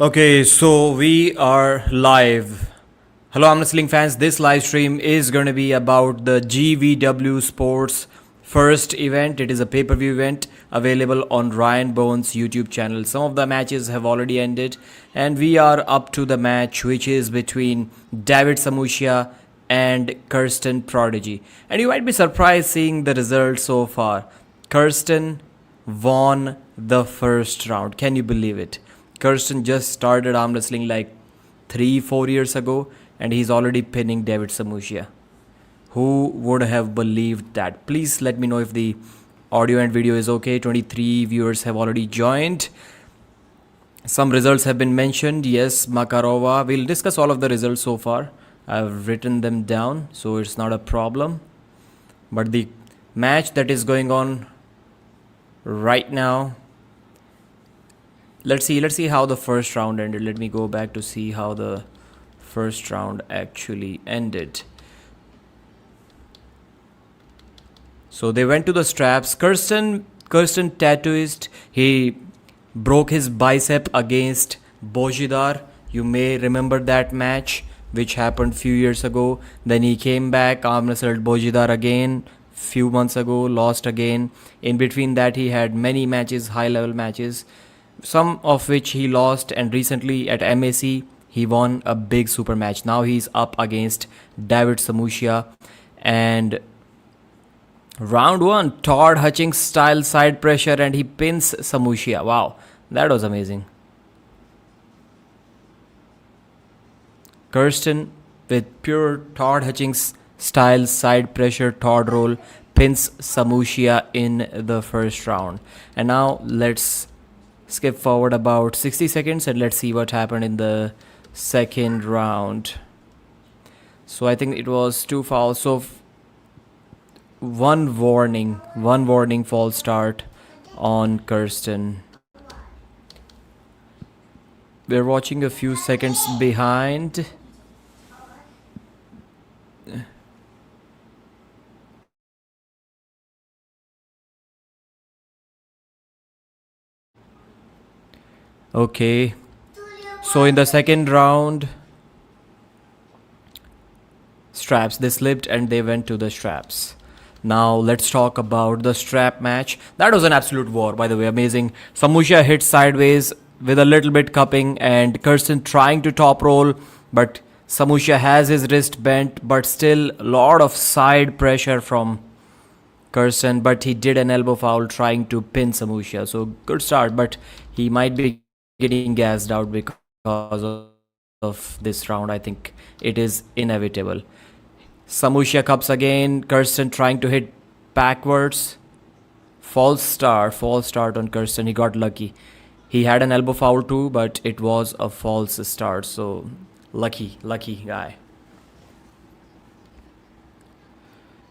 Okay, so we are live. Hello, I'm wrestling fans. This live stream is going to be about the GvW Sports first event. It is a pay-per-view event available on Ryan Bowen's YouTube channel. Some of the matches have already ended, and we are up to the match which is between David Samushia and Kirsten Prodigy. And you might be surprised seeing the results so far. Kirsten won the first round. Can you believe it? Kirsten just started arm wrestling like 3-4 years ago, and he's already pinning David Samushia. Who would have believed that? Please let me know if the audio and video is okay. 23 viewers have already joined. Some results have been mentioned. Yes, Makarova. We'll discuss all of the results so far. I've written them down, so it's not a problem. But the match that is going on right now, let's see how the first round ended. Let me go back to see how the first round actually ended. So they went to the straps. Kirsten tattooist, he broke his bicep against Bojidar. You may remember that match which happened few years ago. Then he came back, arm wrestled Bojidar again few months ago, lost again. In between that he had many matches, high level matches, some of which he lost, and recently at MAC he won a big super match. Now he's up against David Samushia, and round 1, Todd Hutchings style side pressure, and he pins Samushia. Wow, that was amazing. Kirsten with pure Todd Hutchings style side pressure Todd roll pins Samushia in the first round. And now let's skip forward about 60 seconds and let's see what happened in the second round. So I think it was 2 fouls. So one warning false start on Kirsten. We're watching a few seconds behind. Okay, so in the second round, straps, they slipped and they went to the straps. Now let's talk about the strap match. That was an absolute war, by the way, amazing. Samushia hit sideways with a little bit cupping, and Kirsten trying to top roll, but Samushia has his wrist bent, but still a lot of side pressure from Kirsten, but he did an elbow foul trying to pin Samushia. So good start, but he might be getting gassed out because of this round. I think it is inevitable. Samushia cups again. Kirsten trying to hit backwards. False start on Kirsten. He got lucky. He had an elbow foul too, but it was a false start. So lucky guy.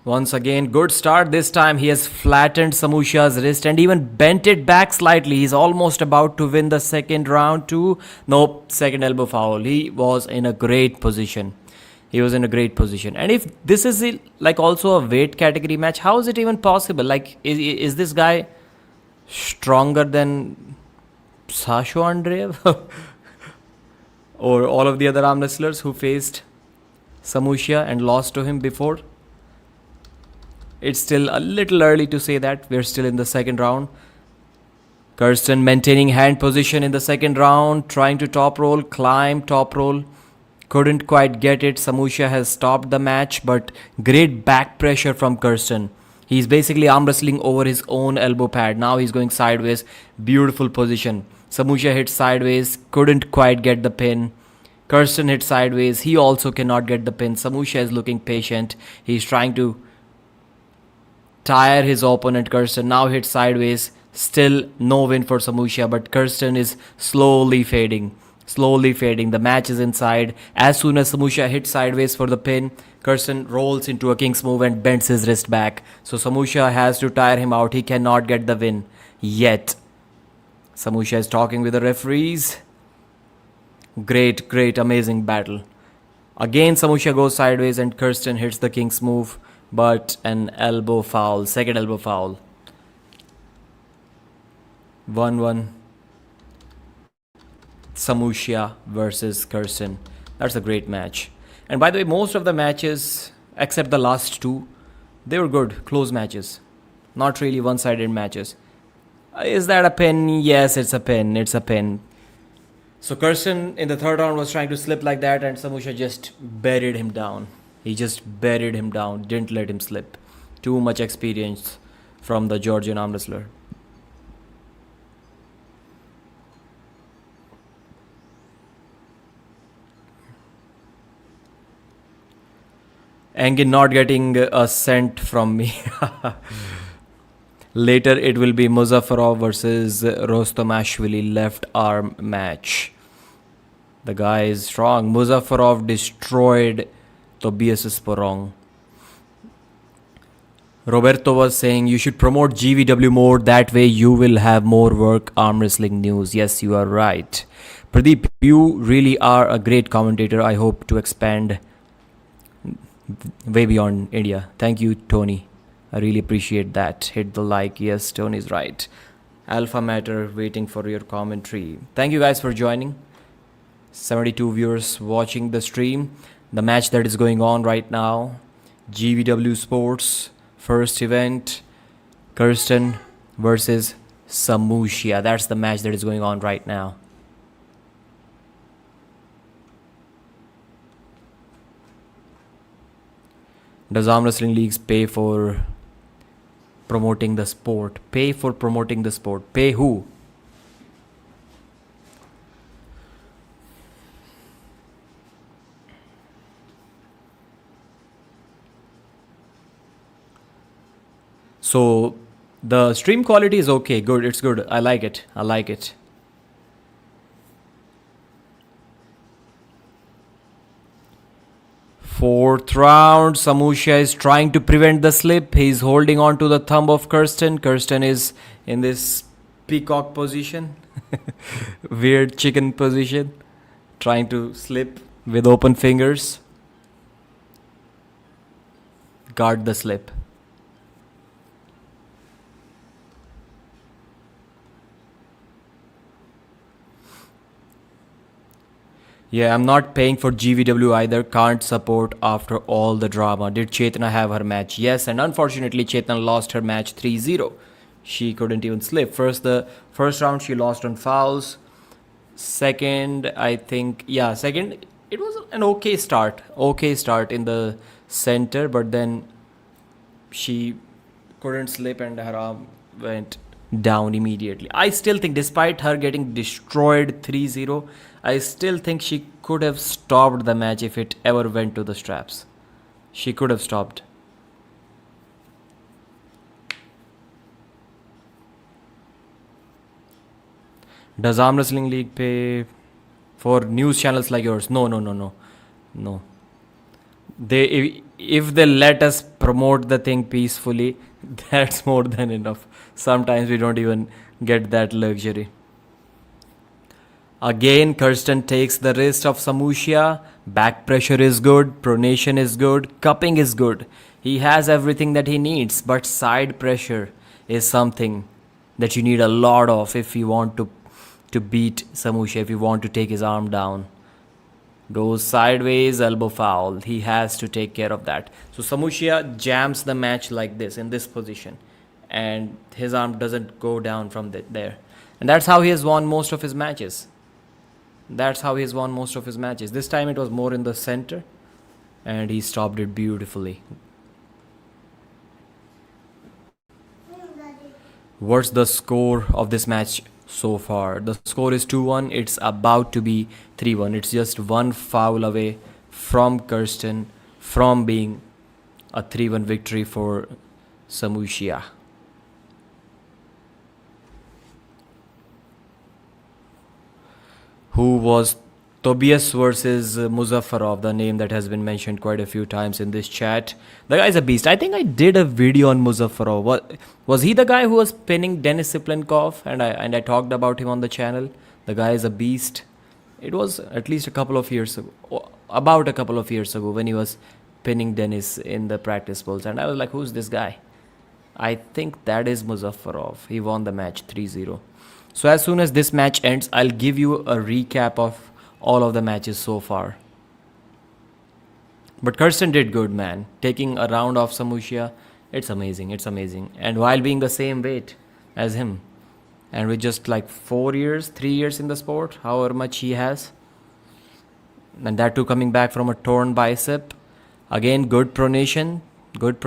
Once again, good start. This time he has flattened Samushia's wrist and even bent it back slightly. He's almost about to win the second round too. Nope, second elbow foul. He was in a great position. And if this is like also a weight category match, how is it even possible? Like, is this guy stronger than Sasho Andreev? Or all of the other arm wrestlers who faced Samushia and lost to him before? It's still a little early to say that. We're still in the second round. Kirsten maintaining hand position in the second round, trying to top roll, climb, top roll. Couldn't quite get it. Samushia has stopped the match, but great back pressure from Kirsten. He's basically arm wrestling over his own elbow pad. Now he's going sideways. Beautiful position. Samushia hit sideways, couldn't quite get the pin. Kirsten hit sideways. He also cannot get the pin. Samushia is looking patient. He's trying to tire his opponent. Kirsten now hit sideways. Still no win for Samushia, but Kirsten is slowly fading. The match is inside. As soon as Samushia hits sideways for the pin, Kirsten rolls into a king's move and bends his wrist back. So Samushia has to tire him out. He cannot get the win yet. Samushia is talking with the referees. Great, amazing battle. Again, Samushia goes sideways and Kirsten hits the king's move, but an elbow foul, second elbow foul. 1-1. Samushia versus Kirsten. That's a great match. And by the way, most of the matches, except the last two, they were good, close matches. Not really one-sided matches. Is that a pin? Yes, it's a pin. It's a pin. So Kirsten in the third round was trying to slip like that, and Samushia just buried him down. He just buried him down, didn't let him slip. Too much experience from the Georgian arm wrestler. Engin not getting a cent from me. Later it will be Muzafarov versus Rostomashvili left arm match. The guy is strong. Muzafarov destroyed Tobias Sporrong. Roberto was saying you should promote GvW more, that way you will have more work arm wrestling news. Yes, you are right. Pradeep, you really are a great commentator. I hope to expand way beyond India. Thank you, Tony. I really appreciate that. Hit the like. Yes, Tony's right. Alpha Matter waiting for your commentary. Thank you guys for joining. 72 viewers watching the stream. The match that is going on right now, GvW Sports first event, Kirsten versus Samushia. That's the match that is going on right now. Does arm wrestling leagues pay for promoting the sport? Pay for promoting the sport? Pay who? So the stream quality is okay. Good. It's good. I like it. I like it. Fourth round, Samushia is trying to prevent the slip. He's holding on to the thumb of Kirsten. Kirsten is in this peacock position. Weird chicken position. Trying to slip with open fingers. Guard the slip. Yeah, I'm not paying for GvW either. Can't support after all the drama. Did Chetna have her match? Yes, and unfortunately Chetna lost her match 3-0. She couldn't even slip. The first round she lost on fouls. Second, I think, yeah, second, it was an okay start. Okay start in the center, but then she couldn't slip and her arm went down immediately. I still think, despite her getting destroyed 3-0, I still think she could have stopped the match if it ever went to the straps. She could have stopped. Does Arm Wrestling League pay for news channels like yours? No. If they let us promote the thing peacefully, that's more than enough. Sometimes we don't even get that luxury. Again, Kirsten takes the wrist of Samushia. Back pressure is good. Pronation is good. Cupping is good. He has everything that he needs. But side pressure is something that you need a lot of if you want to beat Samushia, if you want to take his arm down. Goes sideways, elbow foul. He has to take care of that. So Samushia jams the match like this, in this position. And his arm doesn't go down from there. And that's how he has won most of his matches. This time it was more in the center. And he stopped it beautifully. What's the score of this match so far? The score is 2-1. It's about to be 3-1. It's just one foul away from Kirsten from being a 3-1 victory for Samushia. Who was Tobias versus Muzafarov, the name that has been mentioned quite a few times in this chat. The guy's a beast. I think I did a video on Muzafarov. Was he the guy who was pinning Denis Siplenkov? And I talked about him on the channel. The guy is a beast. It was at least about a couple of years ago when he was pinning Denis in the practice polls. And I was like, who's this guy? I think that is Muzafarov. He won the match 3-0. So as soon as this match ends, I'll give you a recap of all of the matches so far. But Kirsten did good, man. Taking a round off Samushia, it's amazing. It's amazing. And while being the same weight as him, and with just like 3 years in the sport, however much he has, and that too coming back from a torn bicep. Again, good pronation, good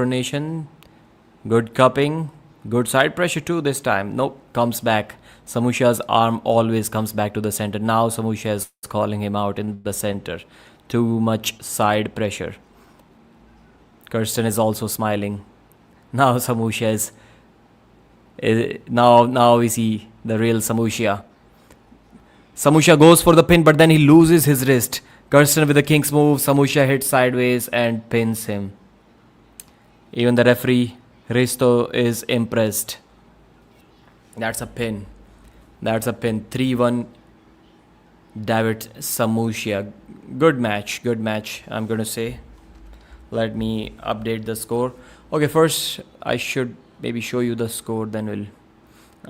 cupping, good side pressure too this time. Nope, comes back. Samushia's arm always comes back to the center. Now Samushia is calling him out in the center. Too much side pressure. Kirsten is also smiling. Now Samushia is now we see the real Samushia. Samushia goes for the pin, but then he loses his wrist. Kirsten with the king's move. Samushia hits sideways and pins him. Even the referee Risto is impressed. That's a pin. 3-1 David Samushia. Good match, I'm gonna say. Let me update the score. Okay, first I should maybe show you the score, then we'll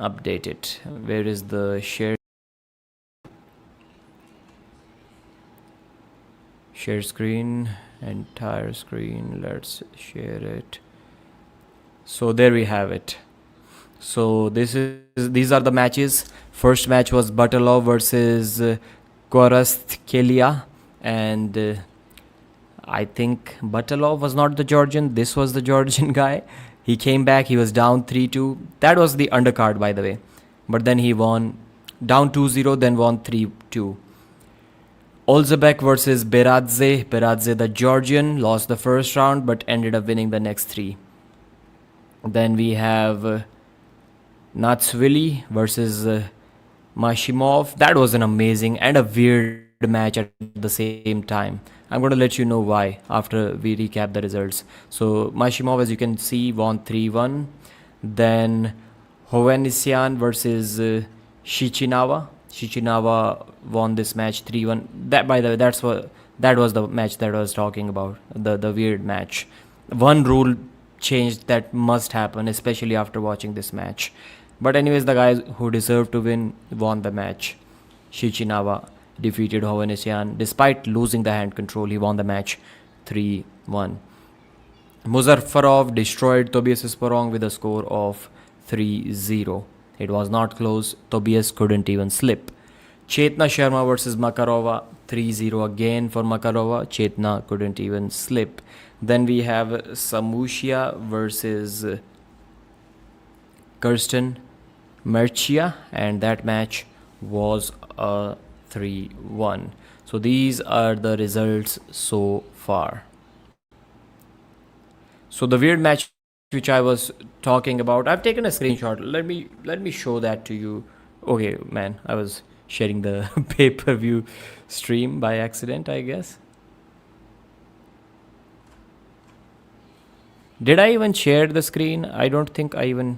update it. Where is the share screen? Entire screen. Let's share it. So there we have it. So these are the matches. First match was Batalov versus Kvaratskhelia, and I think Batalov was not the Georgian. This was the Georgian guy. He came back. He was down 3-2. That was the undercard, by the way. But then he won down 2-0, then won 3-2. Olzhabek versus Beradze. Beradze, the Georgian, lost the first round but ended up winning the next 3. Then we have Natsvlishvili versus Mahsimov. That was an amazing and a weird match at the same time. I'm going to let you know why after we recap the results. So Mahsimov, as you can see, won 3-1. Then Hovhannisyan versus Sichinava. Sichinava won this match 3-1. That, by the way, that was the match that I was talking about. The weird match. One rule changed that must happen, especially after watching this match. But anyways, the guys who deserved to win won the match. Sichinava defeated Hovhannisyan. Despite losing the hand control, he won the match 3-1. Muzafarov destroyed Tobias Sporrong with a score of 3-0. It was not close. Tobias couldn't even slip. Chetna Sharma versus Makarova. 3-0 again for Makarova. Chetna couldn't even slip. Then we have Samushia versus Kirsten Mercieca, and that match was a 3-1. So these are the results so far. So the weird match which I was talking about, I've taken a screenshot. Let me show that to you. Okay, man, I was sharing the pay-per-view stream by accident, I guess. Did I even share the screen? I don't think I even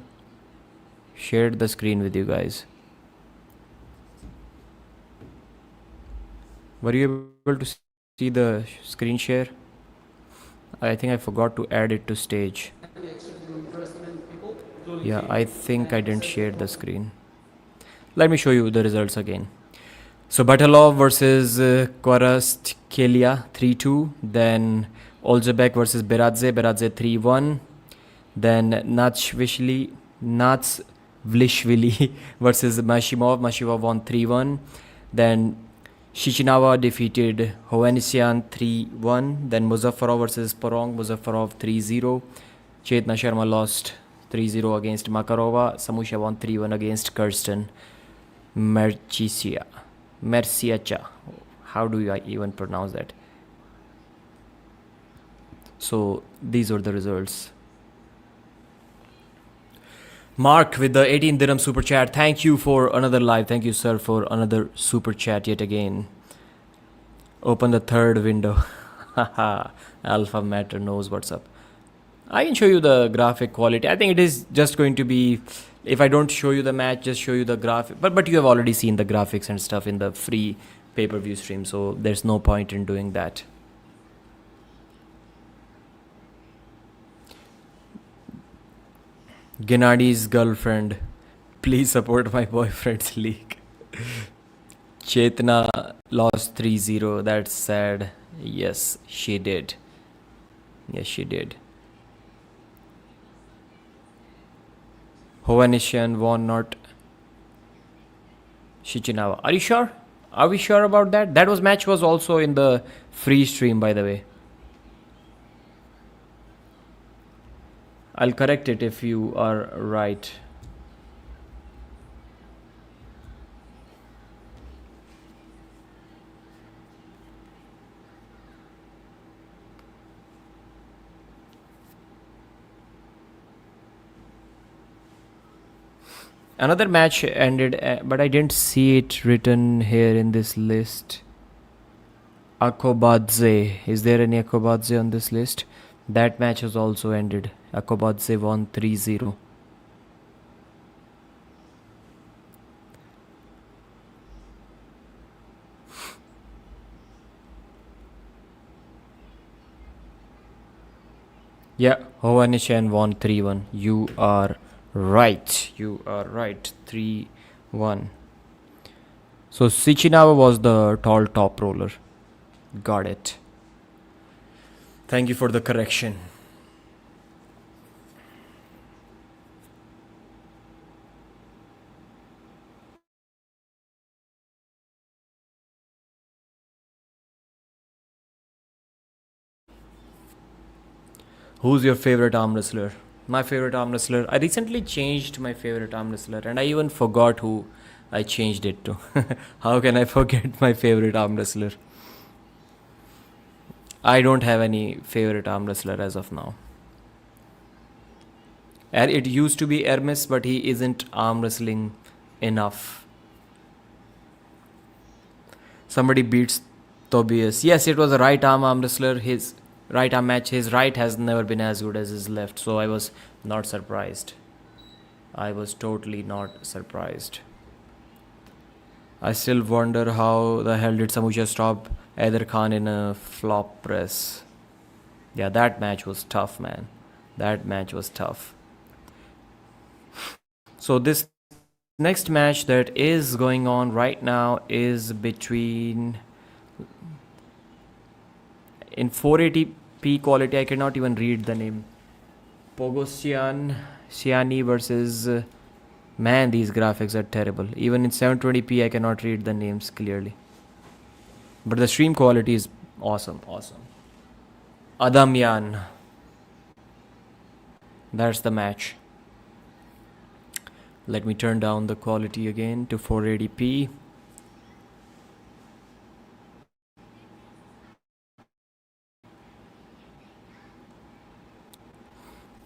shared the screen with you guys. Were you able to see the screen share? I think I forgot to add it to stage. Yeah, I think I didn't share the screen. Let me show you the results again. So Batalov versus Kvaratskhelia 3-2. Then Olzhabek versus Beradze 3-1. Then Natsvlishvili versus Mahsimov won 3-1. Then Sichinava defeated Hovhannisyan 3-1. Then Muzafarov versus Sporrong. Muzafarov 3-0. Chetna Sharma lost 3-0 against Makarova. Samushia won 3-1 against Kirsten Mercieca. How do I even pronounce that? So these are the results. Mark with the 18 dirham super chat. Thank you for another live. Thank you, sir, for another super chat yet again. Open the third window. Alpha Matter knows what's up. I can show you the graphic quality. I think it is just going to be, if I don't show you the match, just show you the graphic. But you have already seen the graphics and stuff in the free pay-per-view stream, so there's no point in doing that. Gennadi's girlfriend Please support my boyfriend's league. Chetna lost 3-0. That's sad. Yes, she did. Yes, she did. Hovhannisyan won, not Sichinava. Are you sure? Are we sure about that? That match was also in the free stream, by the way. I'll correct it if you are right. Another match ended, but I didn't see it written here in this list. Akobadze. Is there any Akobadze on this list? That match has also ended. Akobadze won 3-0. Yeah, Hovhannisyan won 3-1. You are right. You are right. 3-1. So Sichinava was the tall top roller. Got it. Thank you for the correction. Who's your favorite arm wrestler? My favorite arm wrestler. I recently changed my favorite arm wrestler and I even forgot who I changed it to. How can I forget my favorite arm wrestler? I don't have any favorite arm wrestler as of now. It used to be Hermes, but he isn't arm wrestling enough. Somebody beats Tobias. Yes, it was a right arm wrestler. His right arm match, his right has never been as good as his left, so I was not surprised. I was totally not surprised. I still wonder how the hell did Samushia stop Eldar Khan in a flop press. Yeah, that match was tough, man. That match was tough. So this next match that is going on right now is between, in 480p quality, I cannot even read the name. Pogosiani versus, man, these graphics are terrible. Even in 720p, I cannot read the names clearly. But the stream quality is awesome. Adamyan. That's the match. Let me turn down the quality again to 480p.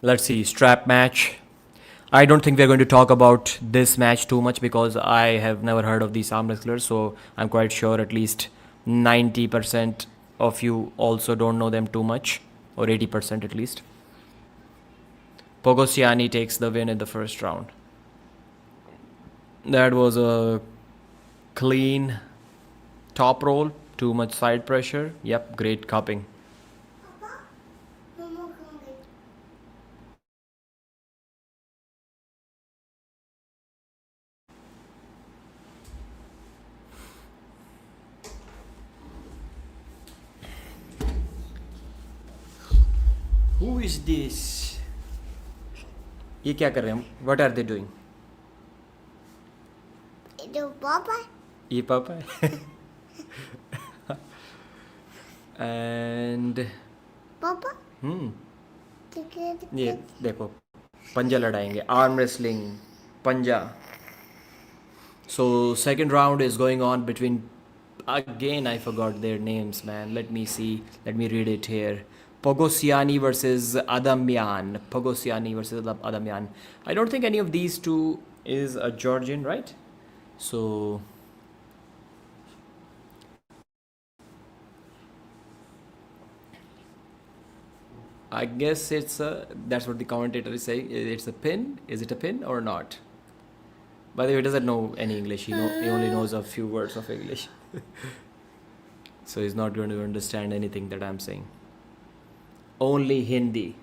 Let's see, strap match. I don't think we're going to talk about this match too much because I have never heard of these arm wrestlers, so I'm quite sure at least 90% of you also don't know them too much, or 80% at least. Pogosiani takes the win in the first round. That was a clean top roll, too much side pressure. Yep, great cupping. Who is this? ये क्या कर रहे हैं? What are they doing? Do Papa? ये पापा है. And Papa? ये देखो पंजा लड़ाएंगे. Arm wrestling, पंजा. So second round is going on between, again I forgot their names, man. Let me see. Let me read it here. Pogosiani versus Adamyan. Pogosiani versus Adamyan. I don't think any of these two is a Georgian, right? So I guess it's a, that's what the commentator is saying. It's a pin. Is it a pin or not? By the way, he doesn't know any English. He only knows a few words of English. So he's not going to understand anything that I'm saying. Only Hindi.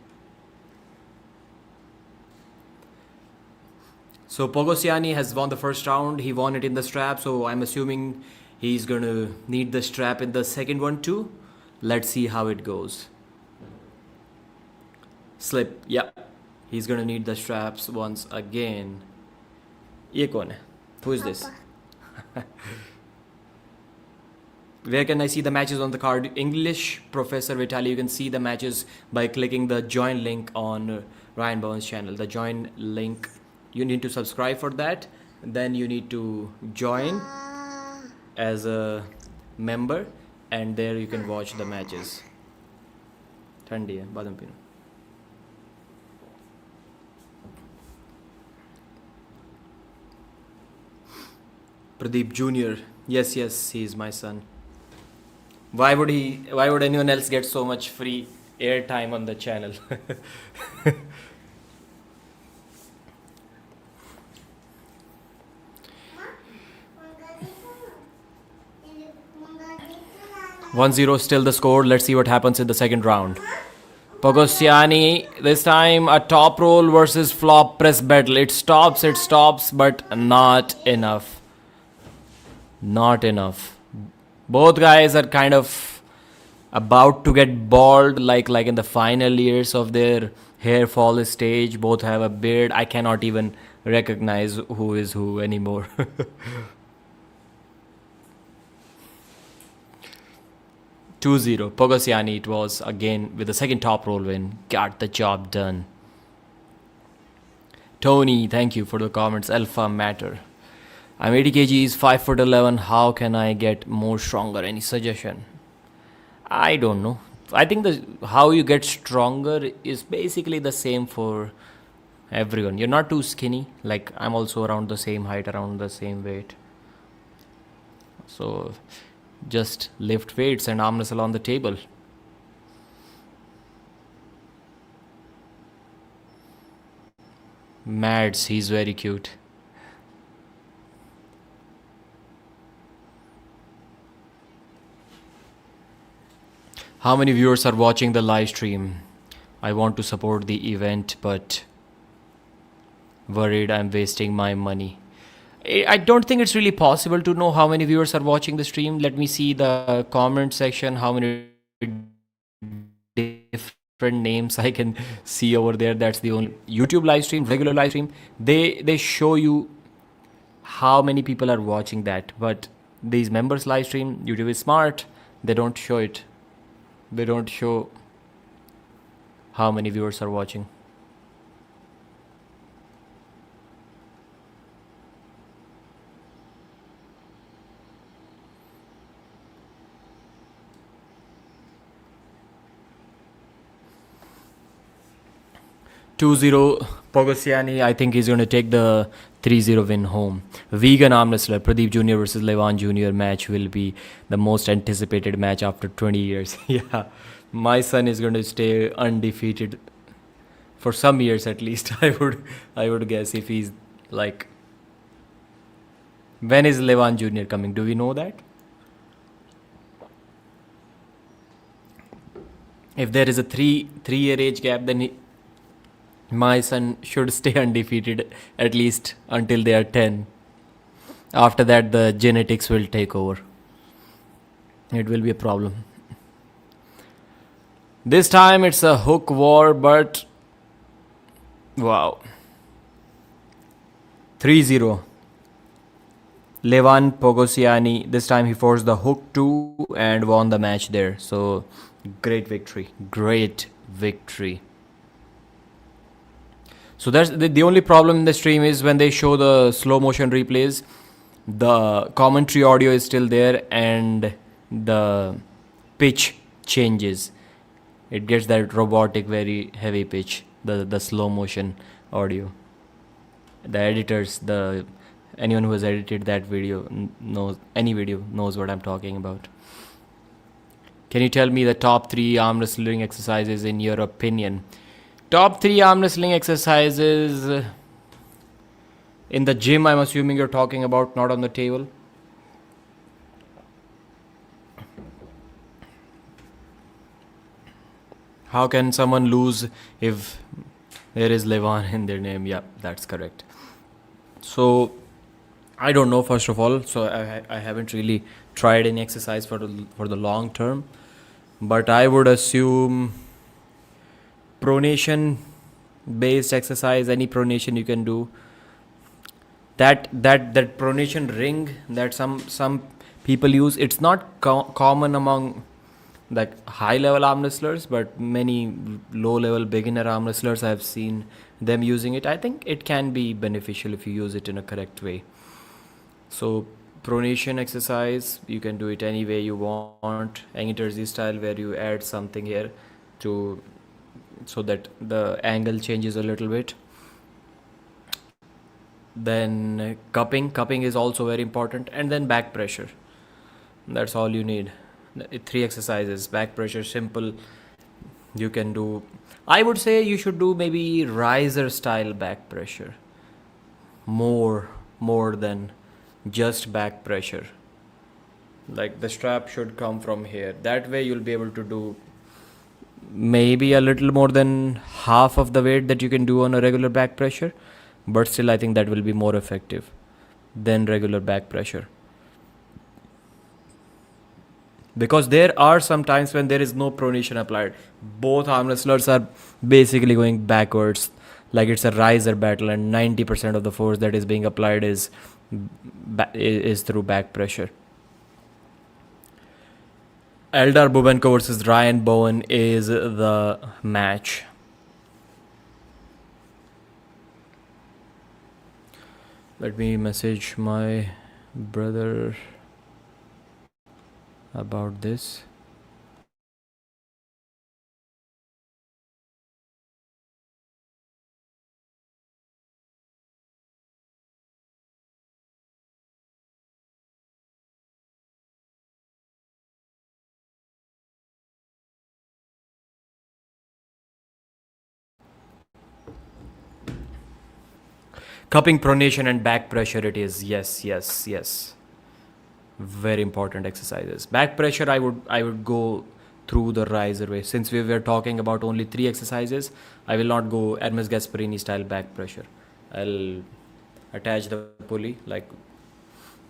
So Pogosiani has won the first round. He won it in the strap. So I'm assuming he's going to need the strap in the second one too. Let's see how it goes. Slip. Yeah. He's going to need the straps once again. Ye kaun hai? Who is this? Where can I see the matches on the card? English Professor Vitali. You can see the matches by clicking the join link on Ryan Bowen's channel. The join link, you need to subscribe for that. Then you need to join as a member, and there you can watch the matches. Thandi hai, badam pino. Pradeep Jr. Yes, he is my son. Why would anyone else get so much free airtime on the channel? One zero still the score. Let's see what happens in the second round. Pogosiani, this time a top roll versus flop press battle. It stops, but not enough. Not enough. Both guys are kind of about to get bald, like in the final years of their hair fall stage. Both have a beard. I cannot even recognize who is who anymore. 2-0. Pogosiani it was again with the second top roll win. Got the job done. Tony, thank you for the comments. Alpha Matter. I'm 80 kgs, 5'11". How can I get more stronger? Any suggestion? I don't know. I think how you get stronger is basically the same for everyone. You're not too skinny. Like I'm also around the same height, around the same weight. So just lift weights and arm wrestle on the table. Mads, he's very cute. How many viewers are watching the live stream? I want to support the event, but worried I'm wasting my money. I don't think it's really possible to know how many viewers are watching the stream. Let me see the comment section, how many different names I can see over there. That's the only YouTube live stream, regular live stream. They show you how many people are watching that, but these members live stream, YouTube is smart. They don't show it. They don't show how many viewers are watching. (2-0) Pogosiani. I think he's going to take the 3-0 win home. Vegan arm wrestler Pradeep Jr. versus Levan Jr. match will be the most anticipated match after 20 years. Yeah, my son is going to stay undefeated for some years at least. I would guess, if he's like. When is Levan Jr. coming? Do we know that? If there is a three-year age gap, then my son should stay undefeated at least until they are 10. After that, the genetics will take over. It will be a problem. This time it's a hook war, but wow. 3-0. Levan Pogosiani. This time he forced the hook too and won the match there. So great victory. Great victory. So that's the only problem in the stream is when they show the slow motion replays, the commentary audio is still there and the pitch changes. It gets that robotic, very heavy pitch, the slow motion audio. The editors, anyone who has edited that video knows what I'm talking about. Can you tell me the top 3 arm wrestling exercises in your opinion? Top 3 arm wrestling exercises in the gym, I'm assuming you're talking about, not on the table. How can someone lose if there is Levan in their name? Yeah, that's correct. So I don't know, first of all. So I haven't really tried any exercise for the long term, but I would assume pronation based exercise, any pronation you can do. That pronation ring that some people use, it's not common among like high level arm wrestlers, but many low level beginner arm wrestlers I have seen them using it. I think it can be beneficial if you use it in a correct way. So pronation exercise, you can do it any way you want, Angiterzi style, where you add something here to so that the angle changes a little bit. Then cupping is also very important, and then back pressure. That's all you need. 3 exercises. Back pressure, simple. You can do, I would say you should do maybe riser style back pressure more than just back pressure. Like the strap should come from here. That way you'll be able to do maybe a little more than half of the weight that you can do on a regular back pressure, but still I think that will be more effective than regular back pressure. Because there are some times when there is no pronation applied. Both arm wrestlers are basically going backwards, like it's a riser battle, and 90% of the force that is being applied is through back pressure. Eldar Bubenko versus Ryan Bowen is the match. Let me message my brother about this. Cupping, pronation and back pressure it is. Yes. Very important exercises. Back pressure I would go through the riser way. Since we were talking about only 3 exercises, I will not go Hermes Gasparini style back pressure. I'll attach the pulley like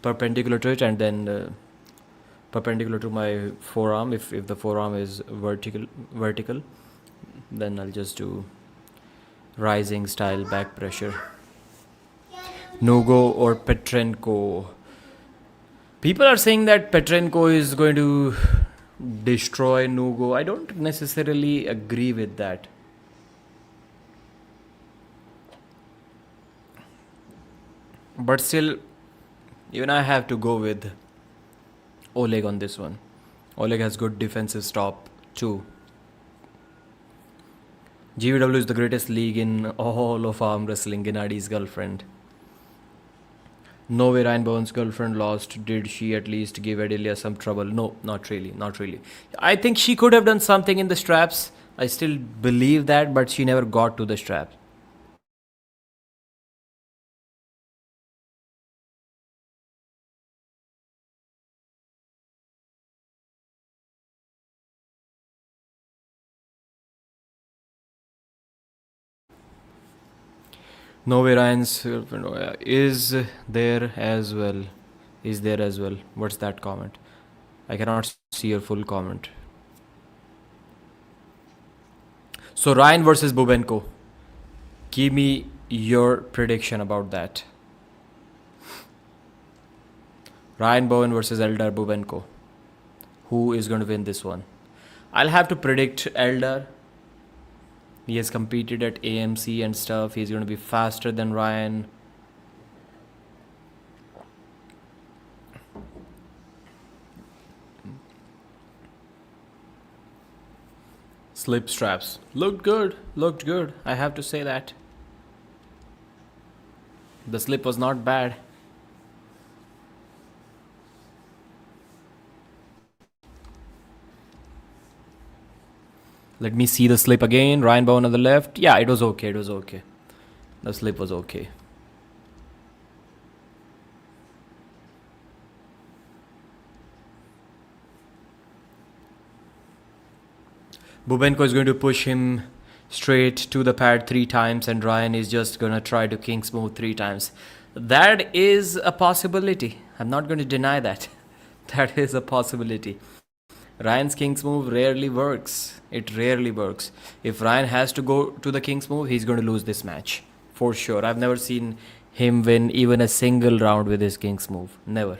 perpendicular to it, and then perpendicular to my forearm. If the forearm is vertical, then I'll just do rising style back pressure. Nugo or Petrenko. People are saying that Petrenko is going to destroy Nugo. I don't necessarily agree with that. But still, even I have to go with Oleg on this one. Oleg has good defensive stop too. GvW is the greatest league in all of arm wrestling. Gennadi's girlfriend. No way Ryan Bowen's girlfriend lost. Did she at least give Adelia some trouble? No, not really. I think she could have done something in the straps. I still believe that, but she never got to the straps. No way Ryan's girlfriend is there as well. What's that comment? I cannot see your full comment. So Ryan versus Bubenko. Give me your prediction about that. Ryan Bowen versus Eldar Bubenko. Who is going to win this one? I'll have to predict Eldar. He has competed at AMC and stuff. He's going to be faster than Ryan. Slip straps. Looked good. I have to say that. The slip was not bad. Let me see the slip again. Ryan Bowen on the left. Yeah, it was okay. The slip was okay. Bubenko is going to push him straight to the pad 3 times, and Ryan is just going to try to king smooth 3 times. That is a possibility. I'm not going to deny that. That is a possibility. Ryan's king's move rarely works. It rarely works. If Ryan has to go to the king's move, he's going to lose this match. For sure. I've never seen him win even a single round with his king's move. Never.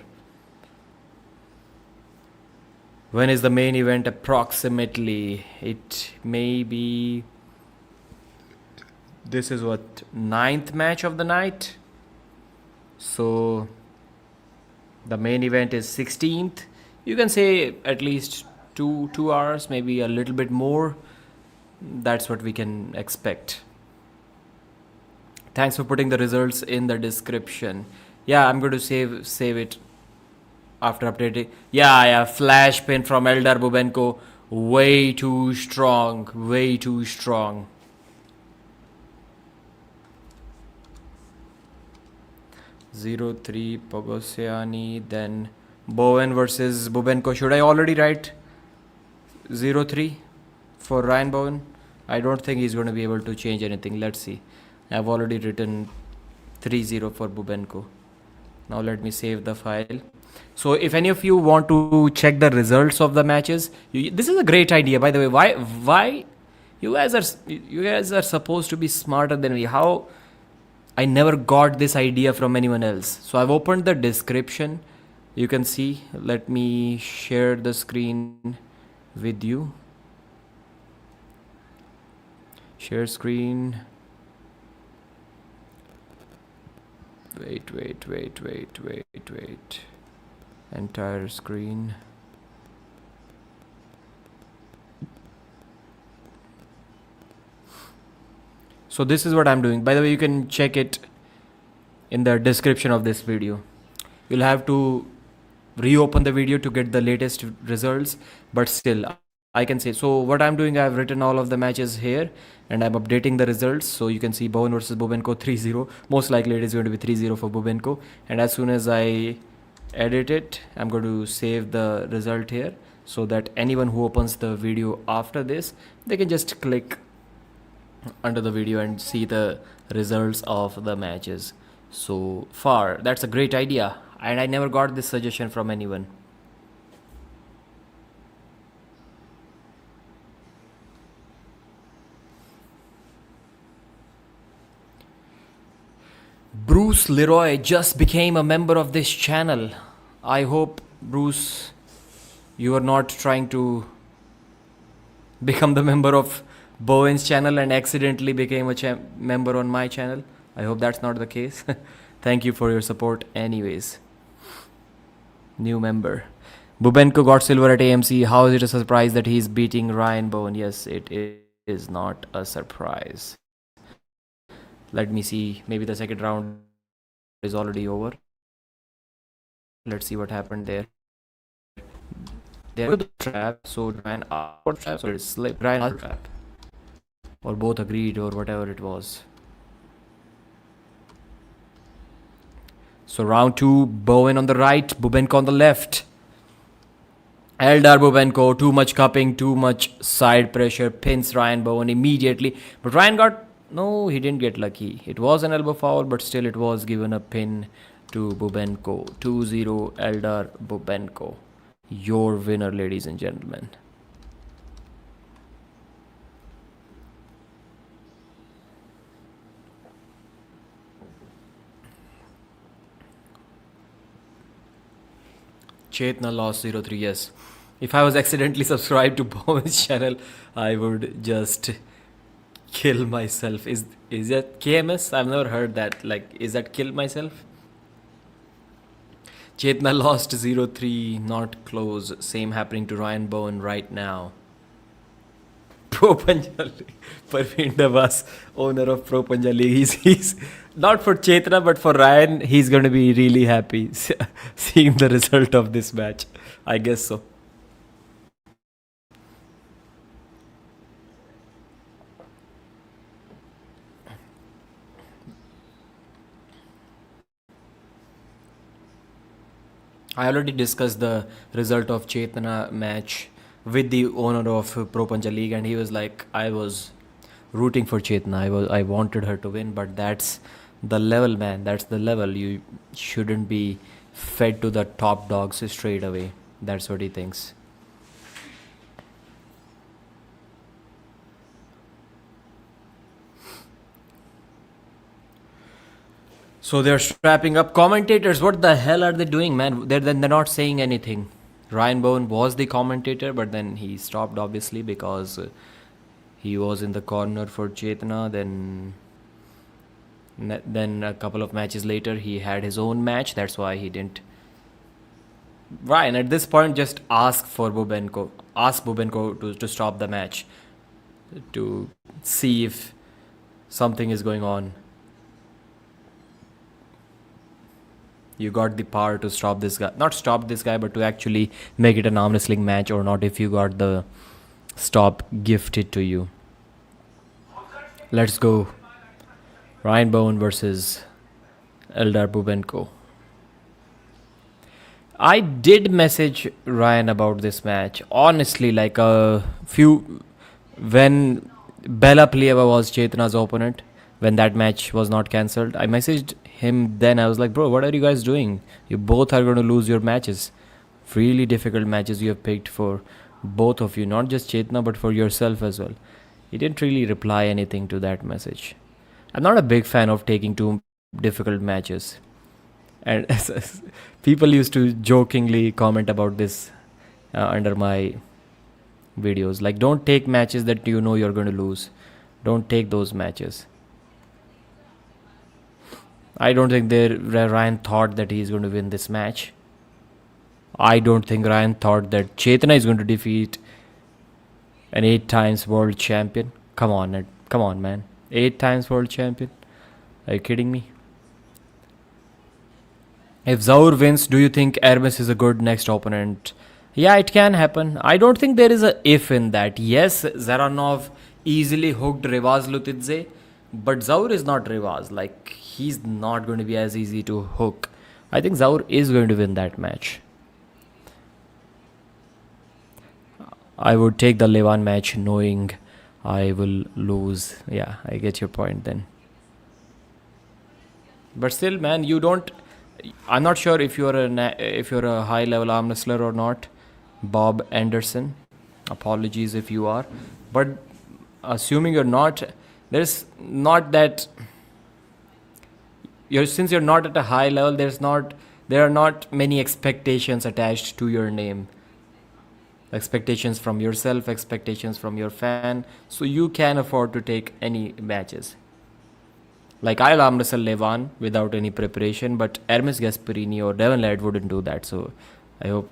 When is the main event approximately? It may be... This is what? 9th match of the night? So... The main event is 16th. You can say at least 2 hours, maybe a little bit more. That's what we can expect. Thanks for putting the results in the description. Yeah, I'm going to save it after updating. Yeah, flash pin from Eldar Bubenko. Way too strong. Way too strong. Zero 3 Pogosiani, then Bowen versus Bubenko. Should I already write 0-3 for Ryan Bowen? I don't think he's going to be able to change anything. Let's see. I've already written 3-0 for Bubenko. Now let me save the file. So if any of you want to check the results of the matches, this is a great idea, by the way. Why you guys are supposed to be smarter than me. How I never got this idea from anyone else. So I've opened the description. You can see. Let me share the screen with you. Share screen. Wait. Entire screen. So this is what I'm doing. By the way, you can check it in the description of this video. You'll have to reopen the video to get the latest results, but still I can say. So what I'm doing, I've written all of the matches here and I'm updating the results. So you can see Bowen versus Bubenko 3-0. Most likely it is going to be 3-0 for Bubenko. And as soon as I edit it, I'm going to save the result here so that anyone who opens the video after this, they can just click under the video and see the results of the matches so far. That's a great idea, and I never got this suggestion from anyone. Bruce Leroy just became a member of this channel. I hope, Bruce, you are not trying to become the member of Bowen's channel and accidentally became a member on my channel. I hope that's not the case. Thank you for your support anyways. New member. Bubenko got silver at AMC. How is it a surprise that he's beating Ryan Bowen? Yes, it is not a surprise. Let me see. Maybe the second round is already over. Let's see what happened there. There was the trap, so Ryan out trap, so it slipped. Ryan out trap. Or both agreed, or whatever it was. So round 2, Bowen on the right, Bubenko on the left. Eldar Bubenko, too much cupping, too much side pressure, pins Ryan Bowen immediately. But Ryan got, no, he didn't get lucky. It was an elbow foul, but still it was given a pin to Bubenko. 2-0 Eldar Bubenko. Your winner, ladies and gentlemen. Chetna lost 0-3, yes. If I was accidentally subscribed to Bowen's channel, I would just kill myself. Is that KMS? I've never heard that. Like, is that kill myself? Chetna lost 0-3, not close. Same happening to Ryan Bowen right now. Pro Panjali. Parveen Dabas, owner of Pro Panjali. He's not for Chetna, but for Ryan, he's going to be really happy seeing the result of this match. I guess so. I already discussed the result of Chetna match with the owner of Pro Panja League, and he was like, I was rooting for Chetna. I wanted her to win, but that's The level, man, that's the level. You shouldn't be fed to the top dogs straight away. That's what he thinks. So they're strapping up. Commentators, what the hell are they doing, man? They're not saying anything. Ryan Bowen was the commentator, but then he stopped, obviously, because he was in the corner for Chetna. Then a couple of matches later, he had his own match. That's why he didn't. Ryan, at this point, just ask for Bubenko. Ask Bubenko to stop the match, to see if something is going on. You got the power to stop this guy. Not stop this guy, but to actually make it an arm wrestling match or not, if you got the stop gifted to you. Let's go. Ryan Bowen versus Eldar Bubenko. I did message Ryan about this match. Honestly, like when Bela Plieva was Chetna's opponent, when that match was not cancelled, I messaged him then. I was like, bro, what are you guys doing? You both are going to lose your matches. Really difficult matches you have picked for both of you, not just Chetna, but for yourself as well. He didn't really reply anything to that message. I'm not a big fan of taking two difficult matches. And people used to jokingly comment about this under my videos. Like, don't take matches that you know you're going to lose. Don't take those matches. I don't think Ryan thought that he's going to win this match. I don't think Ryan thought that Chetna is going to defeat an 8 times world champion. Come on, man. 8 times world champion? Are you kidding me? If Zaur wins, do you think Hermes is a good next opponent? Yeah, it can happen. I don't think there is a if in that. Yes, Dzeranov easily hooked Rivaz Lutidze, but Zaur is not Rivaz. Like, he's not going to be as easy to hook. I think Zaur is going to win that match. I would take the Levan match knowing I will lose. Yeah, I get your point then. But still, man, you don't... I'm not sure if you're a high-level arm wrestler or not, Bob Anderson. Apologies if you are. But assuming you're not, there's not that... since you're not at a high level, there are not many expectations attached to your name. Expectations from yourself, expectations from your fan. So you can afford to take any matches. Like, I'll arm wrestle Levan without any preparation, but Hermes Gasparini or Devon Ladd wouldn't do that. So I hope...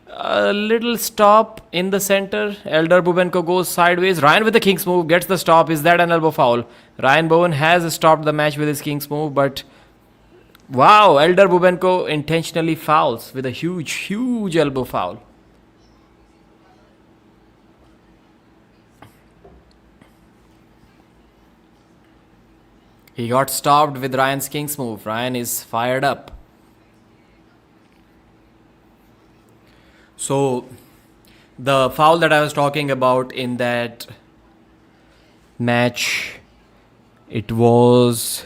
A little stop in the center. Eldar Bubenko goes sideways. Ryan with the King's move gets the stop. Is that an elbow foul? Ryan Bowen has stopped the match with his King's move, but... Wow, Eldar Bubenko intentionally fouls with a huge elbow foul. He got stopped with Ryan's King's move. Ryan is fired up. So, the foul that I was talking about in that match, it was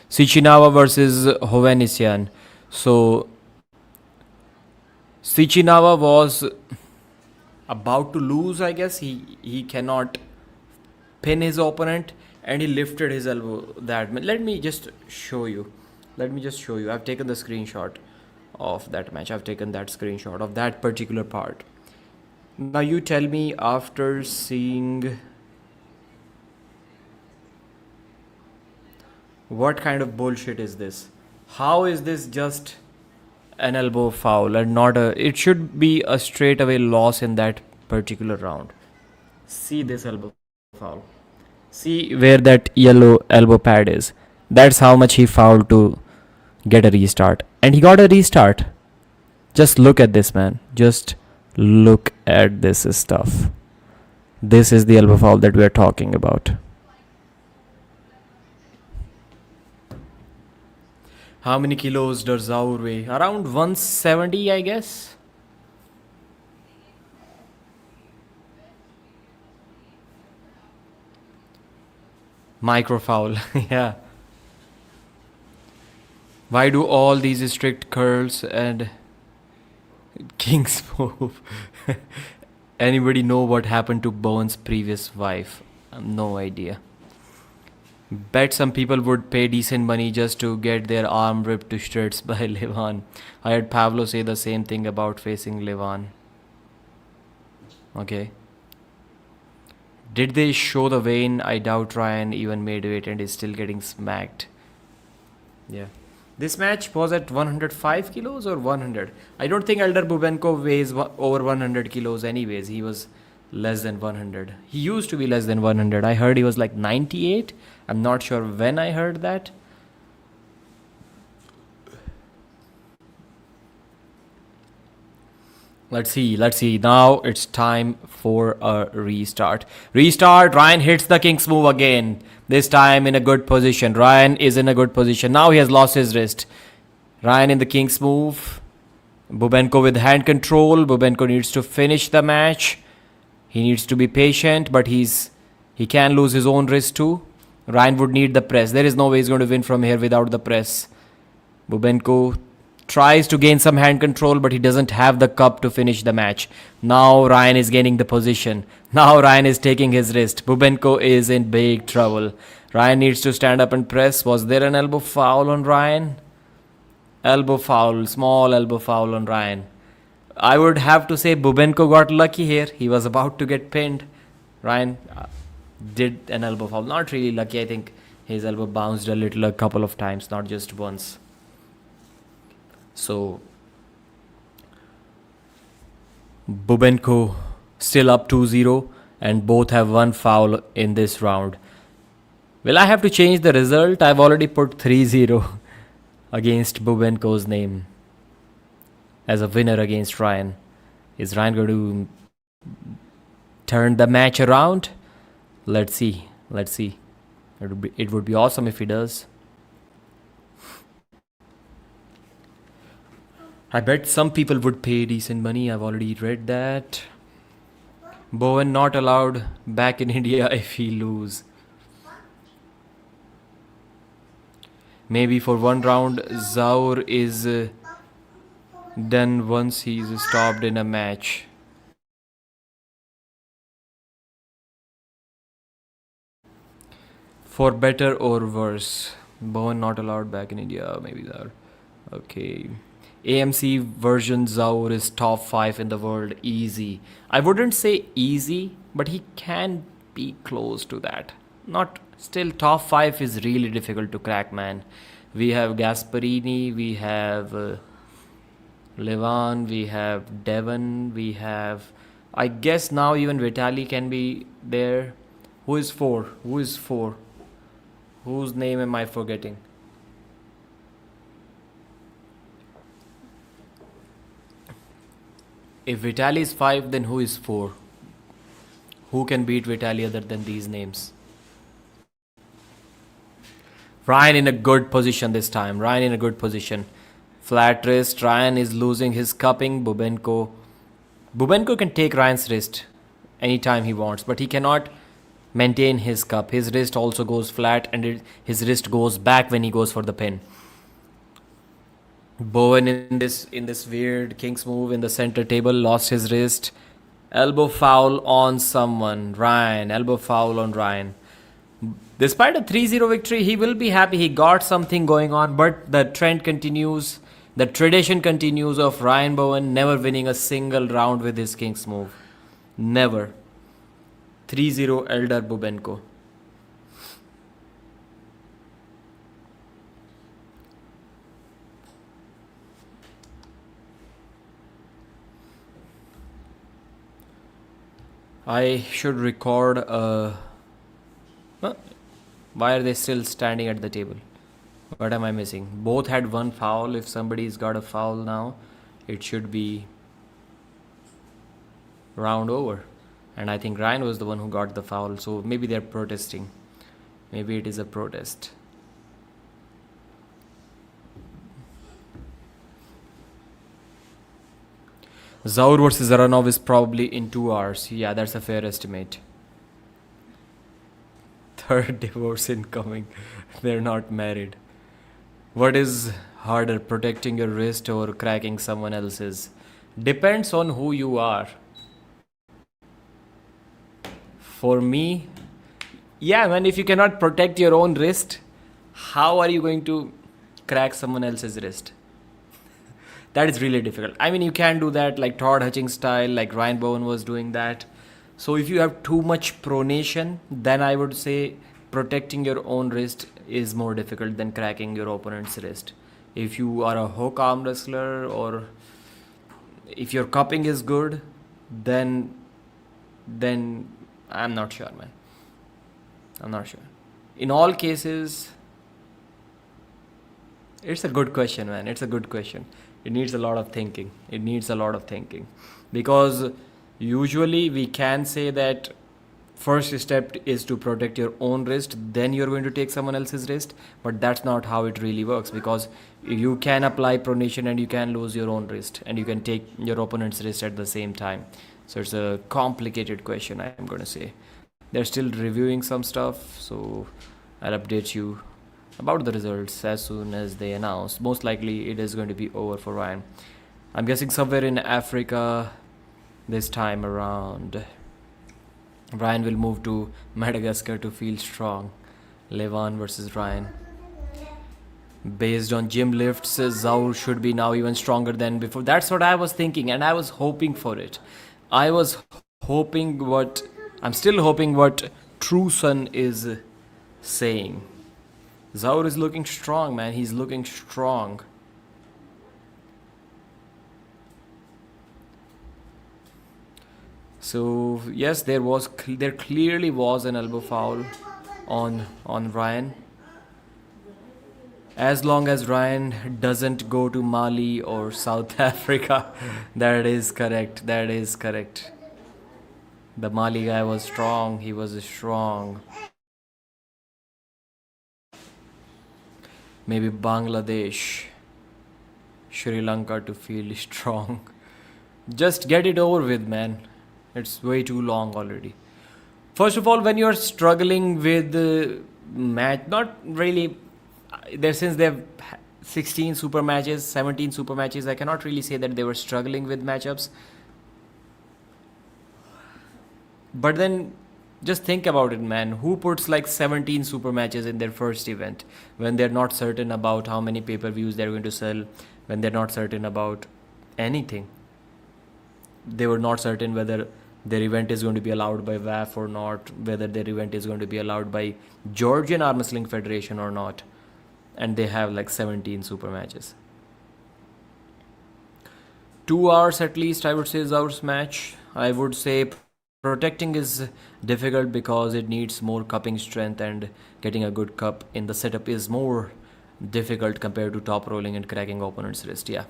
Sichinava versus Hovhannisyan. So, Sichinava was about to lose, I guess. He cannot pin his opponent, and he lifted his elbow. Let me just show you. I've taken the screenshot of that match. I've taken that screenshot of that particular part. Now you tell me, after seeing, what kind of bullshit is this? How is this just an elbow foul and not it should be a straight away loss in that particular round. See this elbow foul. See where that yellow elbow pad is. That's how much he fouled to get a restart. And he got a restart. Just look at this, man. Just look at this stuff. This is the elbow foul that we are talking about. How many kilos does Zaur weigh? Around 170, I guess. Micro foul. Yeah. Why do all these strict curls and king's move? Anybody know what happened to Bowen's previous wife? No idea. Bet some people would pay decent money just to get their arm ripped to shreds by Levan. I heard Pavlo say the same thing about facing Levan. Okay. Did they show the vein? I doubt Ryan even made weight and is still getting smacked. Yeah. This match was at 105 kilos or 100. I don't think Eldar Bubenko weighs over 100 kilos anyways. He was less than 100. He used to be less than 100. I heard he was like 98. I'm not sure when I heard that. Let's see. Now it's time for a restart. Ryan hits the king's move again. This time in a good position. Ryan is in a good position. Now he has lost his wrist. Ryan in the king's move. Bubenko with hand control. Bubenko needs to finish the match. He needs to be patient, but he can lose his own wrist too. Ryan would need the press. There is no way he's going to win from here without the press. Bubenko tries to gain some hand control, but he doesn't have the cup to finish the match. Now Ryan is gaining the position. Now Ryan is taking his wrist. Bubenko is in big trouble. Ryan needs to stand up and press. Was there an elbow foul on Ryan? Elbow foul, small elbow foul on Ryan. I would have to say Bubenko got lucky here. He was about to get pinned. Ryan did an elbow foul. Not really lucky. I think his elbow bounced a couple of times, not just once. So Bubenko still up 2-0 and both have one foul in this round. Will I have to change the result? I've already put 3-0 against Bubenko's name as a winner against Ryan. Is Ryan going to turn the match around? Let's see. It would be awesome if he does. I bet some people would pay decent money. I've already read that. Bowen not allowed back in India if he lose. Maybe for one round, Zaur is done once he's stopped in a match. For better or worse. Bowen not allowed back in India. Maybe Zaur. Okay. AMC version Zaur is top 5 in the world. Easy. I wouldn't say easy, but he can be close to that. Not still top 5 is really difficult to crack, man. We have Gasparini, we have Levan, we have Devon, we have, I guess now even Vitali can be there. Who is 4? Whose name am I forgetting? If Vitali is 5, then who is 4? Who can beat Vitali other than these names? Ryan in a good position this time. Flat wrist. Ryan is losing his cupping. Bubenko can take Ryan's wrist anytime he wants, but he cannot maintain his cup. His wrist also goes flat and his wrist goes back when he goes for the pin. Bowen in this weird king's move in the center table lost his wrist. Elbow foul on someone. Elbow foul on Ryan. Despite a 3-0 victory, he will be happy. He got something going on, but the trend continues. The tradition continues of Ryan Bowen never winning a single round with his king's move. Never. 3-0 Eldar Bubenko. I should record why are they still standing at the table? What am I missing? Both had one foul. If somebody's got a foul now, it should be round over. And I think Ryan was the one who got the foul. So maybe they're protesting. Maybe it is a protest. Zaur versus Dzeranov is probably in 2 hours. Yeah, that's a fair estimate. Third divorce incoming. They're not married. What is harder, protecting your wrist or cracking someone else's? Depends on who you are. For me, yeah, man, if you cannot protect your own wrist, how are you going to crack someone else's wrist? That is really difficult. I mean, you can do that like Todd Hutchings style, like Ryan Bowen was doing that. So if you have too much pronation, then I would say protecting your own wrist is more difficult than cracking your opponent's wrist. If you are a hook arm wrestler or if your cupping is good, then I'm not sure, man. I'm not sure. In all cases, it's a good question, man. It's a good question. It needs a lot of thinking. It needs a lot of thinking. Because usually we can say that first step is to protect your own wrist, then you're going to take someone else's wrist. But that's not how it really works, because you can apply pronation and you can lose your own wrist and you can take your opponent's wrist at the same time. So it's a complicated question, I'm going to say. They're still reviewing some stuff, so I'll update you about the results as soon as they announce. Most likely it is going to be over for Ryan. I'm guessing somewhere in Africa this time around. Ryan will move to Madagascar to feel strong. Levan versus Ryan. Based on gym lifts, Zaur should be now even stronger than before. That's what I was thinking, and I was hoping for it. I was hoping what... I'm still hoping what True Sun is saying. Zaur is looking strong, man. He's looking strong. So yes, there clearly was an elbow foul on Ryan. As long as Ryan doesn't go to Mali or South Africa, that is correct. That is correct. The Mali guy was strong. He was strong. Maybe Bangladesh, Sri Lanka to feel strong. Just get it over with, man. It's way too long already. First of all, when you're struggling with match, not really, since they have 16 super matches, 17 super matches, I cannot really say that they were struggling with matchups. But then just think about it, man. Who puts like 17 super matches in their first event when they're not certain about how many pay-per-views they're going to sell, when they're not certain about anything? They were not certain whether their event is going to be allowed by WAF or not, whether their event is going to be allowed by Georgian Arm Wrestling Federation or not. And they have like 17 super matches. 2 hours at least, I would say, is our match. I would say protecting is difficult because it needs more cupping strength, and getting a good cup in the setup is more difficult compared to top rolling and cracking opponent's wrist. Yeah.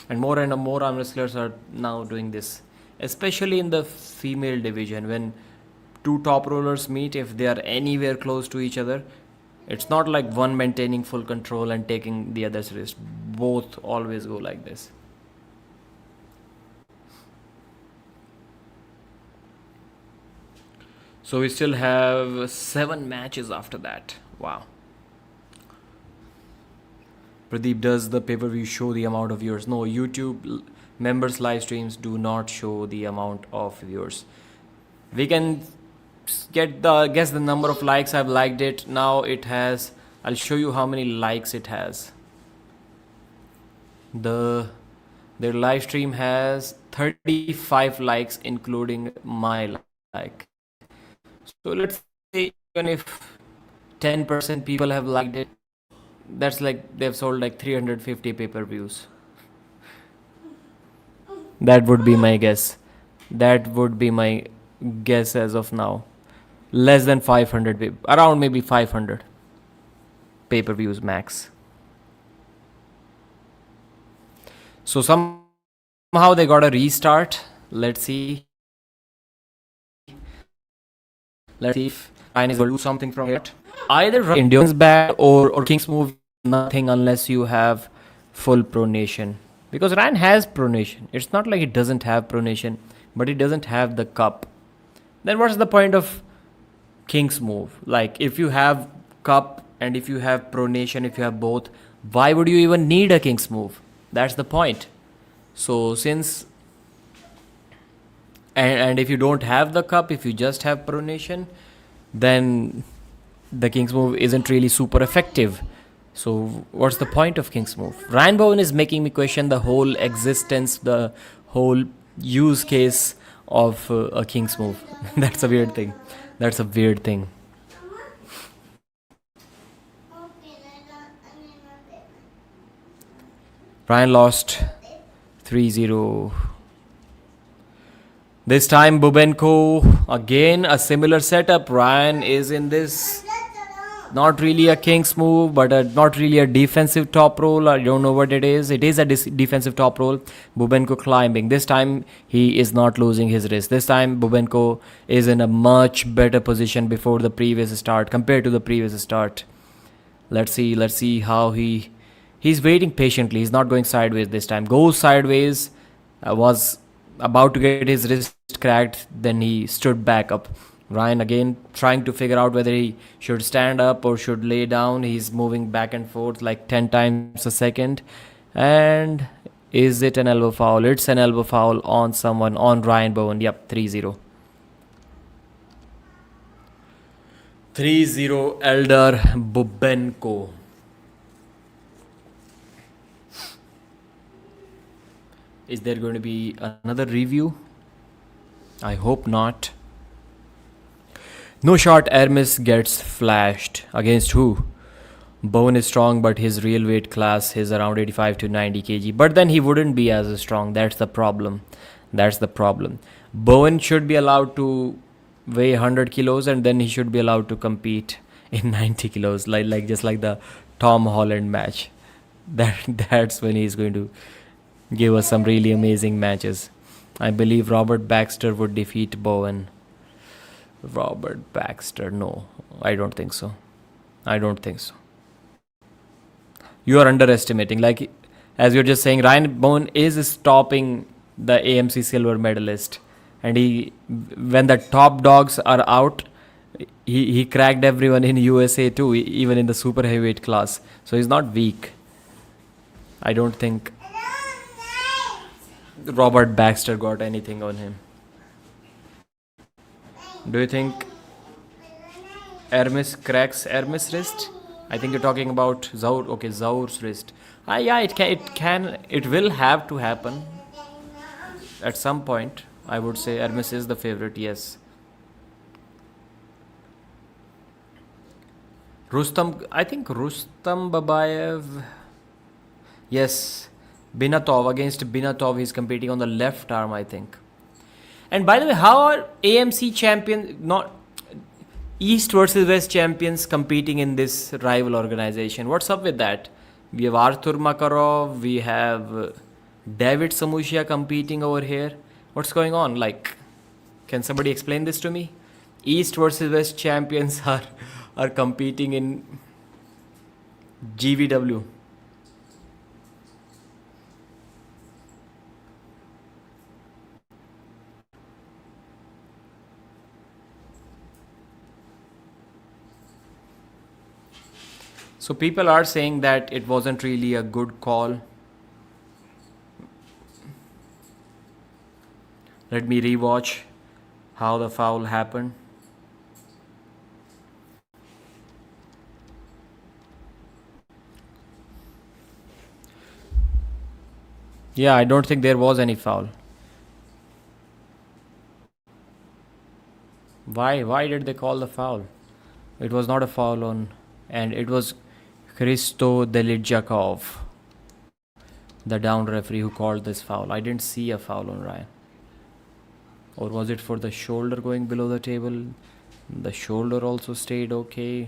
And more arm wrestlers are now doing this, especially in the female division. When two top rollers meet, if they are anywhere close to each other, it's not like one maintaining full control and taking the other's wrist. Both always go like this. So we still have 7 matches after that. Wow. Pradeep, does the pay-per-view show the amount of viewers? No, YouTube members live streams do not show the amount of viewers. We can guess the number of likes. I've liked it. Now it has, I'll show you how many likes it has. Their live stream has 35 likes, including my like. So let's say even if 10% people have liked it, that's like they've sold like 350 pay-per-views. That would be my guess. That would be my guess as of now. Less than 500, around maybe 500 pay-per-views max. So somehow they got a restart. Let's see. Let's see if Ryan is going to do something from it. Either endurance bad or King's move, nothing unless you have full pronation. Because Ryan has pronation. It's not like he doesn't have pronation, but he doesn't have the cup. Then what's the point of King's move? Like if you have cup and if you have pronation, if you have both, Why would you even need a king's move? That's the point. So since and if you don't have the cup, if you just have pronation, then the king's move isn't really super effective. So what's the point of king's move? Ryan Bowen is making me question the whole existence, the whole use case of a king's move. That's a weird thing. That's a weird thing. Ryan lost 3-0. This time Bubenko, again a similar setup. Ryan is in this, not really a king's move, but not really a defensive top roll. I don't know what it is. It is a defensive top roll. Bubenko climbing. This time he is not losing his wrist. This time Bubenko is in a much better position before the previous start, compared to the previous start. Let's see how he's waiting patiently. He's not going sideways this time. Goes sideways. Was about to get his wrist cracked. Then he stood back up. Ryan again trying to figure out whether he should stand up or should lay down. He's moving back and forth like 10 times a second. And is it an elbow foul? It's an elbow foul on someone, on Ryan Bowen. Yep, 3-0. 3-0 Eldar Bubenko. Is there going to be another review? I hope not. No shot, Hermes gets flashed. Against who? Bowen is strong, but his real weight class is around 85 to 90 kg. But then he wouldn't be as strong. That's the problem. Bowen should be allowed to weigh 100 kilos and then he should be allowed to compete in 90 kilos. Like just like the Tom Holland match. That's when he's going to give us some really amazing matches. I believe Robert Baxter would defeat Bowen. Robert Baxter, no, I don't think so. You are underestimating. Like, as you're just saying, Ryan Bowen is stopping the AMC silver medalist. And when the top dogs are out, he cracked everyone in USA too, even in the super heavyweight class. So he's not weak. I don't think Robert Baxter got anything on him. Do you think Hermes cracks Hermes' wrist? I think you're talking about Zaur. Okay, Zaur's wrist. Yeah, it will have to happen at some point. I would say Hermes is the favorite. Yes. I think Rustam Babaiev. Yes, Binatov, against Binatov, he's competing on the left arm, I think. And by the way, how are AMC champions, not East versus West champions, competing in this rival organization? What's up with that? We have Arthur Makarov, we have David Samushia competing over here. What's going on? Like, can somebody explain this to me? East versus West champions are competing in GvW. So people are saying that it wasn't really a good call. Let me rewatch how the foul happened. Yeah, I don't think there was any foul. Why did they call the foul? It was not a foul on, and it was Christo Delidjakov, the down referee, who called this foul. I didn't see a foul on Ryan. Or was it for the shoulder going below the table? The shoulder also stayed okay.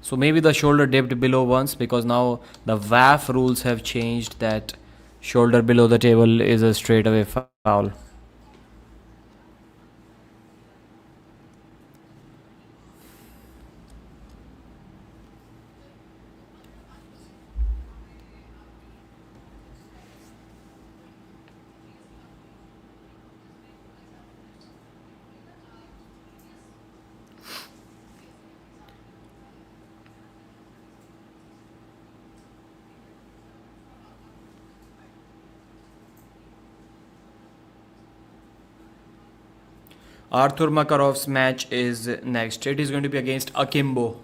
So maybe the shoulder dipped below once, because now the WAF rules have changed that shoulder below the table is a straightaway foul. Arthur Makarov's match is next. It is going to be against Akimbo.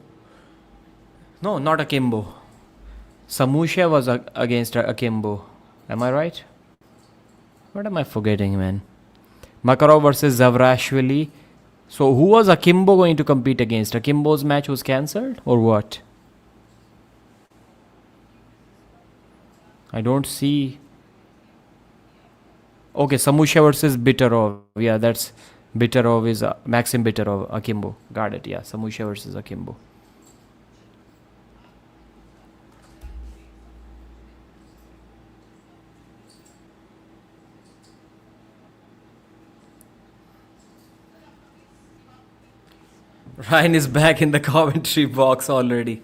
No, not Akimbo. Samushia was against Akimbo. Am I right? What am I forgetting, man? Makarov versus Zavrashvili. So who was Akimbo going to compete against? Akimbo's match was cancelled or what? I don't see. Okay, Samushia versus Bitarov. Yeah, that's Bitarov is Maxim Bitarov, Akimbo. Got it. Yeah, Samushia versus Akimbo. Ryan is back in the commentary box already.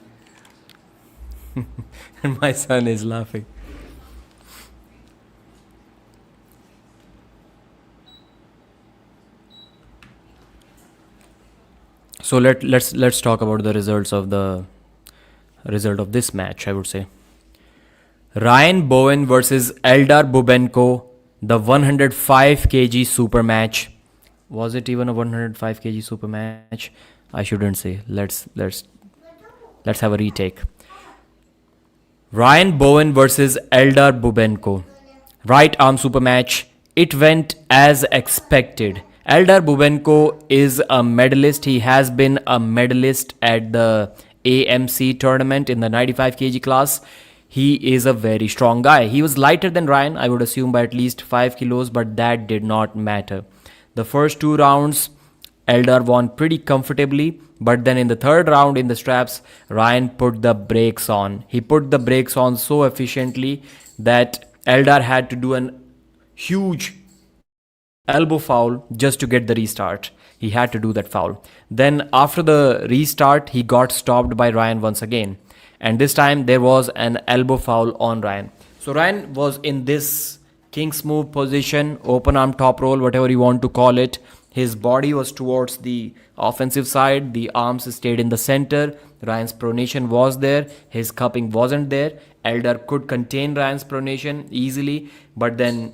And my son is laughing. So let's talk about the result of this match, I would say. Ryan Bowen versus Eldar Bubenko, the 105 kg super match. Was it even a 105 kg super match? I shouldn't say. Let's have a retake. Ryan Bowen versus Eldar Bubenko. Right arm super match. It went as expected. Eldar Bubenko is a medalist. He has been a medalist at the AMC tournament in the 95 kg class. He is a very strong guy. He was lighter than Ryan, I would assume, by at least 5 kilos, but that did not matter. The first 2 rounds, Eldar won pretty comfortably, but then in the third round in the straps, Ryan put the brakes on. He put the brakes on so efficiently that Eldar had to do an huge elbow foul just to get the restart. He had to do that foul. Then after the restart, he got stopped by Ryan once again. And this time there was an elbow foul on Ryan. So Ryan was in this king's move position, open arm top roll, whatever you want to call it. His body was towards the offensive side. The arms stayed in the center. Ryan's pronation was there. His cupping wasn't there. Eldar could contain Ryan's pronation easily. But then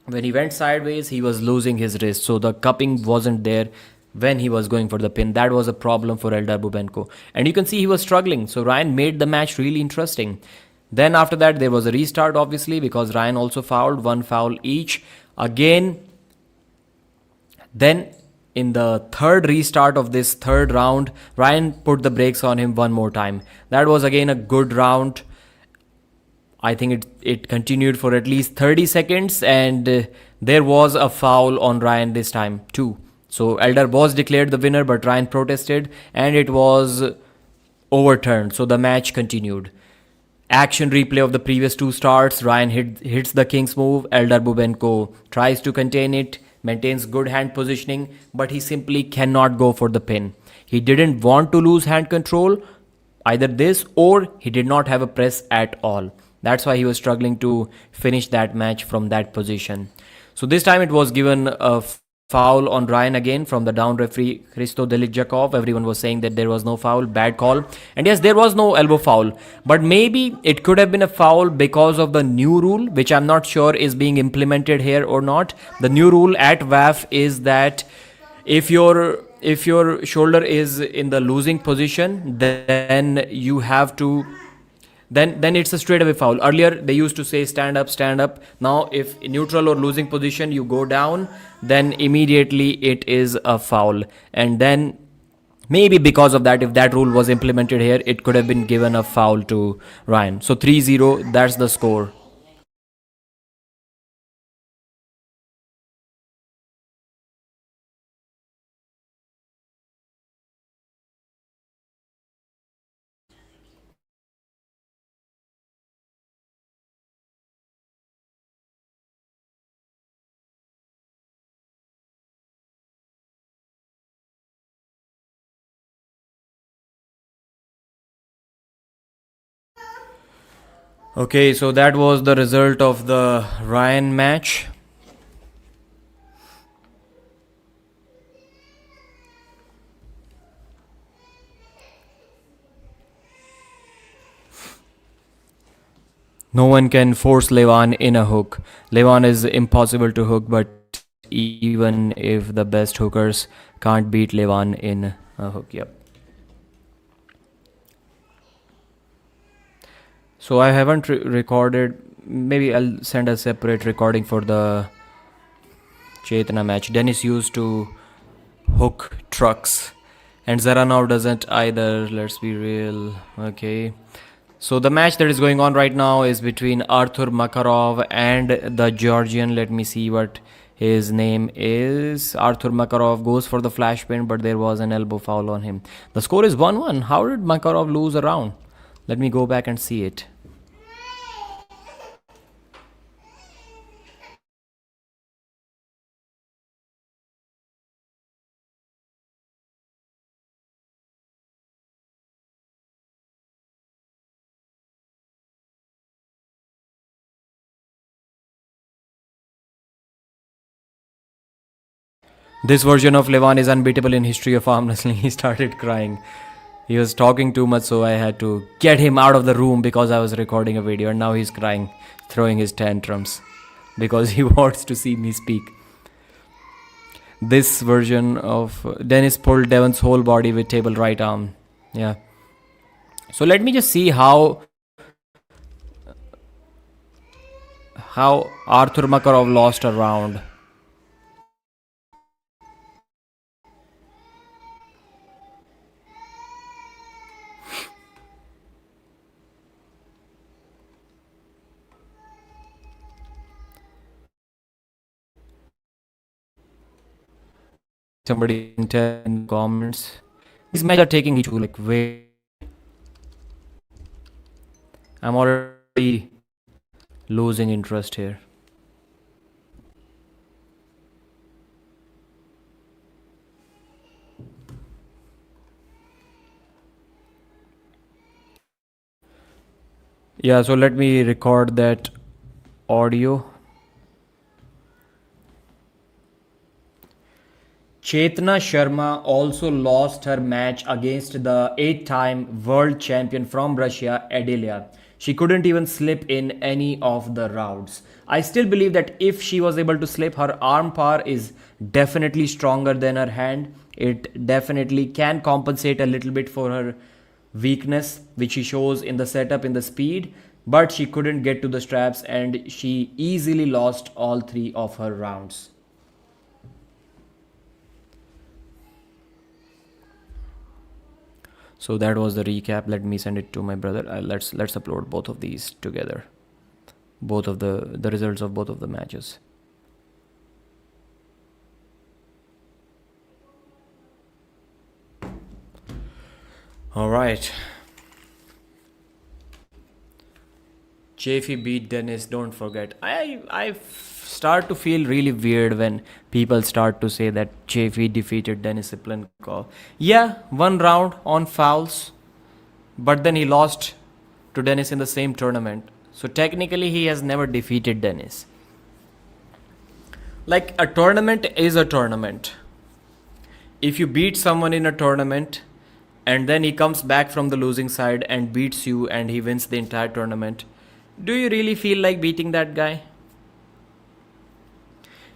when he went sideways, he was losing his wrist. So the cupping wasn't there when he was going for the pin. That was a problem for Eldar Bubenko. And you can see he was struggling. So Ryan made the match really interesting. Then after that, there was a restart, obviously, because Ryan also fouled. 1 foul each. Again, then in the third restart of this third round, Ryan put the brakes on him one more time. That was again a good round. I think it continued for at least 30 seconds and there was a foul on Ryan this time too. So Eldar was declared the winner, but Ryan protested and it was overturned. So the match continued. Action replay of the previous 2 starts. Ryan hits the king's move. Eldar Bubenko tries to contain it, maintains good hand positioning, but he simply cannot go for the pin. He didn't want to lose hand control, either this or he did not have a press at all. That's why he was struggling to finish that match from that position. So this time it was given a foul on Ryan again from the down referee Hristo Delijakov. Everyone was saying that there was no foul, bad call. And yes, there was no elbow foul. But maybe it could have been a foul because of the new rule, which I'm not sure is being implemented here or not. The new rule at WAF is that if your shoulder is in the losing position, then you have to... Then it's a straight away foul. Earlier they used to say stand up, stand up. Now if in neutral or losing position you go down, then immediately it is a foul. And then maybe because of that, if that rule was implemented here, it could have been given a foul to Ryan. So 3-0, that's the score. Okay, so that was the result of the Ryan match. No one can force Levan in a hook. Levan is impossible to hook, but even if the best hookers can't beat Levan in a hook. Yep. So I haven't recorded. Maybe I'll send a separate recording for the Chetna match. Dennis used to hook trucks, and Dzeranov doesn't either. Let's be real. Okay. So the match that is going on right now is between Artur Makarov and the Georgian. Let me see what his name is. Artur Makarov goes for the flash pin, but there was an elbow foul on him. The score is 1-1. How did Makarov lose a round? Let me go back and see it. This version of Levan is unbeatable in history of arm wrestling. He started crying. He was talking too much, so I had to get him out of the room because I was recording a video, and now he's crying, throwing his tantrums because he wants to see me speak. This version of Dennis pulled Devon's whole body with table right arm. Yeah. So let me just see how Artur Makarov lost a round. Somebody in the comments. These matches are taking each like way. I'm already losing interest here. Yeah, so let me record that audio. Chetna Sharma also lost her match against the 8-time world champion from Russia, Adelia. She couldn't even slip in any of the rounds. I still believe that if she was able to slip, her arm power is definitely stronger than her hand. It definitely can compensate a little bit for her weakness, which she shows in the setup, in the speed, but she couldn't get to the straps and she easily lost all 3 of her rounds. So that was the recap. Let me send it to my brother. Let's upload both of these together. Both of the results of both of the matches. All right. Chafee beat Dennis. Don't forget. I start to feel really weird when people start to say that Chafee defeated Denis Siplenkov. Yeah, 1 round on fouls, but then he lost to Denis in the same tournament. So technically he has never defeated Denis. Like, a tournament is a tournament. If you beat someone in a tournament and then he comes back from the losing side and beats you and he wins the entire tournament, do you really feel like beating that guy?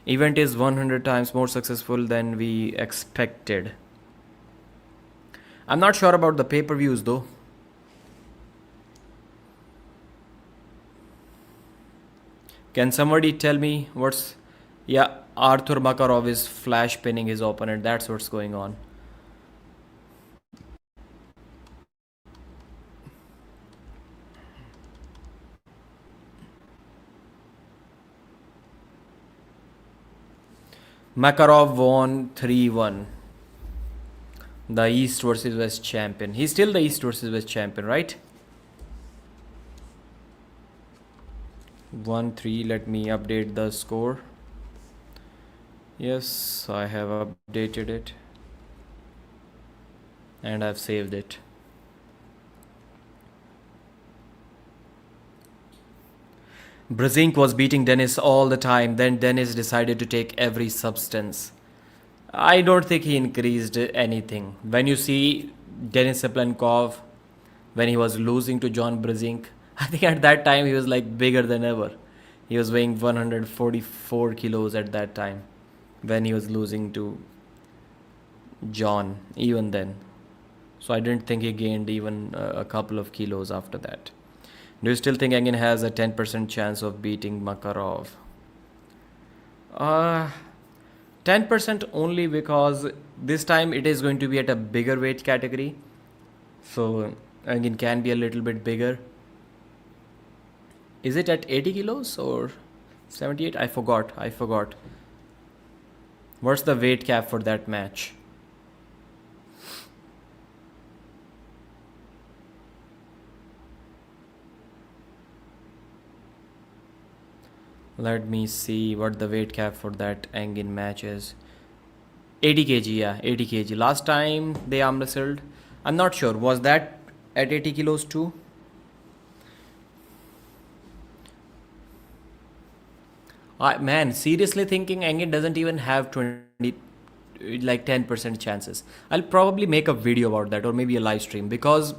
Event is 100 times more successful than we expected. I'm not sure about the pay-per-views though. Can somebody tell me what's... Yeah, Artur Makarov is flash pinning his opponent. That's what's going on. Makarov won 3-1. The East versus West champion. He's still the East versus West champion, right? 1-3. Let me update the score. Yes, I have updated it. And I've saved it. Brzezinski was beating Denis all the time. Then Denis decided to take every substance. I don't think he increased anything. When you see Denis Siplenkov, when he was losing to John Brzezinski, I think at that time he was like bigger than ever. He was weighing 144 kilos at that time. when he was losing to John, even then. So I didn't think he gained even a couple of kilos after that. Do you still think Engin has a 10% chance of beating Makarov? Uh, 10% only because this time it is going to be at a bigger weight category. So Engin can be a little bit bigger. Is it at 80 kilos or 78? I forgot. What's the weight cap for that match? Let me see what the weight cap for that Engin match is. 80 kg, yeah, 80 kg. Last time they arm wrestled, I'm not sure. Was that at 80 kilos too? Man, seriously thinking Engin doesn't even have 20, like 10% chances. I'll probably make a video about that or maybe a live stream because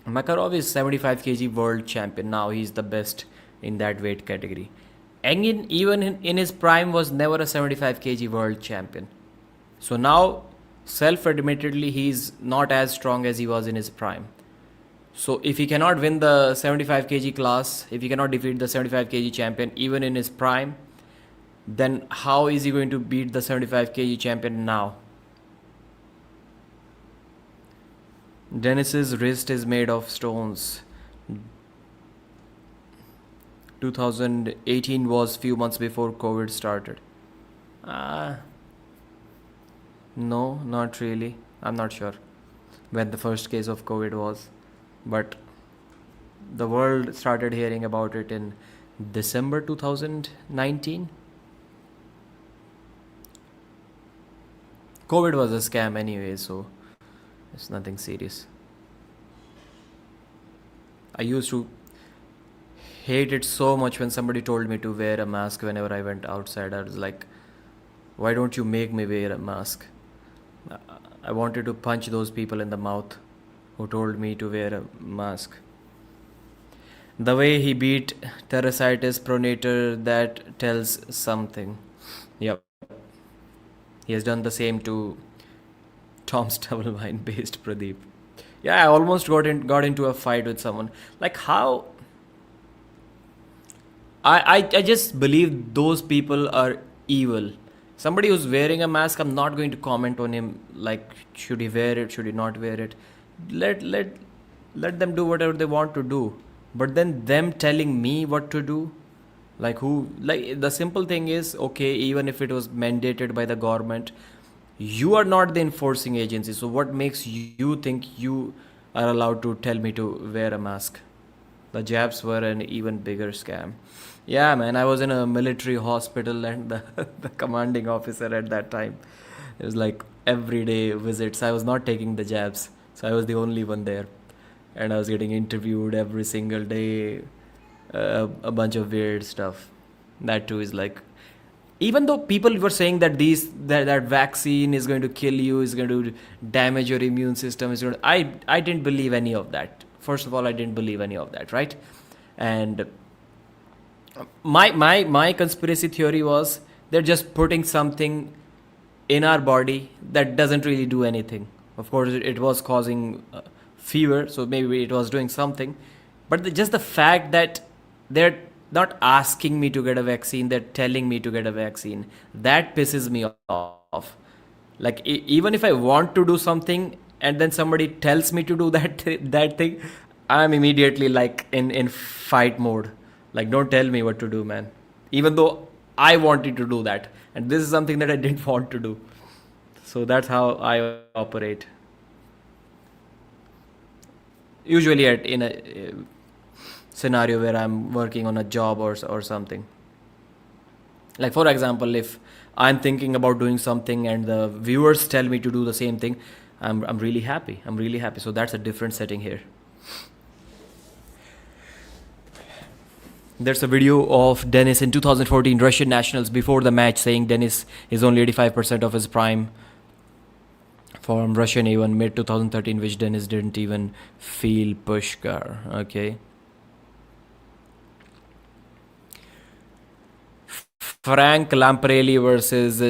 Makarov is 75 kg world champion. Now he's the best in that weight category. Engin, even in his prime, was never a 75 kg world champion. So now, self-admittedly, he's not as strong as he was in his prime. So if he cannot win the 75 kg class, if he cannot defeat the 75 kg champion even in his prime, then how is he going to beat the 75 kg champion now? Dennis's wrist is made of stones. 2018 was few months before COVID started. No, not really. I'm not sure when the first case of COVID was. But the world started hearing about it in December 2019. COVID was a scam anyway, so it's nothing serious. I used to hate it so much when somebody told me to wear a mask whenever I went outside. I was like, why don't you make me wear a mask? I wanted to punch those people in the mouth who told me to wear a mask. The way he beat Terasitis pronator, that tells something. Yep. He has done the same to Tom's double wine based Pradeep. Yeah, I almost got into a fight with someone. Like how I just believe those people are evil. Somebody who's wearing a mask, I'm not going to comment on him like should he wear it, should he not wear it. Let them do whatever they want to do. But then them telling me what to do, like who, like the simple thing is, okay, even if it was mandated by the government, you are not the enforcing agency. So what makes you think you are allowed to tell me to wear a mask? The jabs were an even bigger scam. Yeah, man, I was in a military hospital and the commanding officer at that time, it was like everyday visits. I was not taking the jabs, so I was the only one there. And I was getting interviewed every single day, a bunch of weird stuff. That too is like, even though people were saying that that vaccine is going to kill you, is going to damage your immune system, is going to, I didn't believe any of that. First of all, I didn't believe any of that, right? And my conspiracy theory was they're just putting something in our body that doesn't really do anything. Of course, it was causing fever, so maybe it was doing something. But just the fact that they're not asking me to get a vaccine, they're telling me to get a vaccine, that pisses me off. Like even if I want to do something and then somebody tells me to do that thing, I'm immediately like in fight mode. Like, don't tell me what to do, man. Even though I wanted to do that, and this is something that I didn't want to do. So that's how I operate. Usually in a scenario where I'm working on a job or something. Like for example, if I'm thinking about doing something and the viewers tell me to do the same thing, I'm really happy. I'm really happy. So that's a different setting here. There's a video of Dennis in 2014 Russian Nationals before the match saying Dennis is only 85% of his prime from Russian A1 mid 2013, which Dennis didn't even feel Pushkar. Okay. Frank Lamparelli versus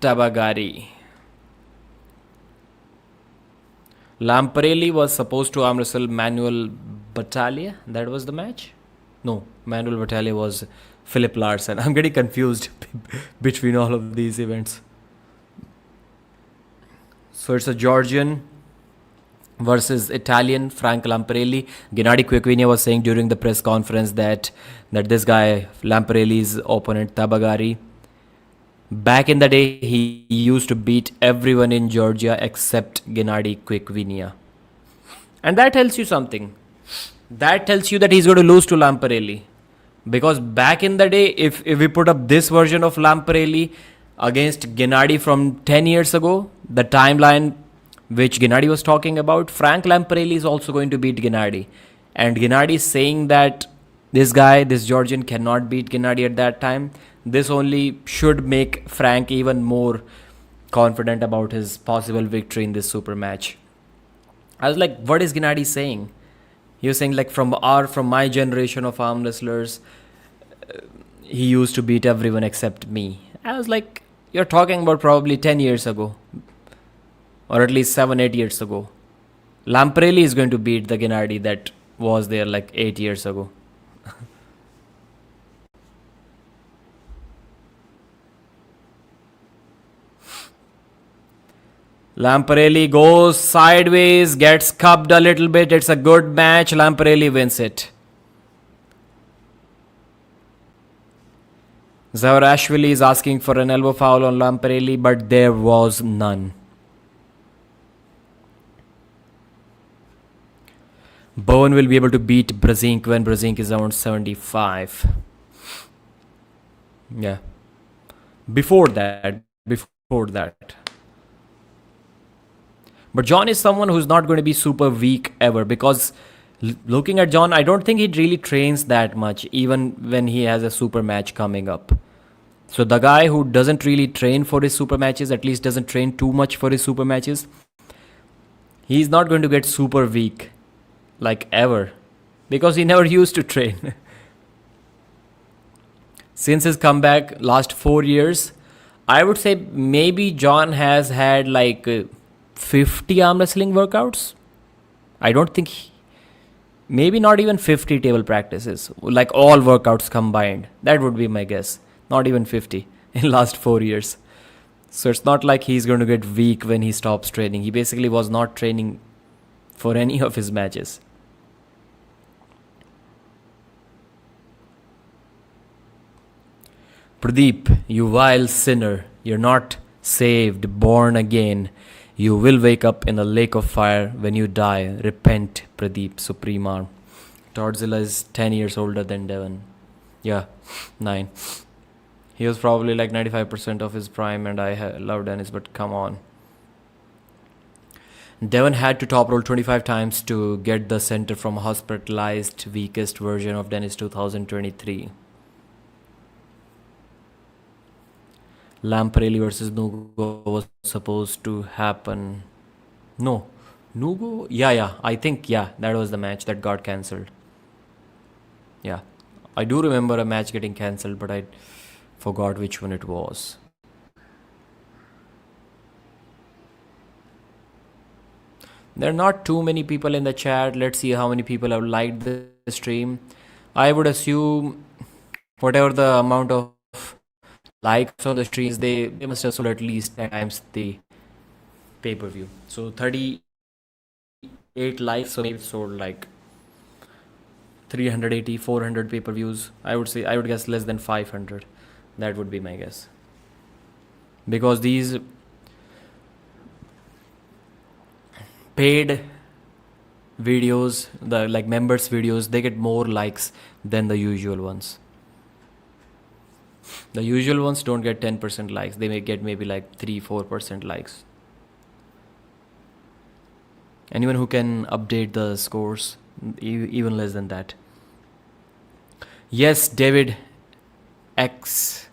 Tabagari. Lamparelli was supposed to arm wrestle Manuel Battaglia. That was the match? No, Manuel Battaglia was Philip Larsen. I'm getting confused between all of these events. So it's a Georgian versus Italian, Frank Lamparelli. Gennady Quequinia was saying during the press conference that this guy, Lamparelli's opponent, Tabagari, back in the day, he used to beat everyone in Georgia except Gennady Quequinia. And that tells you something. That tells you that he's going to lose to Lamparelli. Because back in the day, if we put up this version of Lamparelli against Gennady from 10 years ago, the timeline which Gennady was talking about, Frank Lamparelli is also going to beat Gennady. And Gennady is saying that this guy, this Georgian, cannot beat Gennady at that time. This only should make Frank even more confident about his possible victory in this super match. I was like, what is Gennady saying? He was saying, like, from my generation of arm wrestlers, he used to beat everyone except me. I was like, you're talking about probably 10 years ago. Or at least 7-8 years ago. Lamparelli is going to beat the Gennady that was there like 8 years ago. Lamparelli goes sideways, gets cupped a little bit. It's a good match. Lamparelli wins it. Zavrashvili is asking for an elbow foul on Lamparelli, but there was none. Bowen will be able to beat Brzezinski when Brzezinski is around 75. Yeah. Before that. But John is someone who's not going to be super weak ever, because looking at John, I don't think he really trains that much, even when he has a super match coming up. So the guy who doesn't really train for his super matches, at least doesn't train too much for his super matches, he's not going to get super weak, like ever, because he never used to train. Since his comeback last 4 years, I would say maybe John has had like 50 arm wrestling workouts. I don't think maybe not even 50 table practices, like all workouts combined. That would be my guess. Not even 50 in last 4 years. So it's not like he's going to get weak when he stops training. He basically was not training for any of his matches. Pradeep, you vile sinner, you're not saved, born again. You will wake up in a lake of fire when you die. Repent, Pradeep, Supreme Arm. Todzilla is 10 years older than Devon. Yeah, 9. He was probably like 95% of his prime, and I love Dennis, but come on. Devon had to top roll 25 times to get the center from hospitalized weakest version of Dennis 2023. Lamparelli versus Nugo was supposed to happen. No. Nugo? Yeah. I think, that was the match that got cancelled. Yeah. I do remember a match getting cancelled, but I forgot which one it was. There are not too many people in the chat. Let's see how many people have liked the stream. I would assume whatever the amount of likes on the streams, they must have sold at least 10 times the pay-per-view. So 38 likes, so maybe sold like 380, 400 pay-per-views. I would guess less than 500. That would be my guess. Because these paid videos, the like members videos, they get more likes than the usual ones. The usual ones don't get 10% likes. They may get maybe like 3-4% likes. Anyone who can update the scores, even less than that. Yes, David Ecstatic.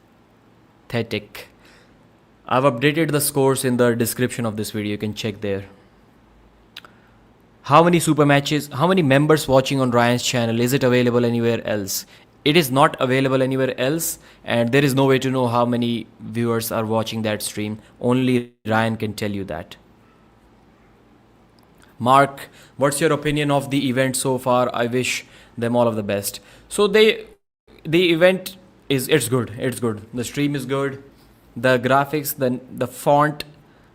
I've updated the scores in the description of this video. You can check there. How many super matches, how many members watching on Ryan's channel? Is it available anywhere else? it is not available anywhere else, and there is no way to know how many viewers are watching that stream. Only Ryan can tell you that. Mark, what's your opinion of the event so far? I wish them all of the best. So the event it's good. It's good. The stream is good. The graphics, the font,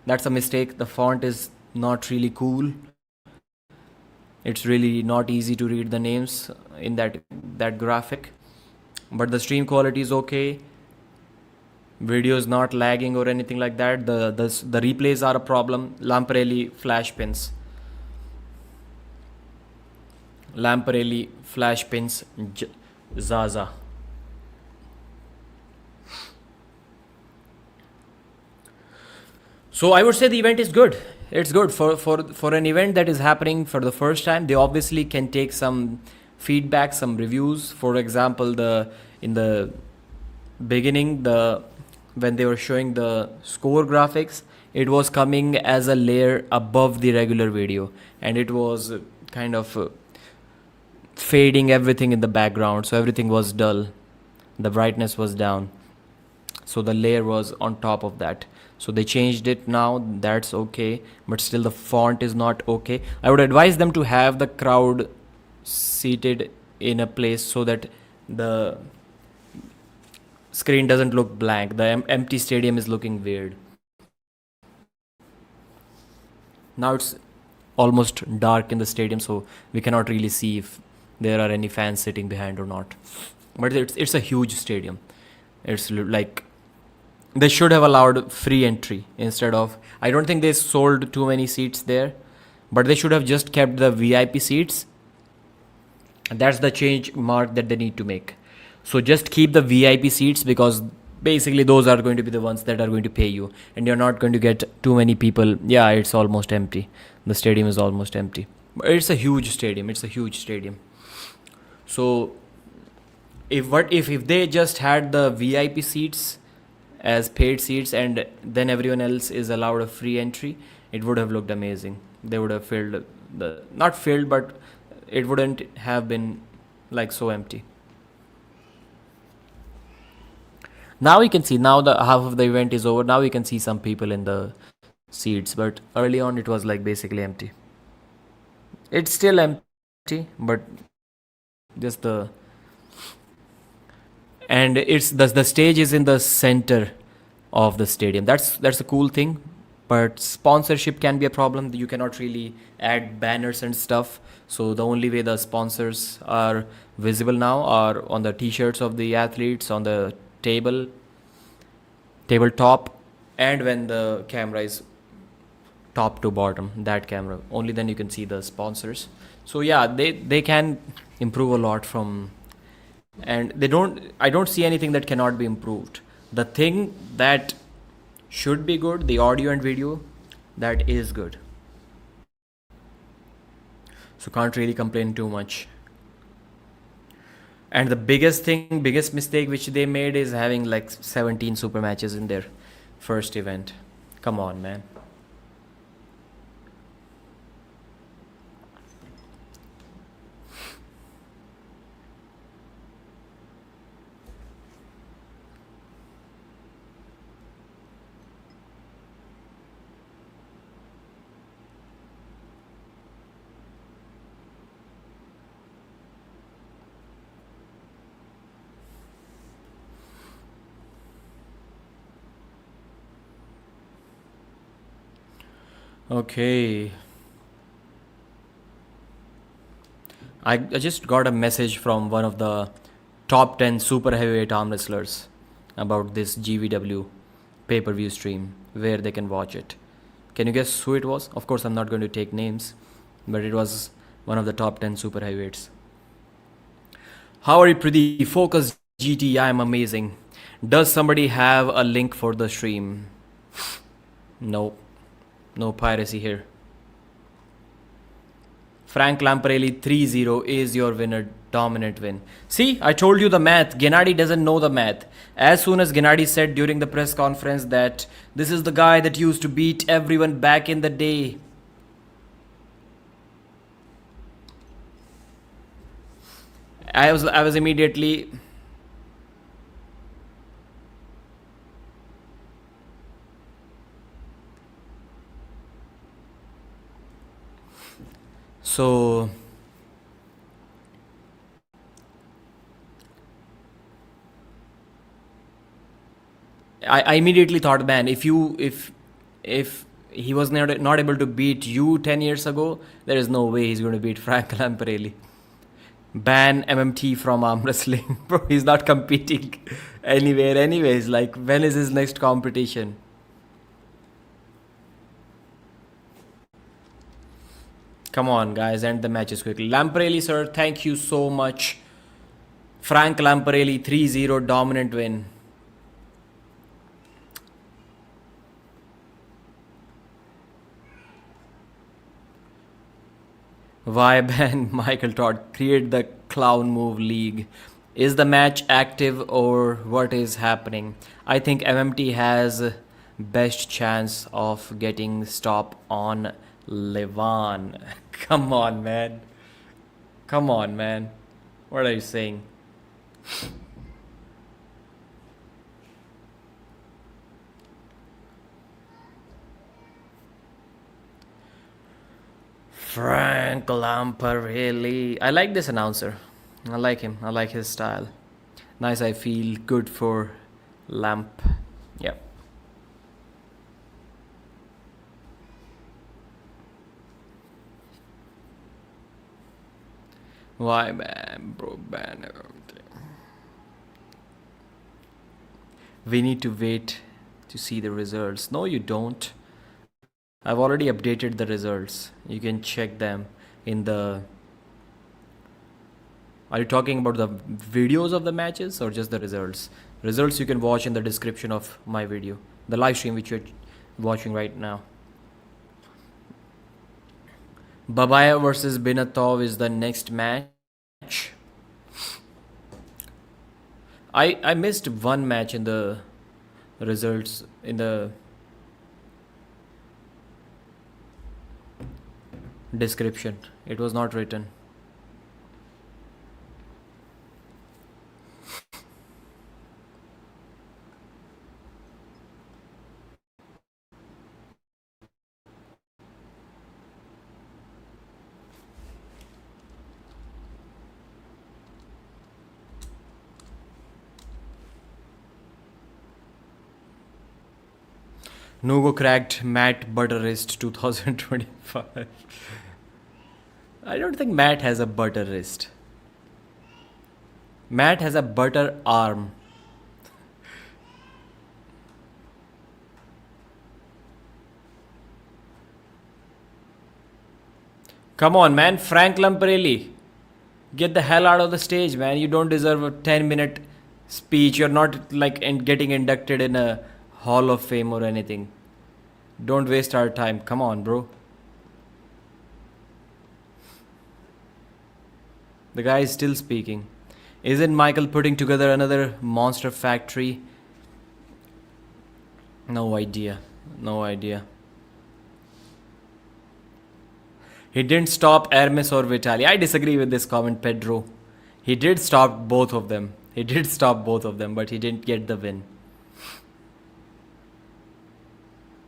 that's a mistake. The font is not really cool. It's really not easy to read the names in that graphic. But the stream quality is okay. Video is not lagging or anything like that. The replays are a problem. Lamparelli flash pins. Lamparelli flash pins. Zaza. So I would say the event is good. It's good for an event that is happening for the first time. They obviously can take some feedback, some reviews. For example, in the beginning, when they were showing the score graphics, it was coming as a layer above the regular video, and it was kind of fading everything in the background, so everything was dull. The brightness was down, so the layer was on top of that. So they changed it now. That's okay, but still the font is not okay. I would advise them to have the crowd seated in a place so that the screen doesn't look blank. The empty stadium is looking weird. Now it's almost dark in the stadium, so we cannot really see if there are any fans sitting behind or not. But it's a huge stadium. It's like they should have allowed free entry instead of. I don't think they sold too many seats there, but they should have just kept the VIP seats. That's the change, Mark, that they need to make. So just keep the VIP seats, because basically those are going to be the ones that are going to pay you, and you're not going to get too many people. Yeah, it's almost empty. The stadium is almost empty. But it's a huge stadium. It's a huge stadium. So if they just had the VIP seats as paid seats and then everyone else is allowed a free entry, it would have looked amazing. They would have filled not filled, but it wouldn't have been like so empty. Now you can see, now the half of the event is over. Now you can see some people in the seats, but early on it was like basically empty. It's still empty, but just and it's the stage is in the center of the stadium. That's a cool thing, but sponsorship can be a problem. You cannot really add banners and stuff, so the only way the sponsors are visible now are on the t-shirts of the athletes, on the tabletop, and when the camera is top to bottom, that camera, only then you can see the sponsors. So yeah, they can improve a lot from, and I don't see anything that cannot be improved. The thing that should be good, the audio and video, that is good. So can't really complain too much. And the biggest mistake which they made is having like 17 super matches in their first event. Come on, man. Okay. I just got a message from one of the top 10 super heavyweight arm wrestlers about this GvW pay-per-view stream where they can watch it. Can you guess who it was? Of course, I'm not going to take names, but it was one of the top 10 super heavyweights. How are you, Pradeep? Focus GT, I am amazing. Does somebody have a link for the stream? No. No piracy here. Frank Lamparelli 3-0 is your winner. Dominant win. See, I told you the math. Gennady doesn't know the math. As soon as Gennady said during the press conference that this is the guy that used to beat everyone back in the day, I was immediately So I immediately thought, man, if he was not able to beat you 10 years ago, there is no way he's going to beat Frank Lamparelli. Ban MMT from arm wrestling, bro. He's not competing anywhere, anyways. Like, when is his next competition? Come on, guys, end the matches quickly. Lamparelli, sir, thank you so much. Frank Lamparelli, 3-0 dominant win. Why ban Michael Todd? Create the clown move league. Is the match active or what is happening? I think MMT has best chance of getting stop on Levan. Come on, man. Come on, man. What are you saying? Frank Lamparelli. I like this announcer. I like him. I like his style. Nice. I feel good for Lamp. Yeah. Why, man, bro, man? We need to wait to see the results. No, you don't. I've already updated the results. You can check them in the... Are you talking about the videos of the matches or just the results? Results you can watch in the description of my video. The live stream which you're watching right now. Babaiev versus Binatov is the next match. I missed one match in the results in the description. It was not written. Nugo cracked Matt Butterwrist 2025. I don't think Matt has a butter wrist. Matt has a butter arm. Come on, man. Frank Lamparelli. Get the hell out of the stage, man. You don't deserve a 10-minute speech. You're not like getting inducted in a Hall of Fame or anything. Don't waste our time. Come on, bro. The guy is still speaking. Isn't Michael putting together another monster factory? No idea. No idea. He didn't stop Hermes or Vitali. I disagree with this comment, Pedro. He did stop both of them. He did stop both of them, but he didn't get the win.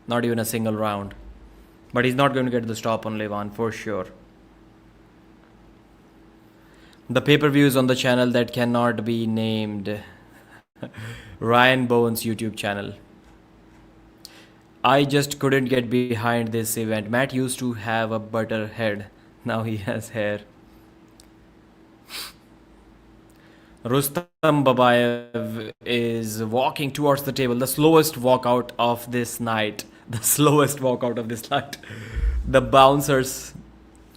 Not even a single round. But he's not going to get the stop on Levan for sure. The pay-per-views on the channel that cannot be named. Ryan Bowen's YouTube channel. I just couldn't get behind this event. Matt used to have a butter head. Now he has hair. Rustam Babaiev is walking towards the table. The slowest walkout of this night. The slowest walkout of this night. The bouncers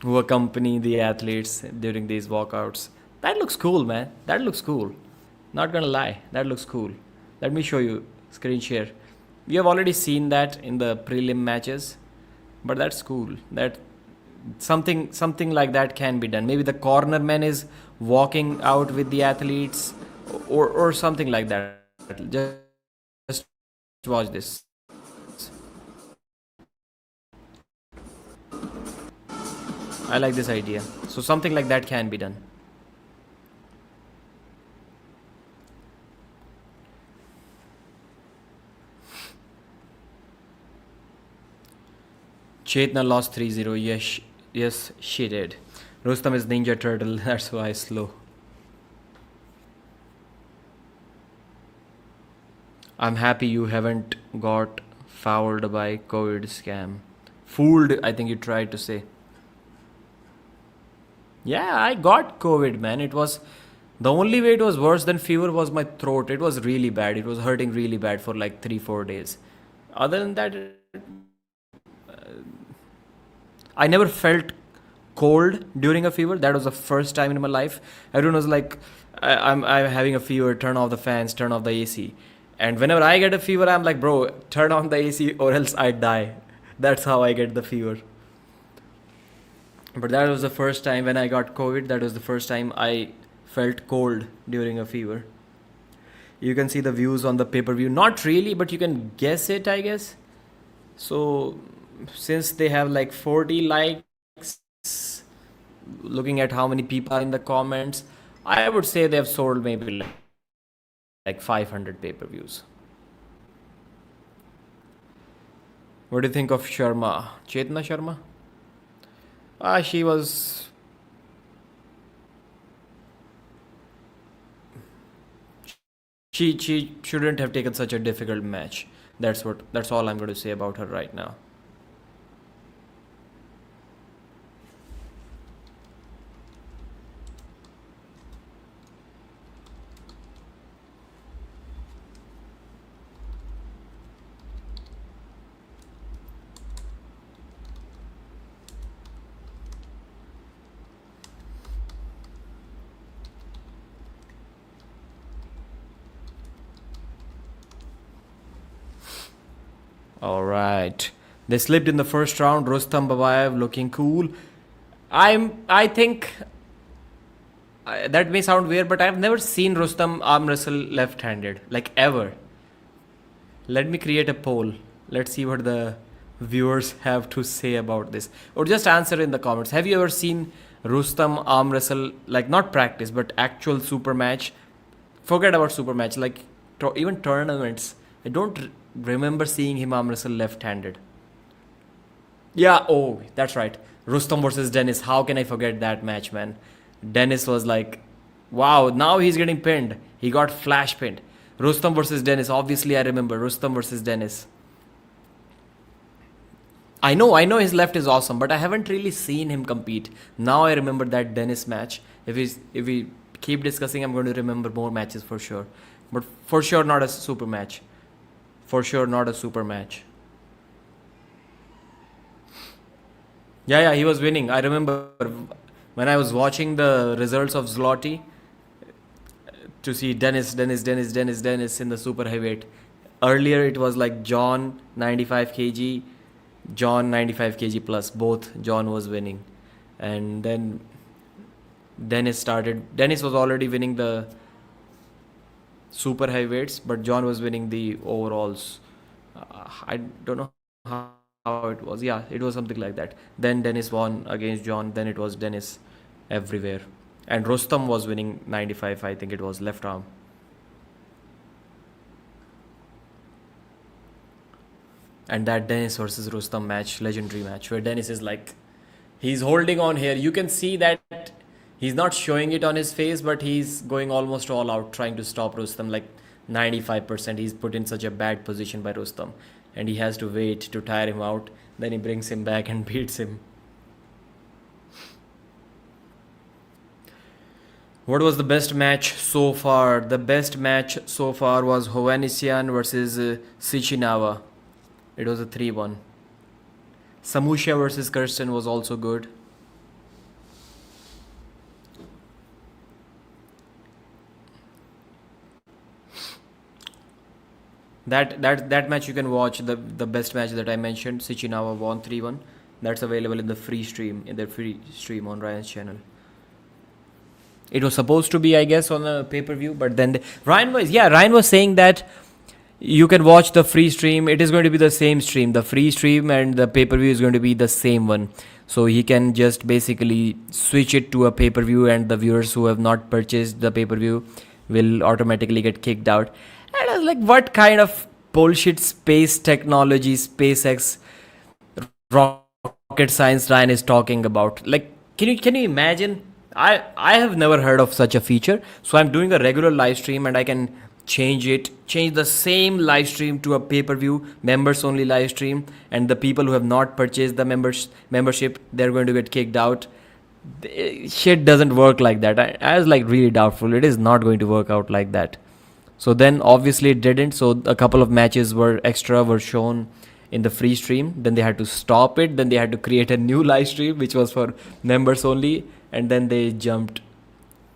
who accompany the athletes during these walkouts. That looks cool, man. That looks cool. Not gonna lie. That looks cool. Let me show you. Screen share. We have already seen that in the prelim matches. But that's cool. That something like that can be done. Maybe the corner man is walking out with the athletes or something like that. Just watch this. I like this idea. So something like that can be done. Chetna lost 3-0. Yes, Yes, she did. Rustam is Ninja Turtle, that's why slow. I'm happy you haven't got fouled by COVID scam. Fooled, I think you tried to say. Yeah, I got COVID, man. It was the only way it was worse than fever was my throat. It was really bad. It was hurting really bad for like 3-4 days. Other than that, I never felt cold during a fever. That was the first time in my life. Everyone was like, I'm having a fever, turn off the fans, turn off the AC. And whenever I get a fever, I'm like, bro, turn on the AC or else I die. That's how I get the fever. But that was the first time when I got COVID. That was the first time I felt cold during a fever. You can see the views on the pay-per-view. Not really, but you can guess it, I guess. So, since they have like 40 likes, looking at how many people are in the comments, I would say they have sold maybe like 500 pay-per-views. What do you think of Sharma? Chetna Sharma? She was... She shouldn't have taken such a difficult match. That's all I'm going to say about her right now. Alright. They slipped in the first round. Rustam Babaiev looking cool. I think that may sound weird, but I've never seen Rustam arm wrestle left-handed, like ever. Let me create a poll. Let's see what the viewers have to say about this. Or just answer in the comments. Have you ever seen Rustam arm wrestle, like not practice, but actual super match? Forget about super match, like even tournaments. I don't remember seeing him arm wrestle left-handed. Yeah, oh, that's right. Rustam versus Dennis. How can I forget that match, man? Dennis was like, wow, now he's getting pinned. He got flash pinned. Rustam versus Dennis. Obviously, I remember Rustam versus Dennis. I know his left is awesome, but I haven't really seen him compete. Now I remember that Dennis match. If we keep discussing, I'm going to remember more matches for sure. But for sure, not a super match. For sure, not a super match. Yeah, he was winning. I remember when I was watching the results of Zloty to see Dennis in the super heavyweight. Earlier, it was like John 95 kg, John 95 kg plus. Both John was winning. And then Dennis was already winning the super heavyweights, but John was winning the overalls. I don't know how it was. Yeah, it was something like that. Then Dennis won against John. Then it was Dennis everywhere. And Rustam was winning 95, I think it was left arm. And that Dennis versus Rustam match, legendary match, where Dennis is like, he's holding on here. You can see that he's not showing it on his face, but he's going almost all out trying to stop Rustam, like 95%. He's put in such a bad position by Rustam, and he has to wait to tire him out. Then he brings him back and beats him. What was the best match so far? The best match so far was Hovhannisyan versus Sichinava. It was a 3-1. Samushia versus Kirsten was also good. That match you can watch, the best match that I mentioned, Sichinava won 3-1. That's available in the free stream, on Ryan's channel. It was supposed to be, I guess, on a pay-per-view, but then Ryan was saying that you can watch the free stream. It is going to be the same stream. The free stream and the pay-per-view is going to be the same one. So he can just basically switch it to a pay-per-view, and the viewers who have not purchased the pay-per-view will automatically get kicked out. And I was like, what kind of bullshit space technology, SpaceX rocket rocket science Ryan is talking about. Like, can you imagine? I have never heard of such a feature. So I'm doing a regular live stream and I can change the same live stream to a pay-per-view members only live stream, and the people who have not purchased the membership, they're going to get kicked out. Shit doesn't work like that. I was like really doubtful. It is not going to work out like that. So then obviously it didn't. So a couple of matches were shown in the free stream. Then they had to stop it. Then they had to create a new live stream which was for members only, and then they jumped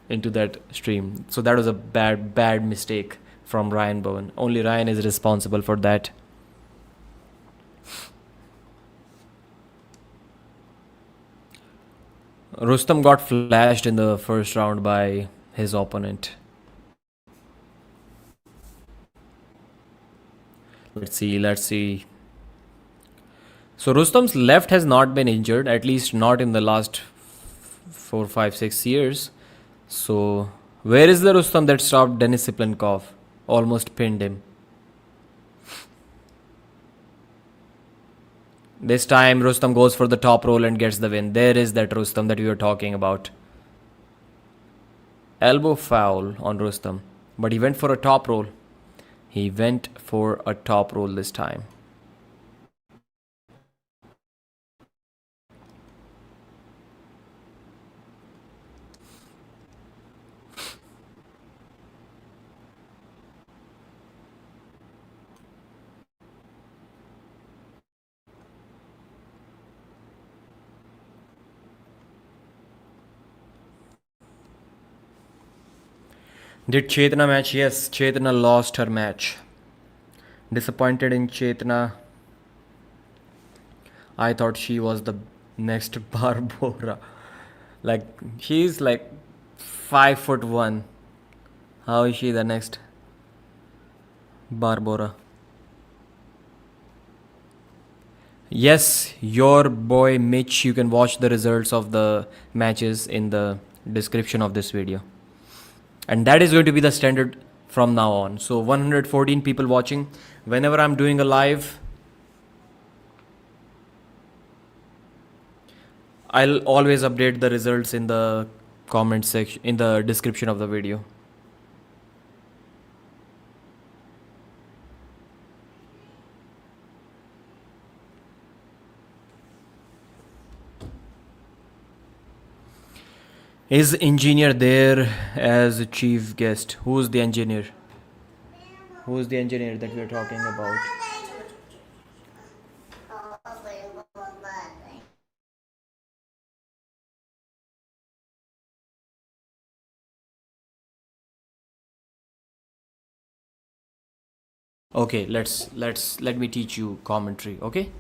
into that stream. So that was a bad mistake from Ryan Bowen. Only Ryan is responsible for that. Rustam got flashed in the first round by his opponent. Let's see. So Rustam's left has not been injured, at least not in the last 4, 5, 6 years. So where is the Rustam that stopped Denis Siplenkov? Almost pinned him. This time Rustam goes for the top roll and gets the win. There is that Rustam that we were talking about. Elbow foul on Rustam, but he went for a top roll. He went for a top roll this time. Did Chetna match? Yes, Chetna lost her match. Disappointed in Chetna. I thought she was the next Barbora. Like, she's like 5'1". How is she the next Barbora? Yes, your boy Mitch. You can watch the results of the matches in the description of this video. And that is going to be the standard from now on. So 114 people watching. Whenever I'm doing a live, I'll always update the results in the comment section, in the description of the video. Is engineer there as a chief guest? Who's the engineer? Who's the engineer that we're talking about? Okay, let me teach you commentary, okay?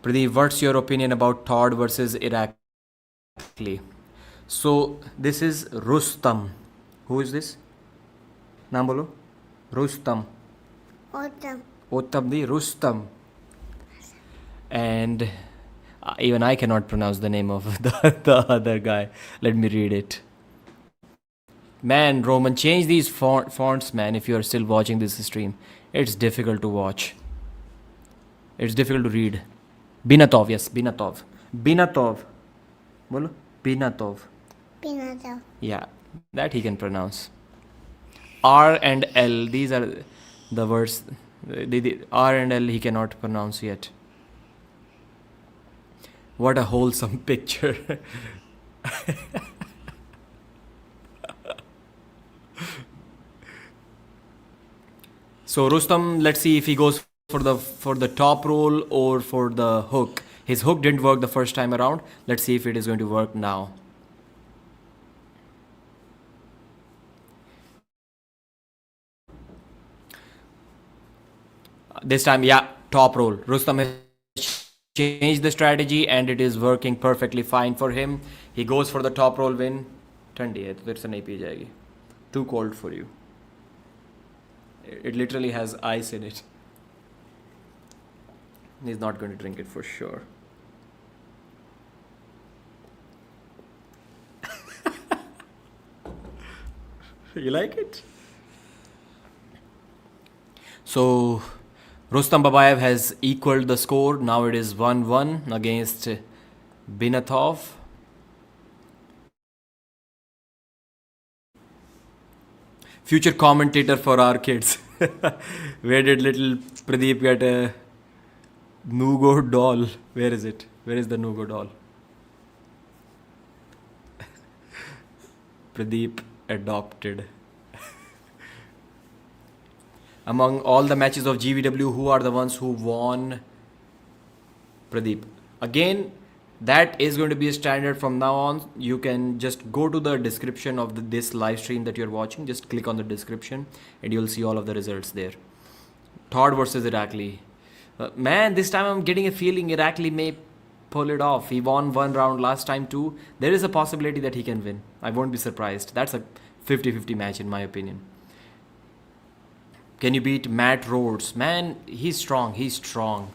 Pradeep, what's your opinion about Todd versus Irakli? So this is Rustam. Who is this? Naam bolo. Rustam. Otam Rustam. And even I cannot pronounce the name of the other guy. Let me read it. Man, Roman, change these fonts, man, if you are still watching this stream. It's difficult to watch. It's difficult to read. Binatov, yes, Binatov. Binatov. Bolo? Binatov. Yeah, that he can pronounce. R and L, these are the words. The R and L he cannot pronounce yet. What a wholesome picture. So Rustam, let's see if he goes for the top roll or for the hook. His hook didn't work the first time around. Let's see if it is going to work now. This time, yeah, top roll. Rustam has changed the strategy and it is working perfectly fine for him. He goes for the top roll win. Thandi hai, to nahi pi jayegi. Too cold for you. It literally has ice in it. He's not going to drink it for sure. You like it? So Rustam Babaiev has equaled the score. Now it is 1-1 against Binatov. Future commentator for our kids. Where did little Pradeep get a Nugo doll? Where is it? Where is the Nugo doll? Pradeep adopted. Among all the matches of GvW, who are the ones who won? Pradeep. Again, that is going to be a standard from now on. You can just go to the description of this live stream that you're watching. Just click on the description and you'll see all of the results there. Todd versus Irakli. Man, this time I'm getting a feeling Irakli may pull it off. He won one round last time too. There is a possibility that he can win. I won't be surprised. That's a 50-50 match in my opinion. Can you beat Matt Rhodes? Man, he's strong. He's strong.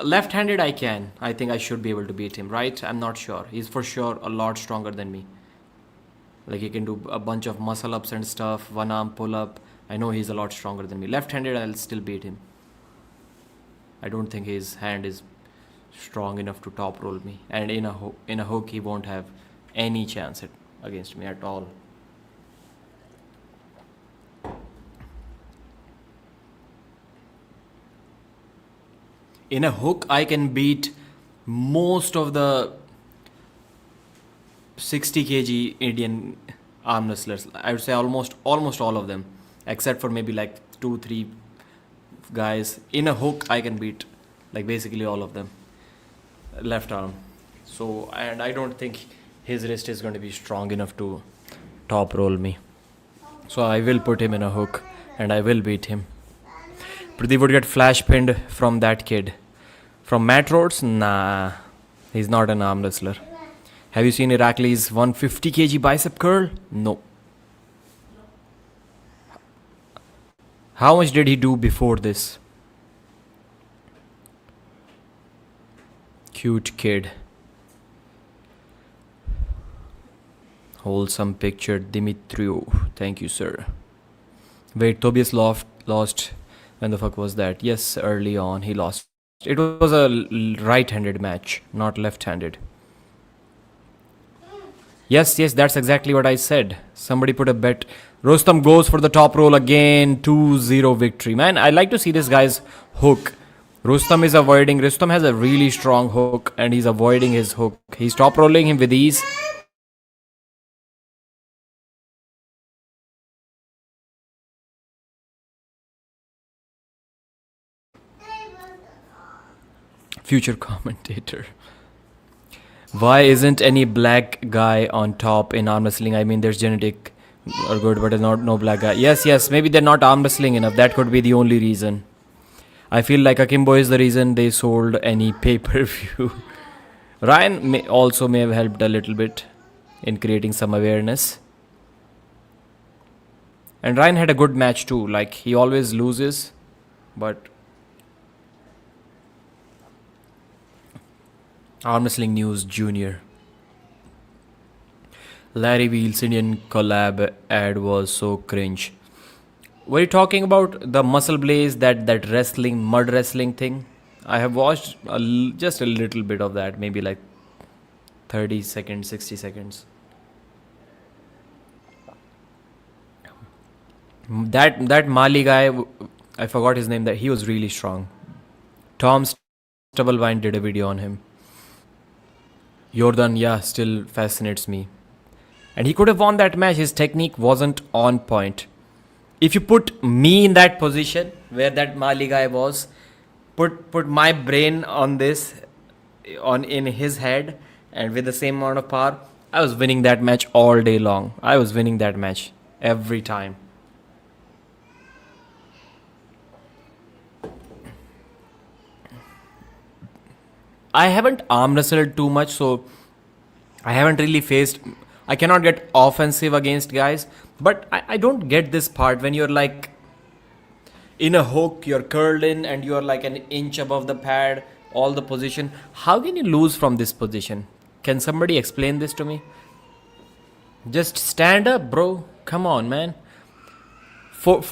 Left-handed I can. I think I should be able to beat him, right? I'm not sure. He's for sure a lot stronger than me. Like he can do a bunch of muscle ups and stuff. One arm pull up. I know he's a lot stronger than me. Left-handed I'll still beat him. I don't think his hand is strong enough to top roll me. And in a hook he won't have any chance against me at all. In a hook, I can beat most of the 60 kg Indian arm wrestlers. I would say almost all of them, except for maybe like 2-3 guys. In a hook, I can beat like basically all of them. Left arm. So, and I don't think his wrist is going to be strong enough to top roll me. So I will put him in a hook and I will beat him. Pradeep would get flash pinned from that kid. From Matt Rhodes? Nah, he's not an arm wrestler. Have you seen Irakli's 150 kg bicep curl? No. How much did he do before this? Cute kid. Wholesome picture, Dimitriou. Thank you, sir. Wait, Tobias lost. When the fuck was that? Yes, early on he lost. It was a right-handed match, not left-handed. Yes, that's exactly what I said. Somebody put a bet. Rostam goes for the top roll again. 2-0 victory. Man, I like to see this guy's hook. Rustam is avoiding. Rustam has a really strong hook and he's avoiding his hook. He's top rolling him with ease. Future commentator. Why isn't any black guy on top in arm wrestling? I mean, there's genetic or good, but there's no black guy. Yes, maybe they're not arm wrestling enough. That could be the only reason. I feel like Akimbo is the reason they sold any pay-per-view. Ryan may have helped a little bit in creating some awareness. And Ryan had a good match too. Like, he always loses, but Arm Wrestling News Junior. Larry Wheels Indian collab ad was so cringe. Were you talking about the Muscle Blaze, that wrestling, mud wrestling thing? I have watched just a little bit of that, maybe like 30 seconds, 60 seconds. That Mali guy, I forgot his name, that he was really strong. Tom Stubblewine did a video on him. Jordan, still fascinates me. And he could have won that match. His technique wasn't on point. If you put me in that position where that Mali guy was, put my brain on this, in his head, and with the same amount of power, I was winning that match all day long. I was winning that match every time. I haven't arm wrestled too much, so I haven't really faced... I cannot get offensive against guys, but I don't get this part when you're like in a hook, you're curled in and you're like an inch above the pad, all the position. How can you lose from this position? Can somebody explain this to me? Just stand up, bro. Come on, man.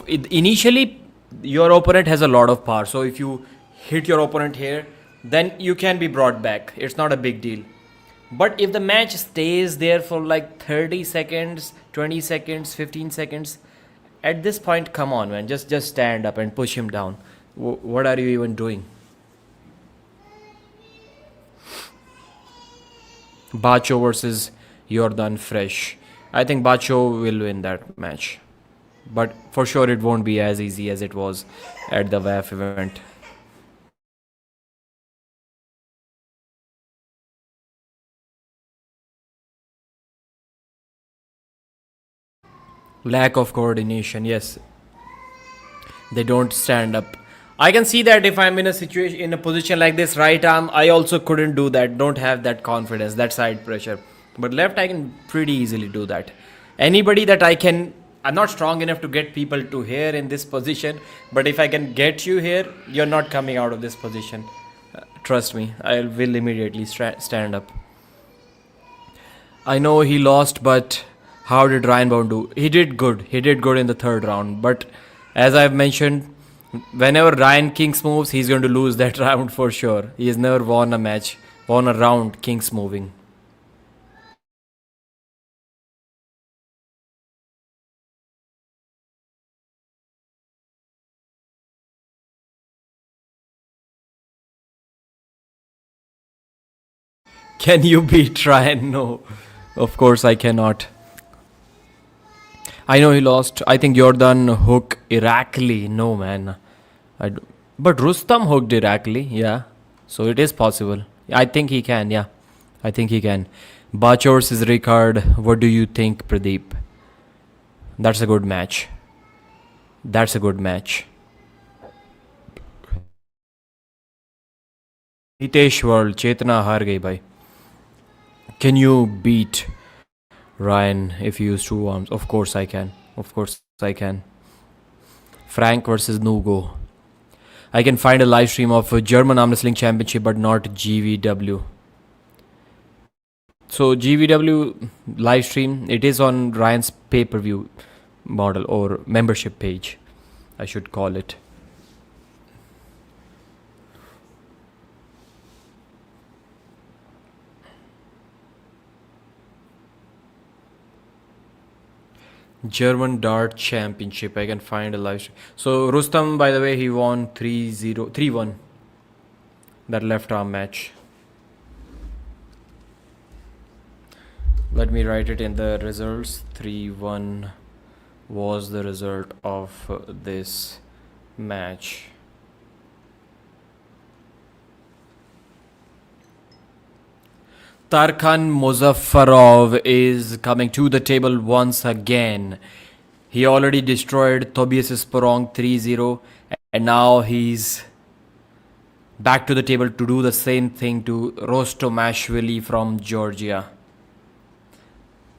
Initially, Your opponent has a lot of power. So if you hit your opponent here, then you can be brought back. It's not a big deal. But if the match stays there for like 30 seconds, 20 seconds, 15 seconds, at this point, come on, man. Just stand up and push him down. What are you even doing? Bacho versus Jordan Fresh. I think Bacho will win that match. But for sure, it won't be as easy as it was at the WAF event. Lack of coordination, yes. They don't stand up. I can see that if I'm in a situation, in a position like this, right arm, I also couldn't do that. Don't have that confidence, that side pressure. But left, I can pretty easily do that. Anybody that I'm not strong enough to get people to here in this position. But if I can get you here, you're not coming out of this position. Trust me, I will immediately stand up. I know he lost, but how did Ryan Bowen do? He did good. He did good in the third round. But as I've mentioned, whenever Ryan Kings moves, he's going to lose that round for sure. He has never won a round Kings moving. Can you beat Ryan? No. Of course I cannot. I know he lost. I think Jordan hook Irakli. No, man. But Rustam hooked Irakli. Yeah. So it is possible. I think he can. Yeah. I think he can. Bacho versus Ricard. What do you think, Pradeep? That's a good match. That's a good match. Hitesh World. Chetna haar gayi, bhai. Can you beat Ryan if you use two arms? Of course I can. Of course I can. Frank versus Nugo. I can find a live stream of a German Arm Wrestling Championship but not GvW. So GvW live stream, it is on Ryan's pay-per-view model or membership page, I should call it. German Dart Championship. I can find a live stream. So Rustam, by the way, he won 3-0, 3-1. That left arm match. Let me write it in the results. 3-1 was the result of this match. Tarkhan Muzafarov is coming to the table once again. He already destroyed Tobias Sporrong 3-0 and now he's back to the table to do the same thing to Rostomashvili from Georgia.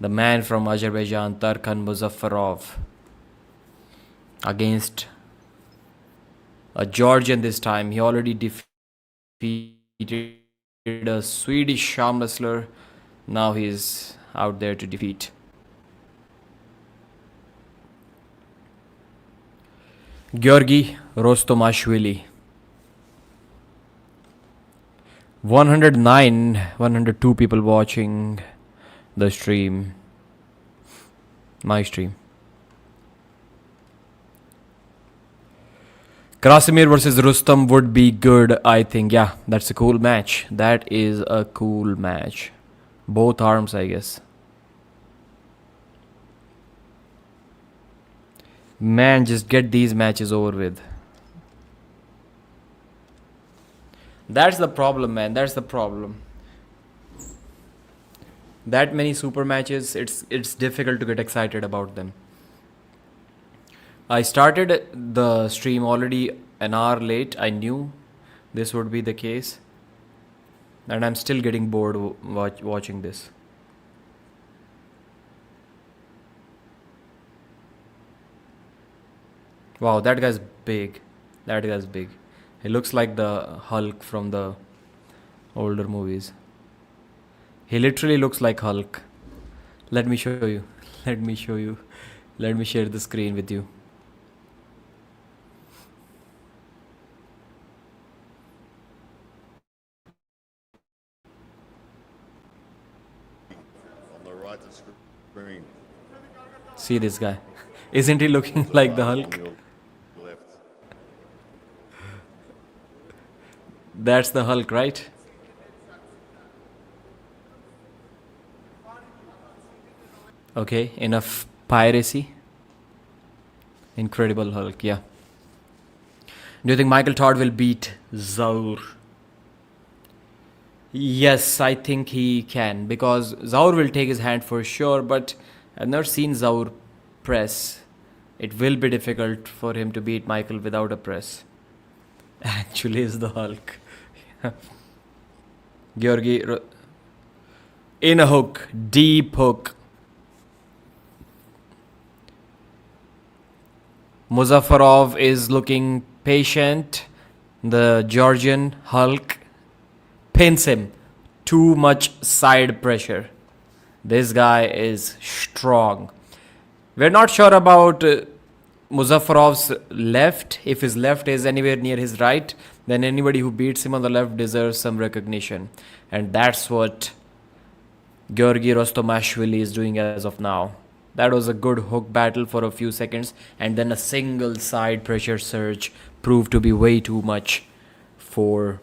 The man from Azerbaijan, Tarkhan Muzafarov, against a Georgian this time. He already defeated a Swedish arm wrestler. Now he's out there to defeat. Georgi Rostomashvili. 102 people watching the stream. My stream. Krasimir versus Rustam would be good, I think. Yeah, that's a cool match. That is a cool match. Both arms, I guess. Man, just get these matches over with. That's the problem, man. That's the problem. That many super matches, it's difficult to get excited about them. I started the stream already an hour late. I knew this would be the case. And I'm still getting bored watching this. Wow, that guy's big. That guy's big. He looks like the Hulk from the older movies. He literally looks like Hulk. Let me show you. Let me show you. Let me share the screen with you. Lots of screen. See this guy. Isn't he looking like the Hulk? Lift. That's the Hulk, right? Okay, enough piracy. Incredible Hulk, yeah. Do you think Michael Todd will beat Zaur? Yes, I think he can, because Zaur will take his hand for sure, but I've never seen Zaur press. It will be difficult for him to beat Michael without a press. Actually, is the Hulk. Georgi in a hook, deep hook. Muzafarov is looking patient. The Georgian Hulk pins him. Too much side pressure. This guy is strong. We're not sure about Muzafarov's left. If his left is anywhere near his right, then anybody who beats him on the left deserves some recognition. And that's what Georgi Rostomashvili is doing as of now. That was a good hook battle for a few seconds, and then a single side pressure surge proved to be way too much for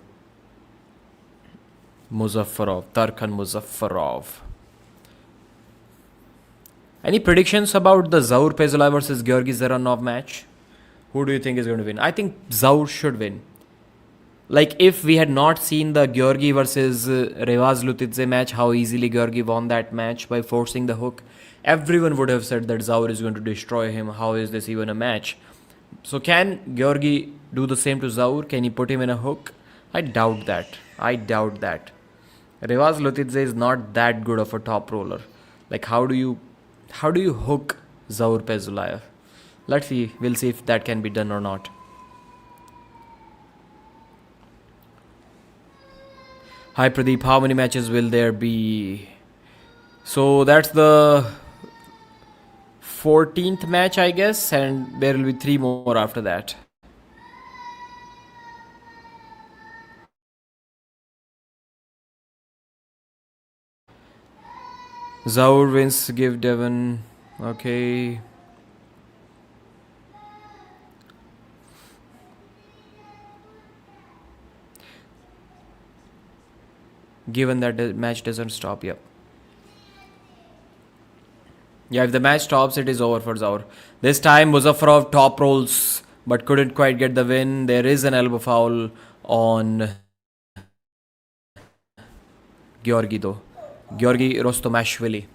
Muzafarov, Tarkhan Muzafarov. Any predictions about the Zaur Paizulaev versus Georgi Dzeranov match? Who do you think is going to win? I think Zaur should win. Like, if we had not seen the Georgi versus Revaz Lutidze match, how easily Georgi won that match by forcing the hook, everyone would have said that Zaur is going to destroy him. How is this even a match? So can Georgi do the same to Zaur? Can he put him in a hook? I doubt that. Revaz Lutidze is not that good of a top roller. Like, how do you hook Zaur Paizulaev? Let's see. We'll see if that can be done or not. Hi Pradeep, how many matches will there be? So that's the 14th match, I guess, and there will be 3 more after that. Zaur wins, give Devon. Okay. Given that the match doesn't stop, yep. Yeah, if the match stops, it is over for Zaur. This time, Muzafarov top rolls, but couldn't quite get the win. There is an elbow foul on Georgi though. Georgi Rostomashvili.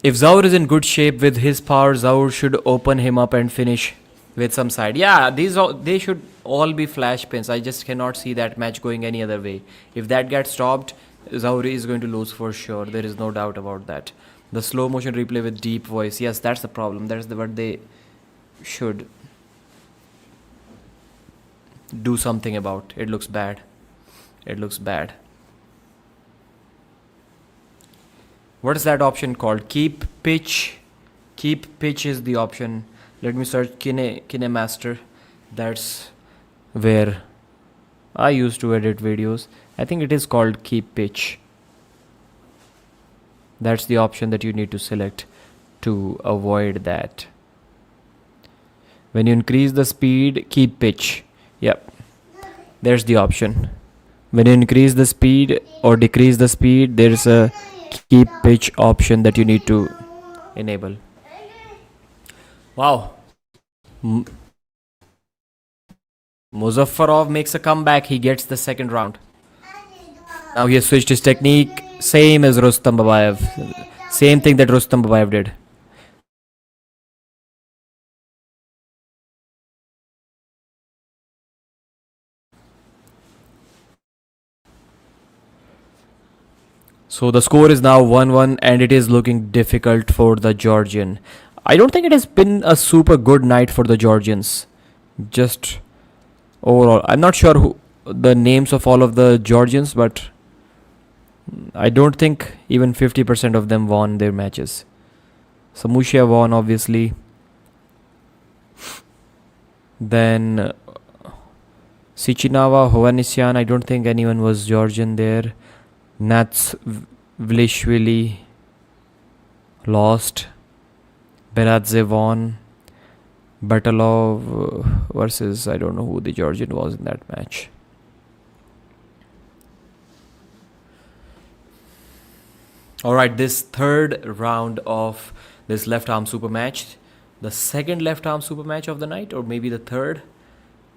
If Zaur is in good shape with his power, Zaur should open him up and finish with some side. Yeah, they should all be flash pins. I just cannot see that match going any other way. If that gets stopped, Zaur is going to lose for sure. There is no doubt about that. The slow motion replay with deep voice. Yes, that's the problem. That's what they should do something about. It looks bad. It looks bad. What is that option called? Keep pitch. Keep pitch is the option. Let me search KineMaster. That's where I used to edit videos. I think it is called keep pitch. That's the option that you need to select to avoid that. When you increase the speed, keep pitch. Yep. There's the option. When you increase the speed or decrease the speed, there's a keep pitch option that you need to enable. Wow. Muzafarov makes a comeback. He gets the second round. Now he has switched his technique. Same as Rustam Babaiev. Same thing that Rustam Babaiev did. So the score is now 1-1 and it is looking difficult for the Georgian. I don't think it has been a super good night for the Georgians. Just overall. I'm not sure the names of all of the Georgians, but I don't think even 50% of them won their matches. Samushia won, obviously. Then Sichinava, Hovhannisyan, I don't think anyone was Georgian there. Natsvlishvili lost. Beradze won. Batalov versus, I don't know who the Georgian was in that match. Alright, this third round of this left arm super match, the second left arm super match of the night, or maybe the third.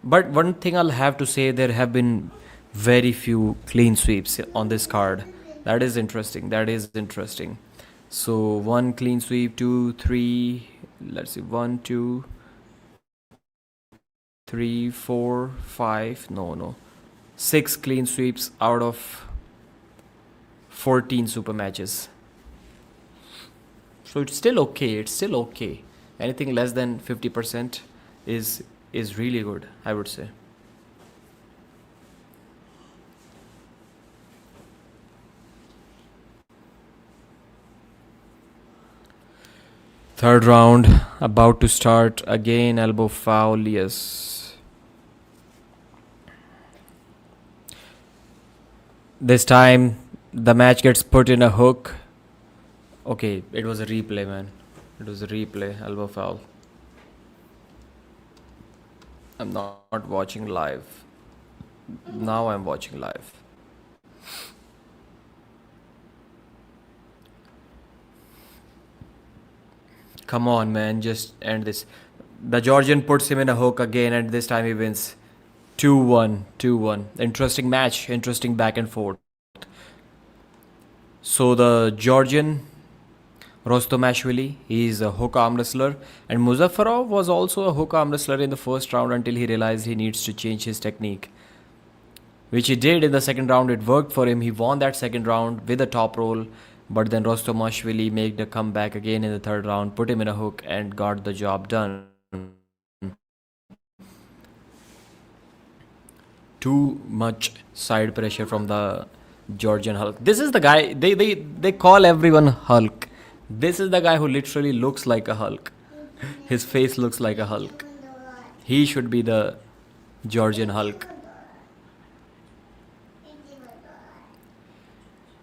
But one thing I'll have to say, there have been very few clean sweeps on this card. That is interesting. So 1 clean sweep, 2, 3, let's see, 1, 2, 3, 4, 5, no. 6 clean sweeps out of 14 super matches. So it's still okay. Anything less than 50% is really good, I would say. Third round about to start. Again, elbow foul, yes. This time the match gets put in a hook. Okay, it was a replay, man. Elbow foul. I'm not watching live. Now I'm watching live. Come on, man, just end this. The Georgian puts him in a hook again, and this time he wins. 2-1. Interesting match, interesting back and forth. So the Georgian, Rostomashvili, he is a hook arm wrestler, and Muzafarov was also a hook arm wrestler in the first round until he realized he needs to change his technique, which he did in the second round. It worked for him. He won that second round with a top roll, but then Rostomashvili made a comeback again in the third round, put him in a hook, and got the job done. Too much side pressure from the Georgian Hulk. This is the guy, they call everyone Hulk. This is the guy who literally looks like a Hulk. His face looks like a Hulk. He should be the Georgian Hulk.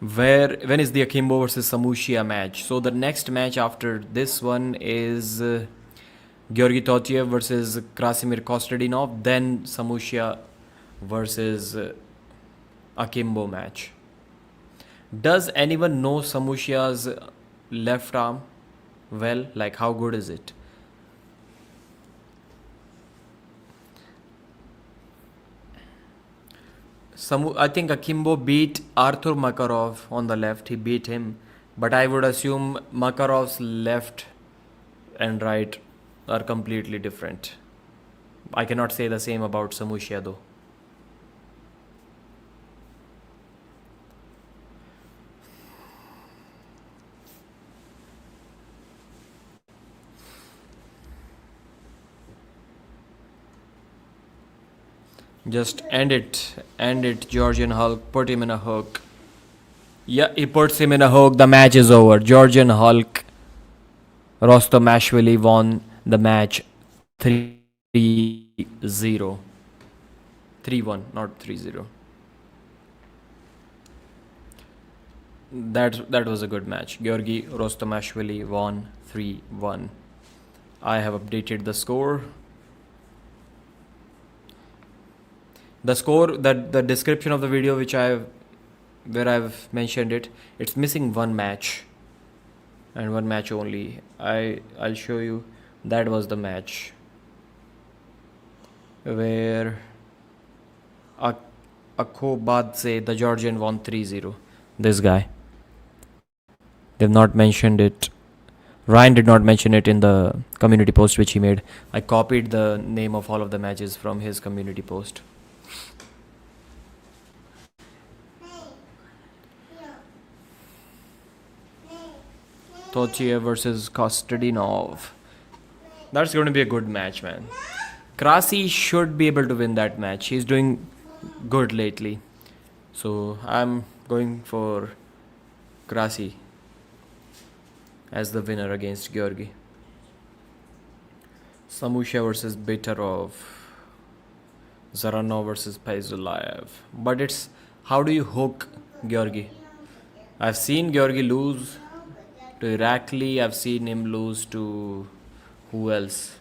When is the Akimbo versus Samushia match? So the next match after this one is Georgi Totiev versus Krasimir Kostadinov, then Samushia versus Akimbo match. Does anyone know Samushia's left arm well? Like, how good is it? I think Akimbo beat Arthur Makarov on the left. He beat him. But I would assume Makarov's left and right are completely different. I cannot say the same about Samushia though. Just end it, Georgian Hulk. Put him in a hook. Yeah, he puts him in a hook. The match is over. Georgian Hulk, Rostomashvili won the match 3-0. 3-1, not 3-0. That was a good match. Georgi Rostomashvili won 3-1. I have updated the score. The score, the description of the video where I've mentioned it, it's missing one match and one match only. I'll show you. That was the match where Akobadze, the Georgian, won 3-0. This guy. They've not mentioned it. Ryan did not mention it in the community post which he made. I copied the name of all of the matches from his community post. Totiev versus Kostadinov. That's going to be a good match, man. Krasi should be able to win that match. He's doing good lately. So I'm going for Krasi as the winner against Georgi. Samushia versus Betarov. Dzeranov versus Paizulaev. But it's how do you hook Georgi? I've seen Georgi lose to Irakli. I've seen him lose to who else?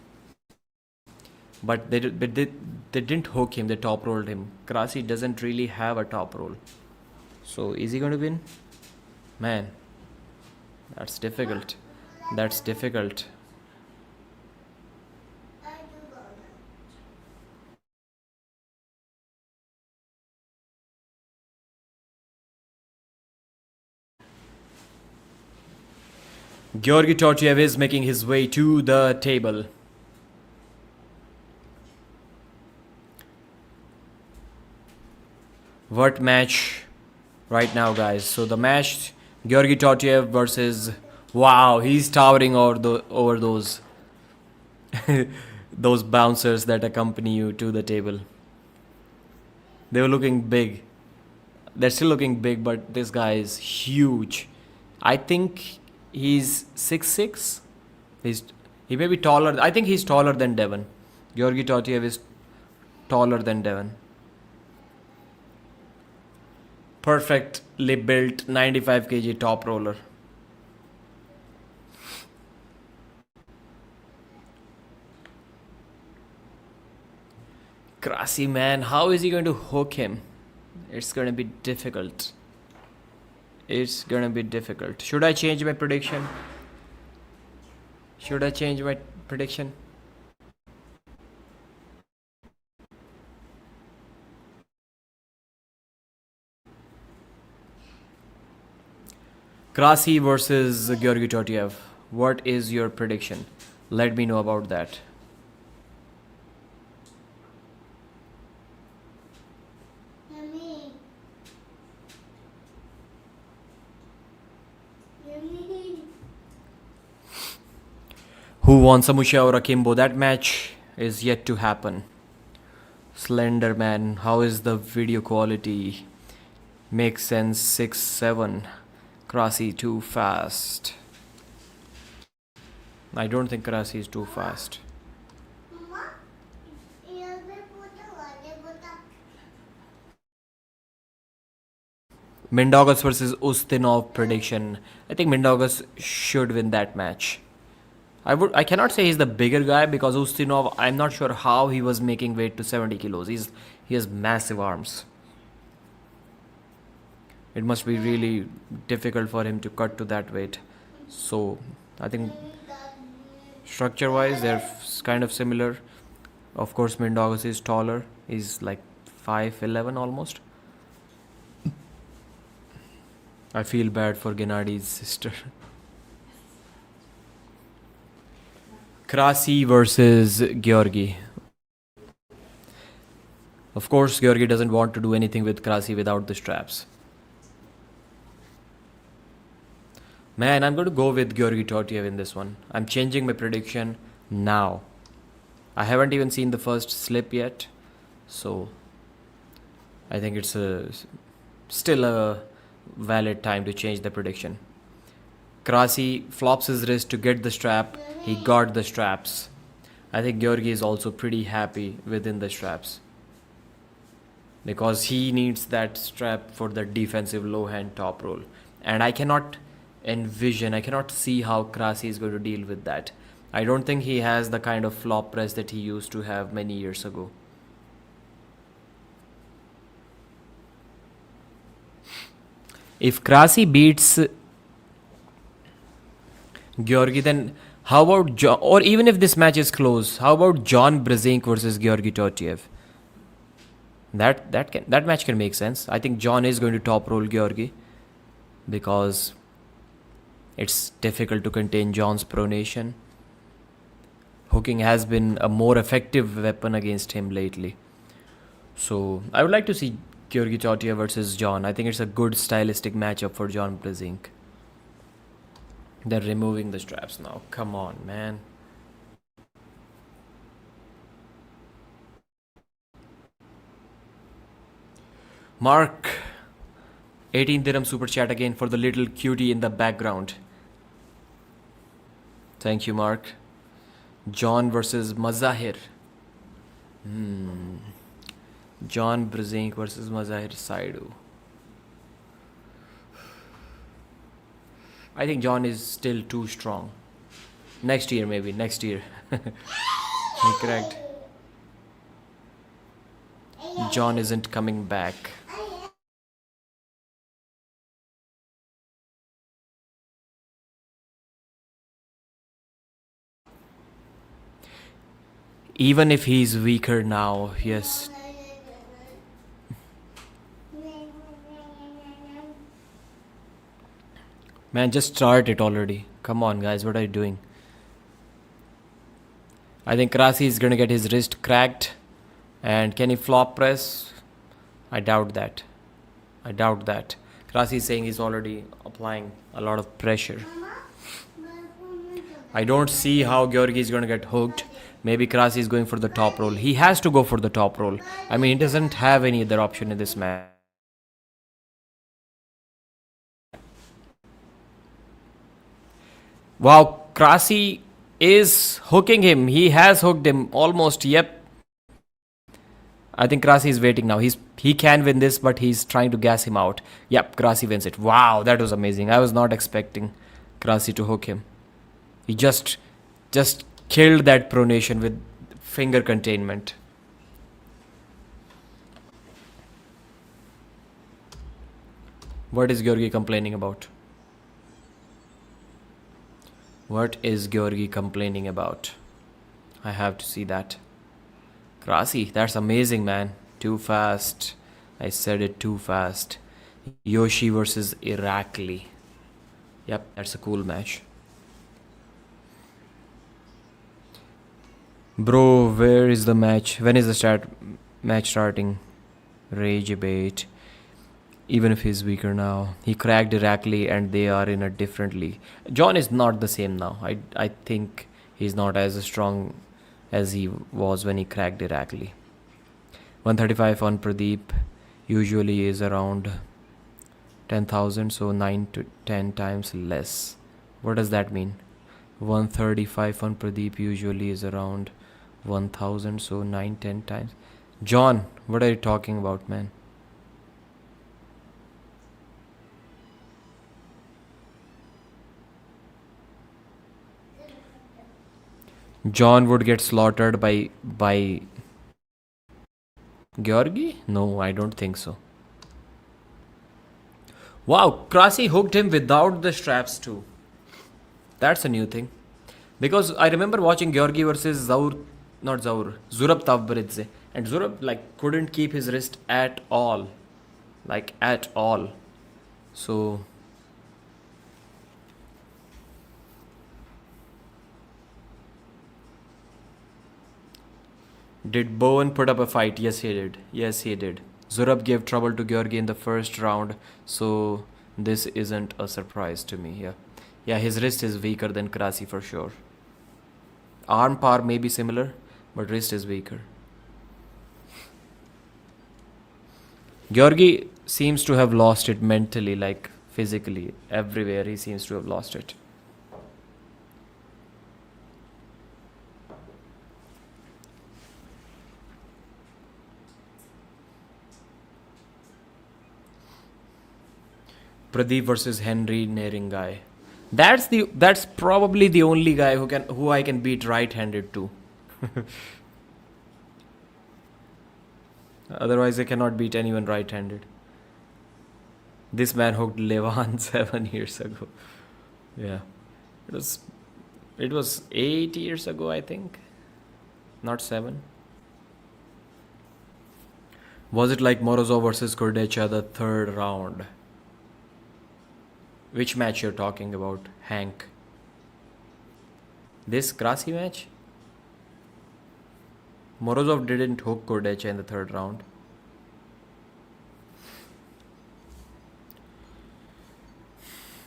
But they didn't hook him. They top rolled him. Krasi doesn't really have a top roll. So is he going to win? Man, that's difficult. That's difficult. Georgi Tortiev is making his way to the table. What match right now, guys? So the match, Georgi Tortiev versus, wow, he's towering over those those bouncers that accompany you to the table. They were looking big. They're still looking big, but this guy is huge. I think he's 6'6". He may be taller. I think he's taller than Devon. Georgi Tortiev is taller than Devon. Perfectly built 95 kg top roller. Krasi, man, how is he going to hook him? It's going to be difficult. It's going to be difficult. Should I change my prediction? Should I change my prediction? Krasi versus Georgi Tortiev. What is your prediction? Let me know about that. Who won, Samushia or Akimbo? That match is yet to happen. Slender man, how is the video quality? Makes sense. 6-7. Krasi too fast. I don't think Krasi is too fast. Mindaugas versus Ustinov prediction. I think Mindaugas should win that match. I cannot say he's the bigger guy because Ustinov, I'm not sure how he was making weight to 70 kilos. He has massive arms. It must be really difficult for him to cut to that weight. So I think structure wise they're kind of similar. Of course Mindaugas is taller. He's like 5'11" almost. I feel bad for Gennadi's sister. Krasi versus Georgi. Of course, Georgi doesn't want to do anything with Krasi without the straps. Man, I'm going to go with Georgi Tortiev in this one. I'm changing my prediction now. I haven't even seen the first slip yet. So, I think it's still a valid time to change the prediction. Krasi flops his wrist to get the strap. He got the straps. I think Georgi is also pretty happy within the straps, because he needs that strap for the defensive low hand top roll. And I cannot see how Krasi is going to deal with that. I don't think he has the kind of flop press that he used to have many years ago. If Krasi beats Georgi, then how about John? Or even if this match is close, how about John Brzezinski versus Georgi Tortiev? That match can make sense. I think John is going to top roll Georgi because it's difficult to contain John's pronation. Hooking has been a more effective weapon against him lately. So I would like to see Georgi Tortiev versus John. I think it's a good stylistic matchup for John Brzezinski. They're removing the straps now. Come on, man. Mark, 18 dirham super chat again for the little cutie in the background. Thank you, Mark. John versus Mazahir. John Brzezinski versus Mazahir Saidu. I think John is still too strong. Next year, maybe. Next year. Correct. John isn't coming back. Even if he's weaker now, yes. Man, just start it already. Come on, guys, what are you doing? I think Krasi is gonna get his wrist cracked. And can he flop press? I doubt that. I doubt that. Krasi is saying he's already applying a lot of pressure. I don't see how Georgi is gonna get hooked. Maybe Krasi is going for the top roll. He has to go for the top roll. I mean, he doesn't have any other option in this match. Wow, Krasi is hooking him. He has hooked him almost. Yep. I think Krasi is waiting now. He can win this, but he's trying to gas him out. Yep, Krasi wins it. Wow, that was amazing. I was not expecting Krasi to hook him. He just killed that pronation with finger containment. What is Georgi complaining about? What is Georgi complaining about? I have to see that. Krasi, that's amazing, man. Too fast. I said it too fast. Yoshi versus Irakli. Yep, that's a cool match. Bro, where is the match? When is the match starting? Rage debate. Even if he's weaker now. He cracked Irakli and they are in a different league. John is not the same now. I think he's not as strong as he was when he cracked Irakli. 135 on Pradeep usually is around 10,000, so 9 to 10 times less. What does that mean? 135 on Pradeep usually is around 1,000, so 9-10 times. John, what are you talking about, man? John would get slaughtered by Georgi? No, I don't think so. Wow, Krasi hooked him without the straps too. That's a new thing. Because I remember watching Georgi versus Zaur, not Zaur, Zurab Beradze. And Zurab couldn't keep his wrist at all. At all. So did Bowen put up a fight? Yes, he did. Yes, he did. Zurab gave trouble to Georgi in the first round, so this isn't a surprise to me. Yeah, his wrist is weaker than Krasi for sure. Arm power may be similar, but wrist is weaker. Georgi seems to have lost it mentally, physically. Everywhere he seems to have lost it. Pradeep versus Henry Neringai. That's probably the only guy who I can beat right-handed to. Otherwise I cannot beat anyone right-handed. This man hooked Levan 7 years ago. Yeah. It was 8 years ago, I think. Not 7. Was it like Morozov versus Kordecha, the third round? Which match you're talking about, Hank? This Krasi match? Morozov didn't hook Kordecha in the third round.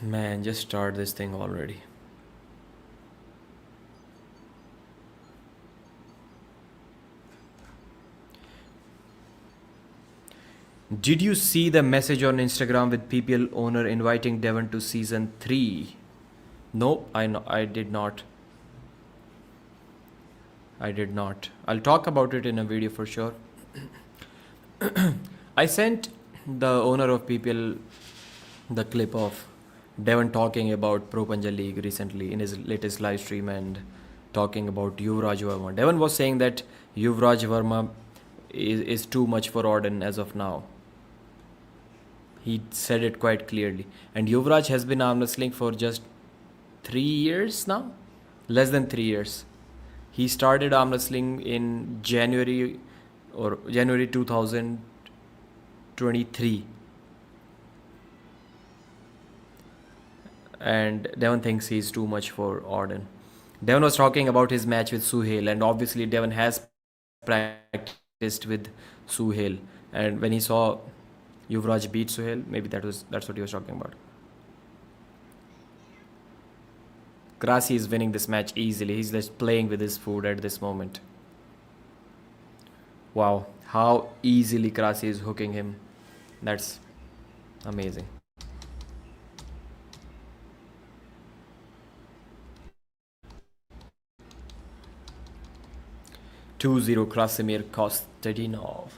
Man, just start this thing already. Did you see the message on Instagram with PPL owner inviting Devon to season 3? No, I did not. I did not. I'll talk about it in a video for sure. I sent the owner of PPL the clip of Devon talking about Pro Punjab League recently in his latest live stream and talking about Yuvraj Verma. Devon was saying that Yuvraj Verma is too much for Auden as of now. He said it quite clearly. And Yuvraj has been arm wrestling for just 3 years now? Less than 3 years. He started arm wrestling in January 2023. And Devon thinks he's too much for Auden. Devon was talking about his match with Suhail, and obviously Devon has practiced with Suhail. And when he saw Yuvraj beat Suhail, maybe that's what he was talking about. Krasi is winning this match easily. He's just playing with his food at this moment. Wow, how easily Krasi is hooking him. That's amazing. 2-0 Krasimir Kostadinov.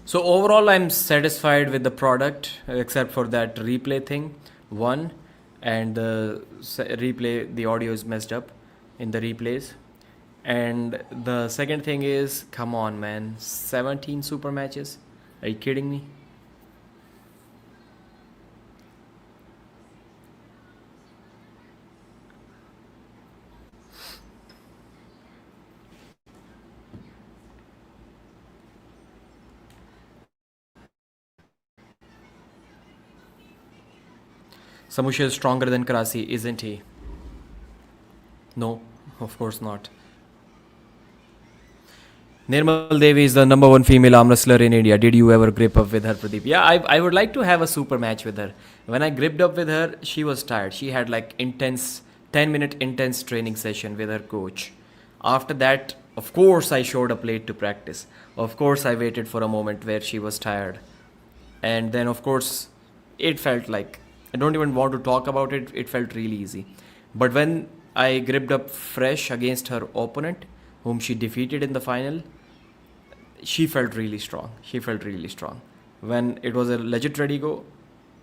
So overall, I'm satisfied with the product, except for that replay thing. One, and the replay, the audio is messed up in the replays. And the second thing is, come on, man, 17 super matches? Are you kidding me? Samushia is stronger than Krasi, isn't he? No, of course not. Nirmal Devi is the number 1 female arm wrestler in India. Did you ever grip up with her, Pradeep? Yeah, I would like to have a super match with her. When I gripped up with her, she was tired. She had like 10-minute intense training session with her coach. After that, of course, I showed up late to practice. Of course, I waited for a moment where she was tired. And then, of course, it felt like, I don't even want to talk about it. It felt really easy. But when I gripped up fresh against her opponent, whom she defeated in the final, she felt really strong. When it was a legit ready go,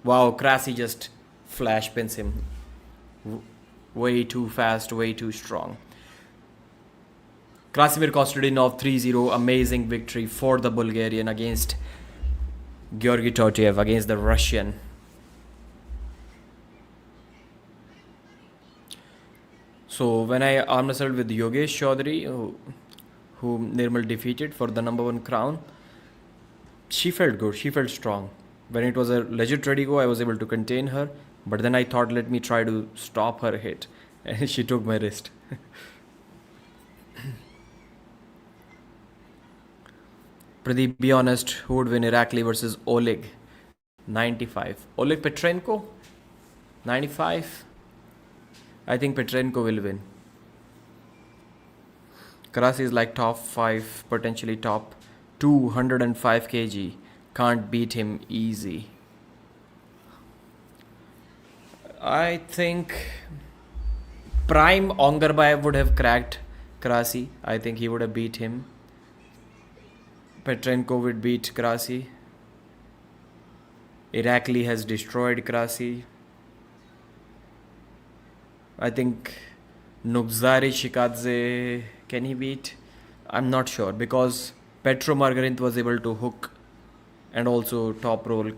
wow, Krasi just flash pins him. Way too fast, way too strong. Krasimir Kostadinov 3-0, amazing victory for the Bulgarian against Georgi Totiev, against the Russian. So when I arm wrestled with Yogesh Chaudhary, whom Nirmal defeated for the number 1 crown, she felt good, she felt strong. When it was a legit ready go, I was able to contain her, but then I thought, let me try to stop her hit, and she took my wrist. Pradeep, be honest, who would win Irakli versus Oleg? 95. Oleg Petrenko? 95. I think Petrenko will win. Krasi is like top 5, potentially top 205 kg. Can't beat him easy. I think prime Ongarbayev would have cracked Krasi. I think he would have beat him. Petrenko would beat Krasi. Irakli has destroyed Krasi. I think Nubzari Shikadze, can he beat? I'm not sure, because Petro Margarint was able to hook and also top roll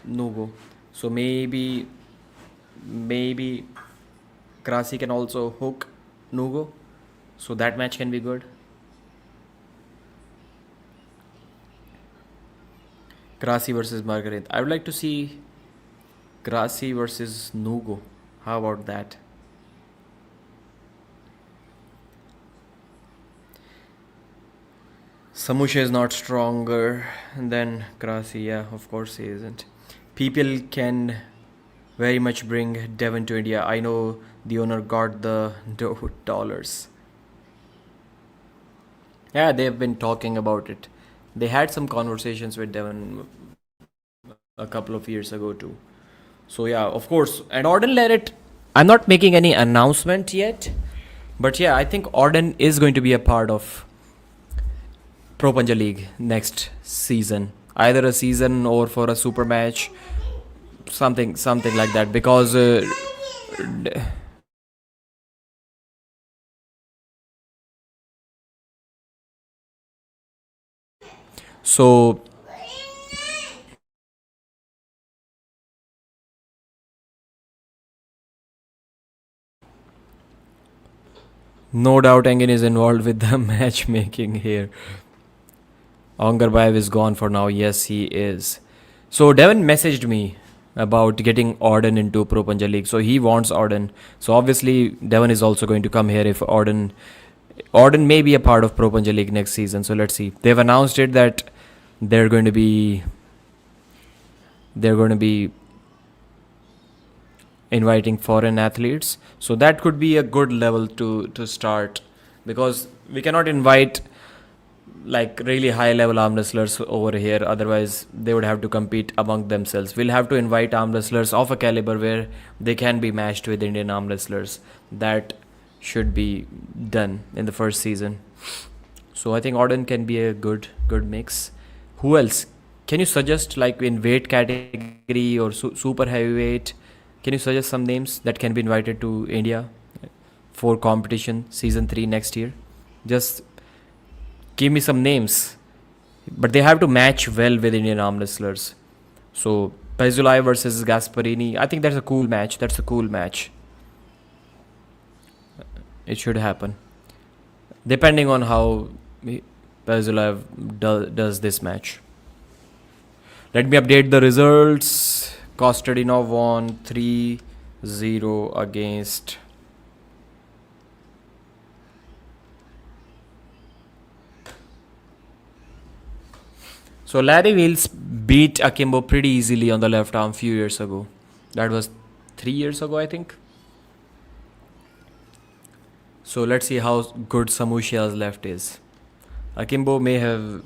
Nugo. So maybe Krasi can also hook Nugo. So that match can be good. Krasi versus Margarint. I would like to see Grassi versus Nugo. How about that? Samushia is not stronger than Grassi. Yeah, of course he isn't. People can very much bring Devon to India. I know the owner got the dollars. Yeah, they've been talking about it. They had some conversations with Devon a couple of years ago too. So yeah, of course. And Orden let it. I'm not making any announcement yet, but yeah, I think Orden is going to be a part of Pro Panja League next season. Either a season or for a super match, something like that. Because so no doubt Engin is involved with the matchmaking here. Babaiev is gone for now. Yes, he is. So Devon messaged me about getting Orden into Pro Panja League. So he wants Orden. So obviously Devon is also going to come here if Orden may be a part of Pro Panja League next season. So let's see. They've announced it that they're going to be inviting foreign athletes. So that could be a good level to start, because we cannot invite like really high level arm wrestlers over here, otherwise they would have to compete among themselves. We'll have to invite arm wrestlers of a caliber where they can be matched with Indian arm wrestlers. That should be done in the first season. So I think Orden can be a good mix. Who else can you suggest, like in weight category or super heavyweight? Can you suggest some names that can be invited to India for competition season 3 next year? Just give me some names, but they have to match well with Indian arm wrestlers. So Paizulaev versus Gasparini, I think that's a cool match. It should happen, depending on how Paizulaev does this match. Let me update the results. Kostadinov won 3-0 against So Larry Wheels beat Akimbo pretty easily on the left arm few years ago. That was 3 years ago, I think. So let's see how good Samushia's left is. Akimbo may have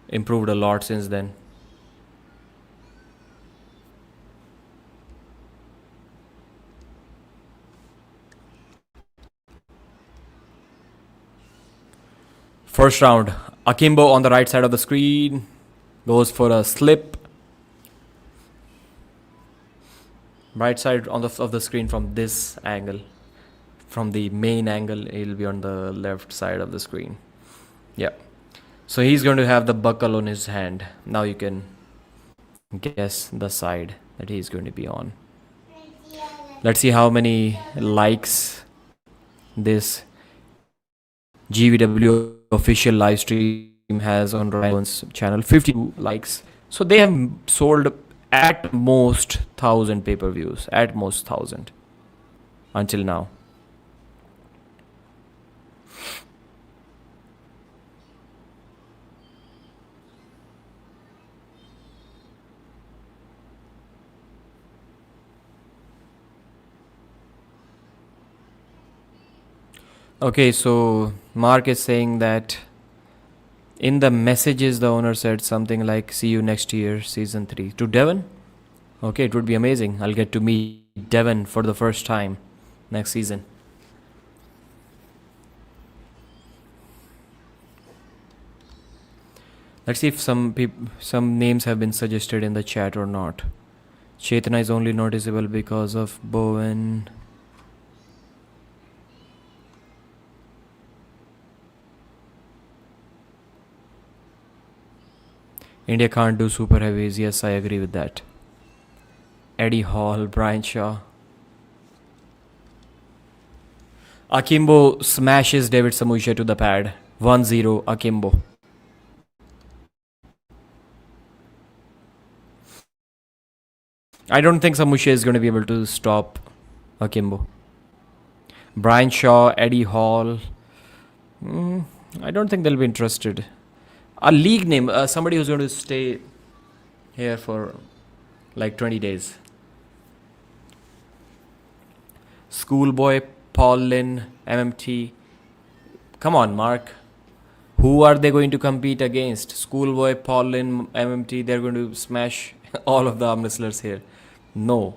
improved a lot since then. First round, Akimbo on the right side of the screen goes for a slip. Right side of the screen from this angle. From the main angle, he'll be on the left side of the screen. Yeah. So he's going to have the buckle on his hand. Now you can guess the side that he's going to be on. Let's see how many likes this GvW official live stream has on Ryan's channel. 52 likes. So they have sold at most 1,000 pay-per-views. At most 1,000 until now. Okay, so Mark is saying that in the messages the owner said something like see you next year, season 3. To Devon? Okay, it would be amazing. I'll get to meet Devon for the first time next season. Let's see if some names have been suggested in the chat or not. Chetana is only noticeable because of Bowen. India can't do super heavies. Yes, I agree with that. Eddie Hall, Brian Shaw. Akimbo smashes David Samushia to the pad. 1-0 Akimbo. I don't think Samushia is going to be able to stop Akimbo. Brian Shaw, Eddie Hall. I don't think they'll be interested. A league name, somebody who's going to stay here for like 20 days. Schoolboy, Paul Lynn, MMT. Come on, Mark. Who are they going to compete against? Schoolboy, Paul Lynn, MMT. They're going to smash all of the arm wrestlers here. No.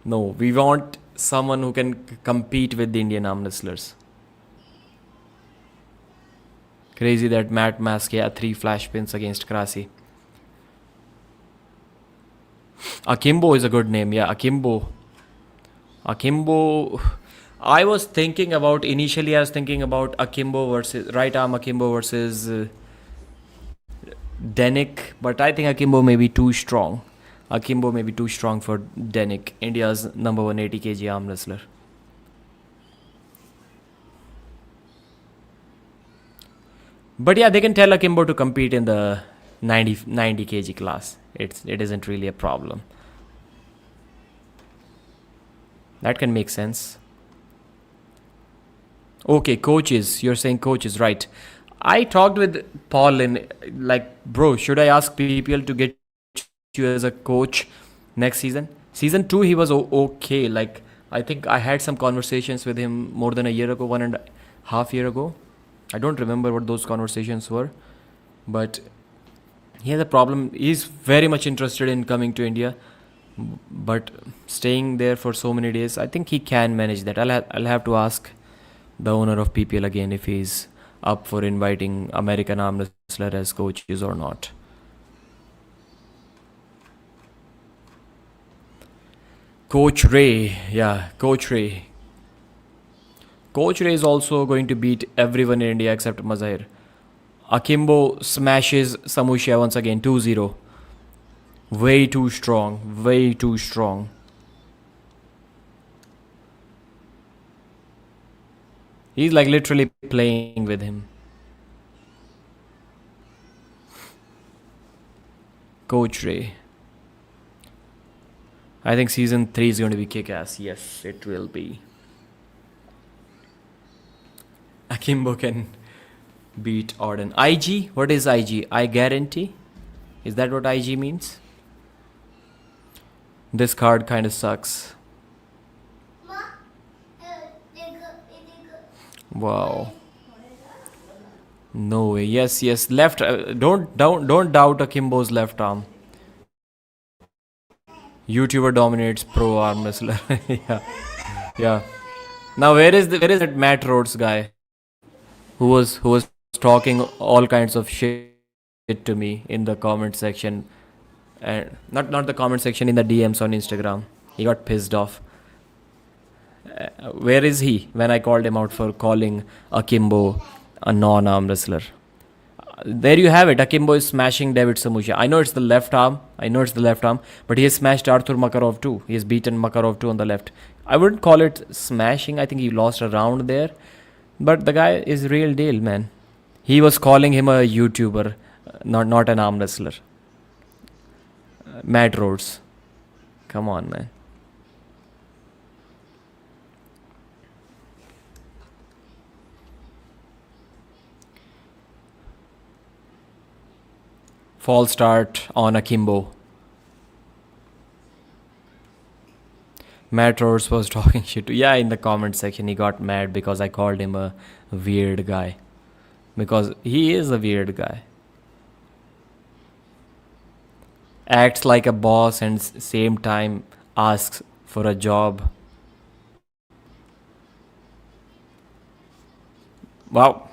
We want someone who can compete with the Indian arm wrestlers. Crazy that Matt Maske had 3 flash pins against Krasi. Akimbo is a good name. Yeah, Akimbo. I was thinking about Akimbo versus right arm Akimbo versus Denik, but I think Akimbo may be too strong. Akimbo may be too strong for Denik, India's number 180 kg arm wrestler. But yeah, they can tell Akimbo to compete in the 90 kg class. It isn't really a problem. That can make sense. Okay, coaches. You're saying coaches, right? I talked with Paul and like, bro, should I ask PPL to get you as a coach next season? Season 2, he was okay. Like, I think I had some conversations with him more than a year ago, 1.5 years ago. I don't remember what those conversations were. But he has a problem. He's very much interested in coming to India. But staying there for so many days, I think he can manage that. I'll have to ask the owner of PPL again if he's up for inviting American arm wrestler as coaches or not. Coach Ray. Yeah, Coach Ray. Coach Ray is also going to beat everyone in India except Mazahir. Akimbo smashes Samushia once again, 2-0. Way too strong. He's like literally playing with him. Coach Ray. I think season 3 is going to be kick-ass. Yes, it will be. Akimbo can beat Orden. IG? What is IG? I guarantee? Is that what IG means? This card kind of sucks. Wow. No way. Yes. Left. Don't doubt Akimbo's left arm. YouTuber dominates pro arm wrestler. Yeah. Now where is that Matt Rhodes guy who was talking all kinds of shit to me in the comment section, and not the comment section, in the DMs on Instagram. He got pissed off. Where is he when I called him out for calling Akimbo a non-arm wrestler? There you have it. Akimbo is smashing David Samushia. I know it's the left arm, but he has smashed Arthur Makarov too. He has beaten Makarov too on the left. I wouldn't call it smashing. I think he lost a round there. But the guy is real deal, man. He was calling him a YouTuber, not an arm wrestler. Matt Rhodes. Come on, man. False start on Akimbo. Matt Rhodes was talking shit. Yeah, in the comment section he got mad because I called him a weird guy. Because he is a weird guy. Acts like a boss and same time asks for a job. Wow.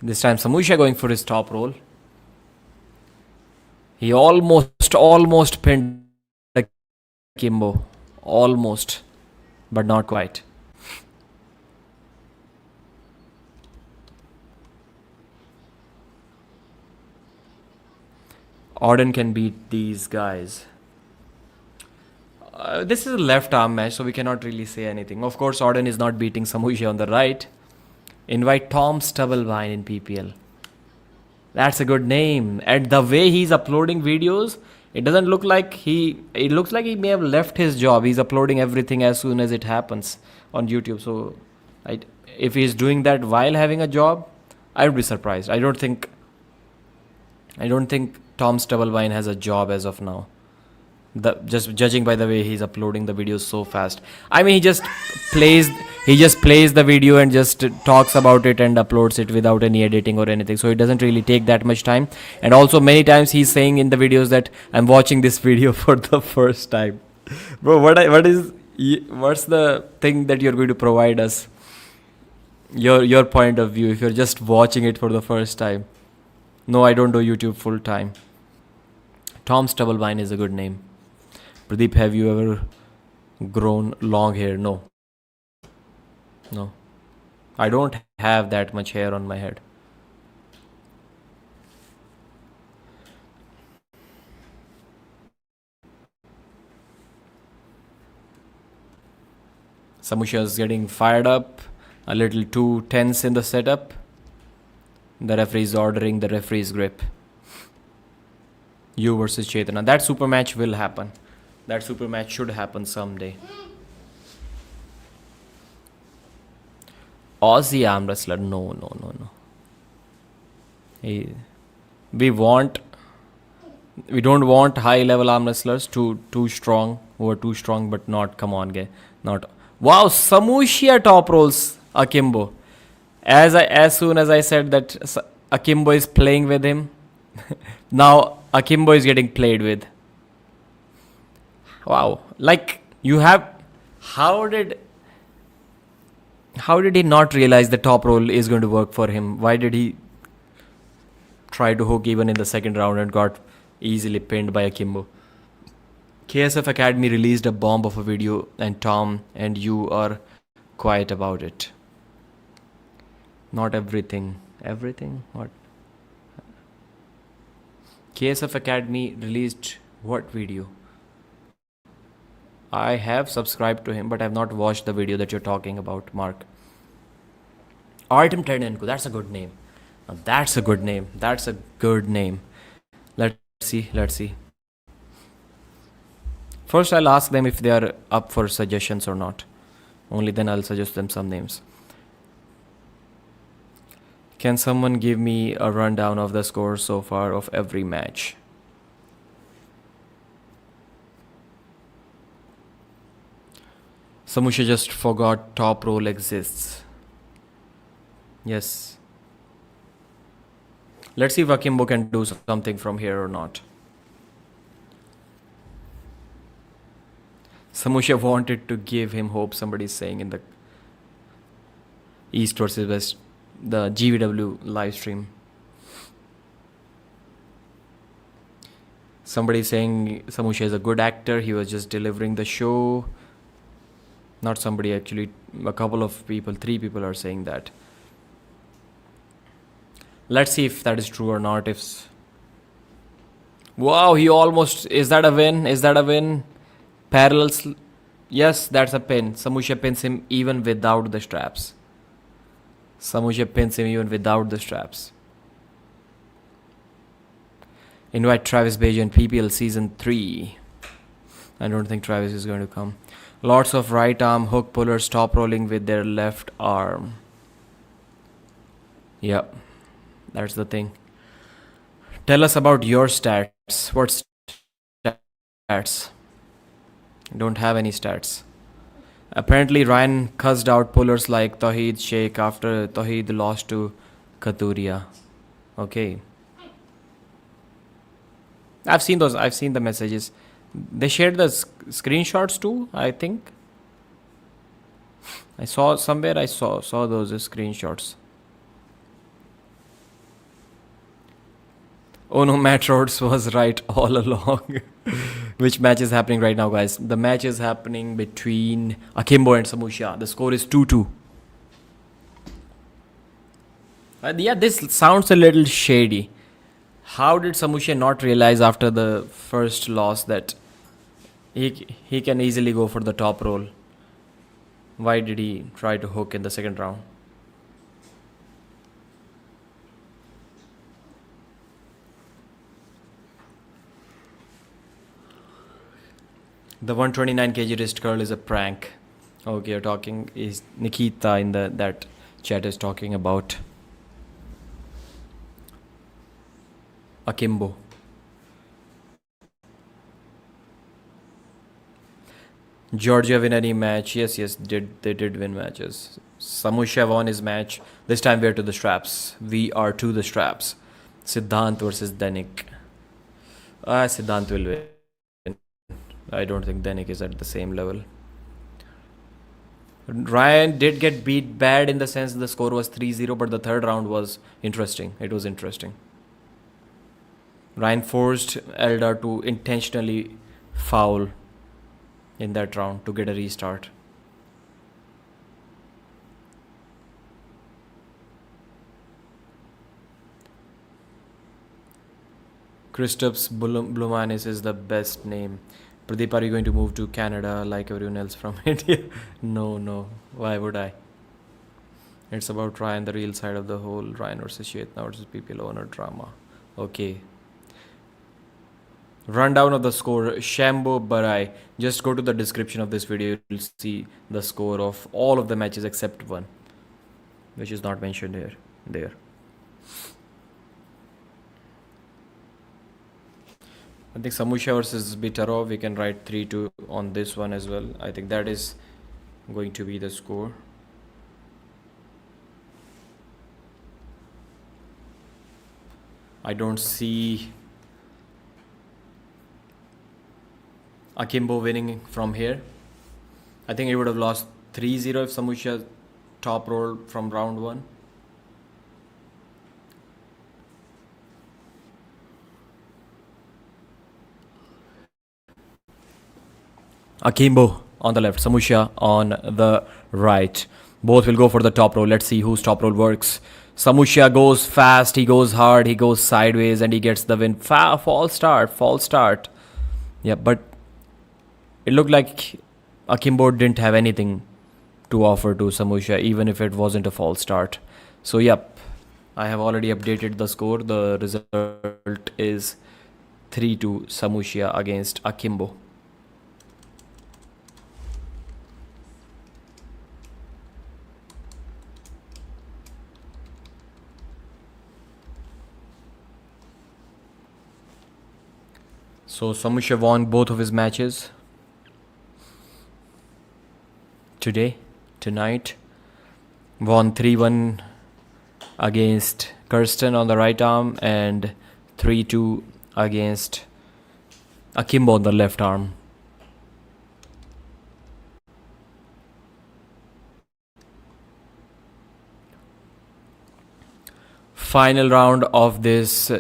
This time Samushia going for his top roll. He almost pinned Akimbo. Almost. But not quite. Orden can beat these guys. This is a left arm match, so we cannot really say anything. Of course, Orden is not beating Samushia on the right. Invite Tom Stubblebine in PPL. That's a good name. And the way he's uploading videos, It doesn't look like it looks like he may have left his job. He's uploading everything as soon as it happens on YouTube. So if he's doing that while having a job, I would be surprised. I don't think Tom Stubblebine has a job as of now. Just judging by the way he's uploading the videos so fast. I mean, he just plays the video and just talks about it and uploads it without any editing or anything. So it doesn't really take that much time. And also many times he's saying in the videos that I'm watching this video for the first time. Bro, what's the thing that you're going to provide us? Your point of view if you're just watching it for the first time. No, I don't do YouTube full time. Tom Stubblebine is a good name. Pradeep, have you ever grown long hair? No. I don't have that much hair on my head. Samushia is getting fired up, a little too tense in the setup. The referee is ordering the referee's grip. You versus Chetana. That super match will happen. That super match should happen someday. Aussie arm wrestler. No. We don't want high level arm wrestlers too strong, who are too strong, but not, come on, guy. Not. Wow, Samushia top rolls Akimbo. As soon as I said that Akimbo is playing with him, now Akimbo is getting played with. Wow. Like, how did he not realize the top roll is going to work for him? Why did he try to hook even in the second round and got easily pinned by Akimbo? KSF Academy released a bomb of a video and Tom and you are quiet about it. Not everything. Everything? What? KSF Academy released what video? I have subscribed to him, but I have not watched the video that you're talking about, Mark. Artem Ternenko, that's a good name. That's a good name. Let's see. First, I'll ask them if they are up for suggestions or not. Only then I'll suggest them some names. Can someone give me a rundown of the scores so far of every match? Samushia just forgot top roll exists. Yes. Let's see if Akimbo can do something from here or not. Samushia wanted to give him hope, somebody's saying in the East versus West, the GvW live stream. Somebody saying Samushia is a good actor, he was just delivering the show. Not somebody, actually, a couple of people, 3 people are saying that. Let's see if that is true or not. Wow, he almost, is that a win? Parallels, yes, that's a pin. Samushia pins him even without the straps. Invite Travis Bajan, PPL Season 3. I don't think Travis is going to come. Lots of right arm hook pullers top rolling with their left arm. Yep, that's the thing. Tell us about your stats. What stats? Don't have any stats. Apparently Ryan cussed out pullers like Tawheed Sheikh after Tawheed lost to Katuria. Okay. I've seen the messages. They shared the screenshots too, I think. I saw those screenshots. Oh no, Matt Rhodes was right all along. Which match is happening right now, guys? The match is happening between Akimbo and Samushia. The score is 2-2. Yeah, this sounds a little shady. How did Samushia not realize after the first loss that he can easily go for the top roll? Why did he try to hook in the second round? The 129 kg wrist curl is a prank. Okay, you're talking is Nikita in the that chat is talking about Akimbo. Georgia win any match? Yes, they did win matches. Samushia won his match. This time we're to the straps. We are to the straps. Siddhant versus Denik. Siddhant will win. I don't think Denik is at the same level. Ryan did get beat bad in the sense the score was 3-0, but the third round was interesting. It was interesting. Ryan forced Eldar to intentionally foul in that round to get a restart. Kristaps Blumanis is the best name. Pradeep, are you going to move to Canada like everyone else from India? No. Why would I? It's about Ryan, the real side of the whole Ryan versus Chetna versus PPL owner drama. Okay. Rundown of the score. Shambo Barai. Just go to the description of this video. You'll see the score of all of the matches except one, which is not mentioned here. There. I think Samushia versus Bitarov, we can write 3-2 on this one as well. I think that is going to be the score. I don't see Akimbo winning from here. I think he would have lost 3-0 if Samushia top rolled from round 1. Akimbo on the left, Samushia on the right. Both will go for the top roll. Let's see whose top roll works. Samushia goes fast, he goes hard, he goes sideways, and he gets the win. False start. Yeah, but it looked like Akimbo didn't have anything to offer to Samushia, even if it wasn't a false start. So, yep, I have already updated the score. The result is 3-2 Samushia against Akimbo. So Samushia won both of his matches tonight. Won 3-1 against Kirsten on the right arm and 3-2 against Akimbo on the left arm. Final round of this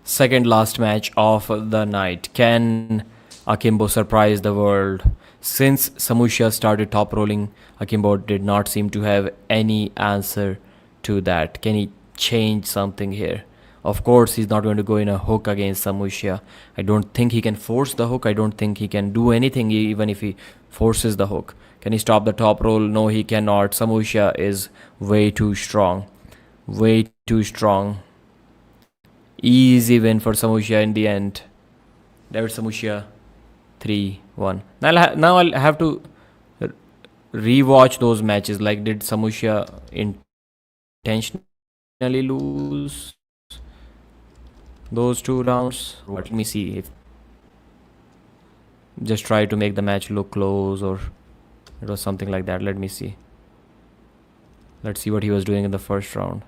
second last match of the night. Can Akimbo surprise the world? Since Samushia started top rolling, Akimbo did not seem to have any answer to that. Can he change something here? Of course, he's not going to go in a hook against Samushia. I don't think he can force the hook. I don't think he can do anything even if he forces the hook. Can he stop the top roll? No, he cannot. Samushia is way too strong. Way too strong. Easy win for Samushia in the end. David Samushia 3-1. Now I'll have to rewatch those matches. Like, did Samushia intentionally lose those 2 rounds? Let me see. If just try to make the match look close, or it was something like that. Let me see. Let's see what he was doing in the first round.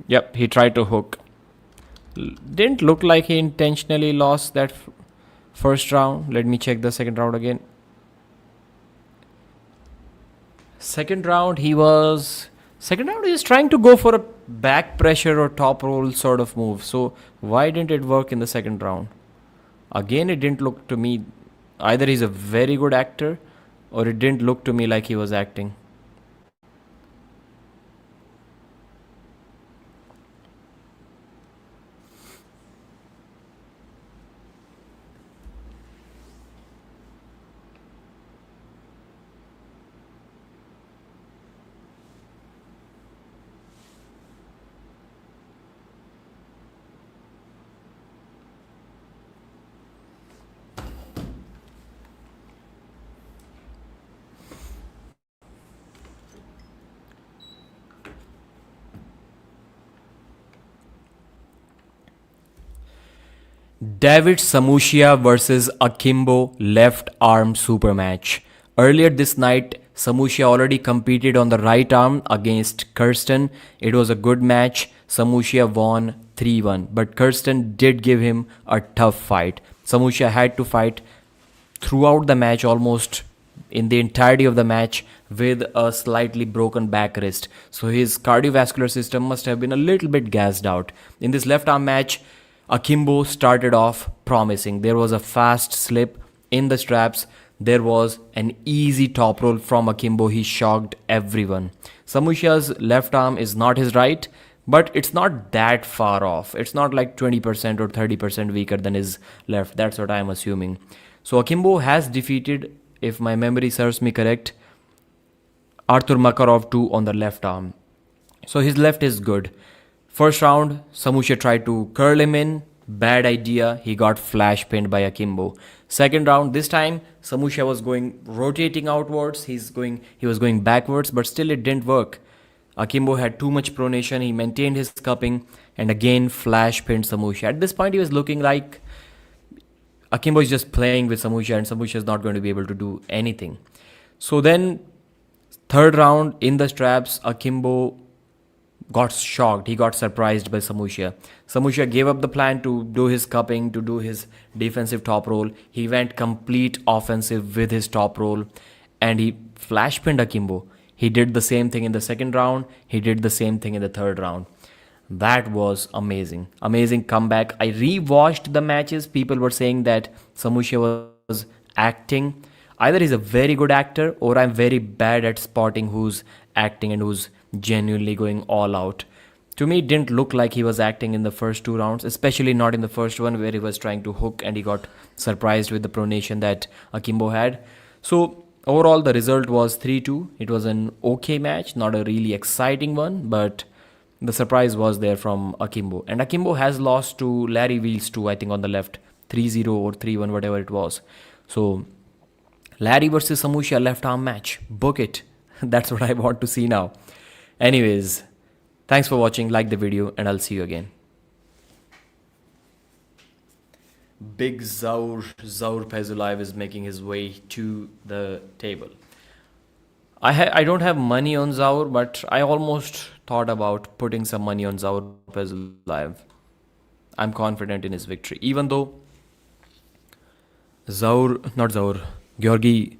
Yep, he tried to hook. Didn't look like he intentionally lost that first round. Let me check the second round again. Second round he was trying to go for a back pressure or top roll sort of move. So why didn't it work in the second round? Again, it didn't look to me, either he's a very good actor or it didn't look to me like he was acting. David Samushia versus Akimbo left arm super match. Earlier this night, Samushia already competed on the right arm against Kirsten. It was a good match. Samushia won 3-1, but Kirsten did give him a tough fight. Samushia had to fight throughout the match, almost in the entirety of the match, with a slightly broken back wrist. So his cardiovascular system must have been a little bit gassed out. In this left arm match, Akimbo started off promising. There was a fast slip in the straps. There was an easy top roll from Akimbo. He shocked everyone. Samushia's left arm is not his right, but it's not that far off. It's not like 20% or 30% weaker than his left. That's what I'm assuming. So Akimbo has defeated, if my memory serves me correct, Artur Makarov too on the left arm. So his left is good. First round, Samushia tried to curl him in. Bad idea. He got flash pinned by Akimbo. Second round, this time Samushia was rotating outwards. He was going backwards, but still it didn't work. Akimbo had too much pronation. He maintained his cupping and again flash pinned Samushia. At this point, he was looking like Akimbo is just playing with Samushia and Samushia is not going to be able to do anything. So then, third round in the straps, Akimbo got shocked. He got surprised by Samushia. Samushia gave up the plan to do his cupping, to do his defensive top roll. He went complete offensive with his top roll and he flash pinned Akimbo. He did the same thing in the second round. He did the same thing in the third round. That was amazing. Amazing comeback. I rewatched the matches. People were saying that Samushia was acting. Either he's a very good actor or I'm very bad at spotting who's acting and who's genuinely going all out. To me, it didn't look like he was acting in the first two rounds, especially not in the first one where he was trying to hook and he got surprised with the pronation that Akimbo had. So overall, the result was 3-2. It was an okay match, not a really exciting one, but the surprise was there from Akimbo. And Akimbo has lost to Larry Wheels too, I think on the left, 3-0 or 3-1, whatever it was. So Larry versus Samushia left arm match. Book it. That's what I want to see now. Anyways, thanks for watching. Like the video and I'll see you again. Big Zaur Paizulaev is making his way to the table. I don't have money on Zaur, but I almost thought about putting some money on Zaur Paizulaev. I'm confident in his victory, even though Georgi,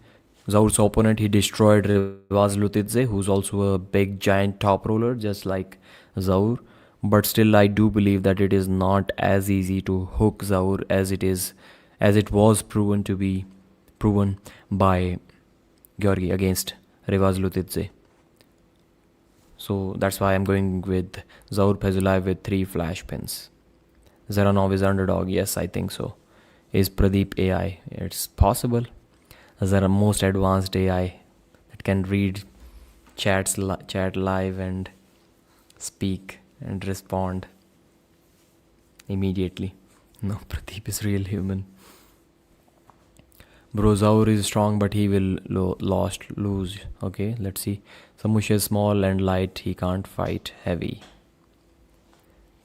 Zaur's opponent, he destroyed Rivaz Lutidze, who's also a big giant top roller, just like Zaur. But still, I do believe that it is not as easy to hook Zaur as it was proven by Georgi against Rivaz Lutidze. So that's why I'm going with Zaur Paizulaev with 3 flash pins. Dzeranov is underdog. Yes, I think so. Is Pradeep AI? It's possible. The most advanced AI that can read chat live and speak and respond immediately. No, Pradeep is real human. Bro, Zaur is strong, but he will lose. Okay, let's see. Samushia is small and light. He can't fight heavy.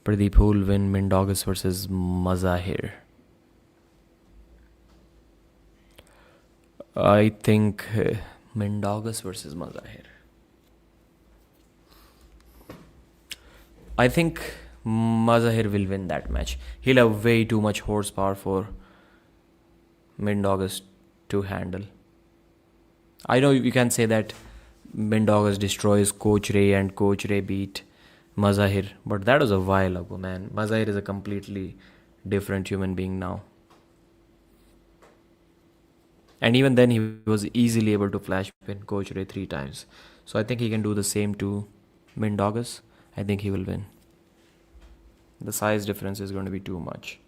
Pradeep, who will win Mindogus versus Mazahir? I think Mindogus versus Mazahir. I think Mazahir will win that match. He'll have way too much horsepower for Mindogus to handle. I know you can say that Mindogus destroys Coach Ray and Coach Ray beat Mazahir, but that was a while ago, man. Mazahir is a completely different human being now. And even then, he was easily able to flash pin Coach Ray 3 times. So I think he can do the same to Mindogus. I think he will win. The size difference is going to be too much.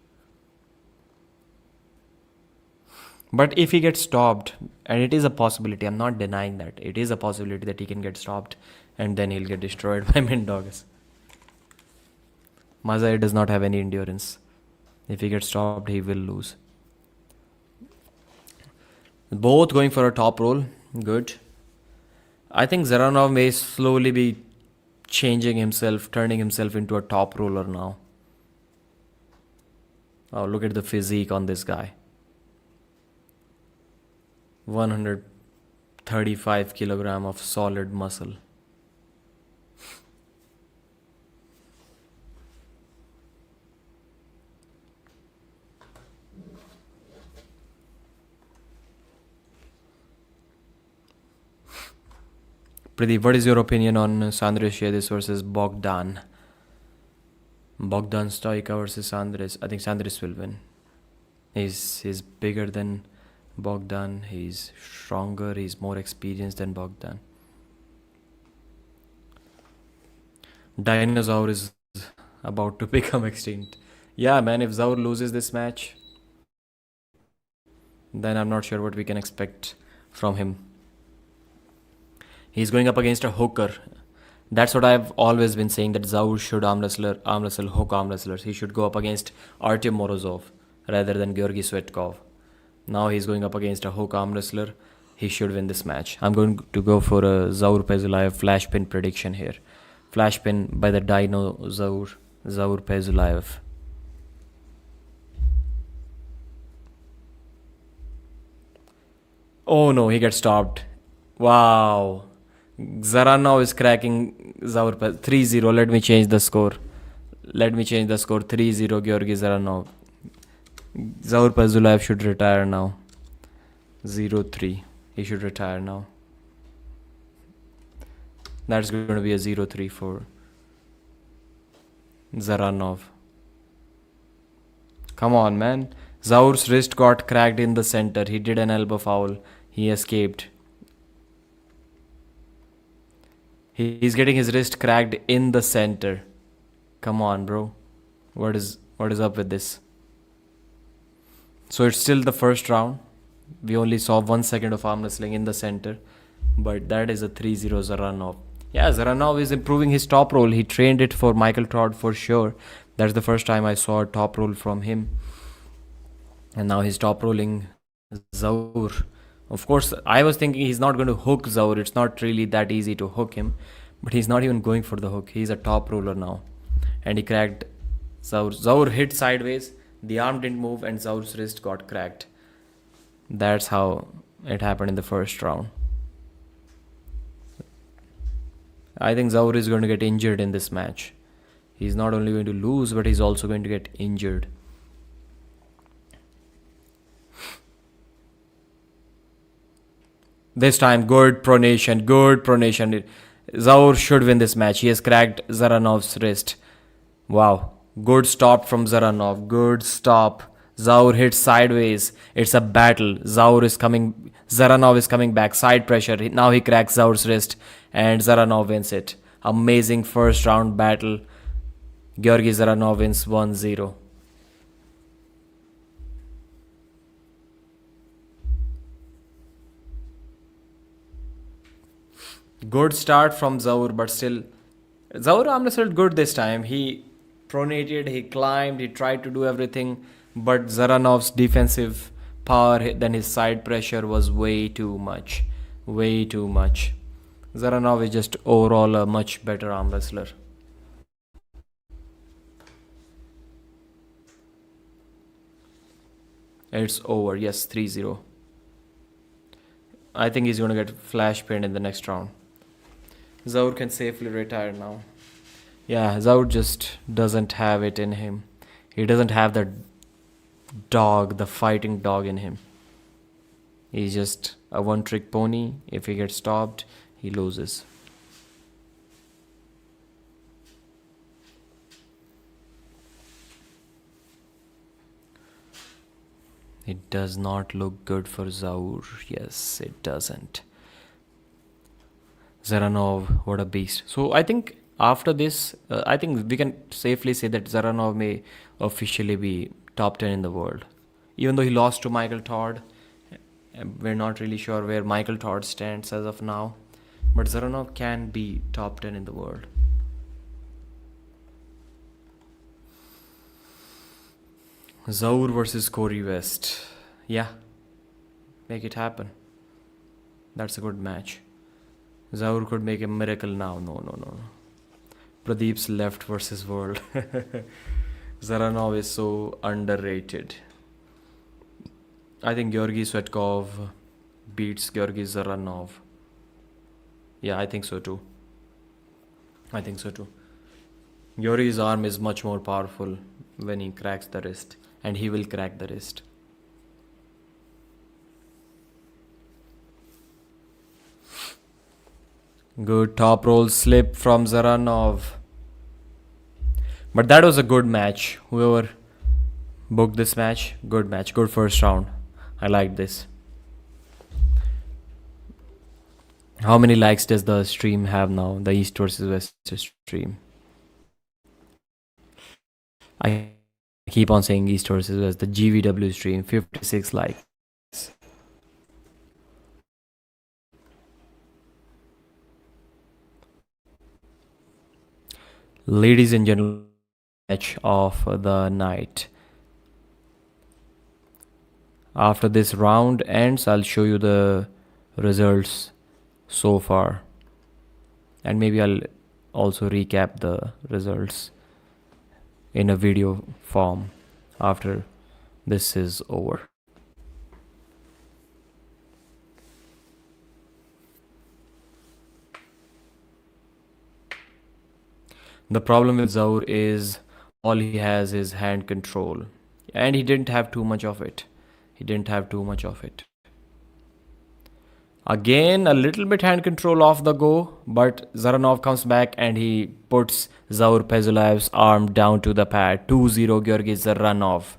But if he gets stopped, and it is a possibility, I'm not denying that. It is a possibility that he can get stopped and then he'll get destroyed by Mindogus. Mazahir does not have any endurance. If he gets stopped, he will lose. Both going for a top roll. Good. I think Dzeranov may slowly be changing himself, turning himself into a top roller now. Oh, look at the physique on this guy. 135 kilogram of solid muscle. Pradeep, what is your opinion on Sandris versus Bogdan? Bogdan Stoica versus Sandris. I think Sandris will win. He's bigger than Bogdan. He's stronger. He's more experienced than Bogdan. Dinosaur is about to become extinct. Yeah, man, if Zaur loses this match, then I'm not sure what we can expect from him. He's going up against a hooker. That's what I've always been saying, that Zaur should arm wrestle hook arm wrestlers. He should go up against Artyom Morozov rather than Georgi Svetkov. Now he's going up against a hook arm wrestler. He should win this match. I'm going to go for a Zaur Paizulaev flash pin prediction here. Flash pin by the Dino Zaur Paizulaev. Oh no, he gets stopped. Wow. Dzeranov is cracking Zaur 3-0. Let me change the score. 3-0 Georgi Dzeranov. Zaur Paizulaev should retire now. 0-3. He should retire now. That's going to be a 0-3 for Dzeranov. Come on, man. Zaur's wrist got cracked in the center. He did an elbow foul. He escaped. He's getting his wrist cracked in the center. Come on, bro. What is up with this? So it's still the first round. We only saw 1 second of arm wrestling in the center. But that is a 3-0 Dzeranov. Yeah, Dzeranov is improving his top roll. He trained it for Michael Todd for sure. That's the first time I saw a top roll from him. And now he's top rolling Zaur. Of course, I was thinking he's not going to hook Zaur. It's not really that easy to hook him. But he's not even going for the hook. He's a top roller now. And he cracked Zaur. Zaur hit sideways. The arm didn't move and Zaur's wrist got cracked. That's how it happened in the first round. I think Zaur is going to get injured in this match. He's not only going to lose, but he's also going to get injured. This time, good pronation. Zaur should win this match. He has cracked Dzeranov's wrist. Wow. Good stop from Dzeranov. Good stop. Zaur hits sideways. It's a battle. Dzeranov is coming back. Side pressure. Now he cracks Zaur's wrist. And Dzeranov wins it. Amazing first round battle. Georgi Dzeranov wins 1-0. Good start from Zaur, but still, Zaur arm wrestled good this time. He pronated, he climbed, he tried to do everything, but Dzeranov's defensive power, then his side pressure was way too much. Dzeranov is just overall a much better arm wrestler. It's over, yes, 3-0. I think he's going to get flash pinned in the next round. Zaur can safely retire now. Yeah, Zaur just doesn't have it in him. He doesn't have the dog, the fighting dog in him. He's just a one-trick pony. If he gets stopped, he loses. It does not look good for Zaur. Yes, it doesn't. Dzeranov, what a beast. So I think after this, I think we can safely say that Dzeranov may officially be top 10 in the world. Even though he lost to Michael Todd, we're not really sure where Michael Todd stands as of now. But Dzeranov can be top 10 in the world. Zaur versus Corey West. Yeah, make it happen. That's a good match. Zaur could make a miracle now. No. Pradeep's left versus world. Dzeranov is so underrated. I think Georgi Svetkov beats Georgi Dzeranov. Yeah, I think so too. Georgi's arm is much more powerful when he cracks the wrist. And he will crack the wrist. Good top roll slip from Dzeranov. But that was a good match. Whoever booked this match, good match, good first round. I liked this. How many likes does the stream have now? The East versus West stream. I keep on saying East versus West. The GvW stream, 56 likes. Ladies and gentlemen, match of the night. After this round ends, I'll show you the results so far. And maybe I'll also recap the results in a video form after this is over. The problem with Zaur is all he has is hand control. And he didn't have too much of it. Again, a little bit hand control off the go, but Dzeranov comes back and he puts Zaur Paizulaev's arm down to the pad. 2-0 Georgi Dzeranov.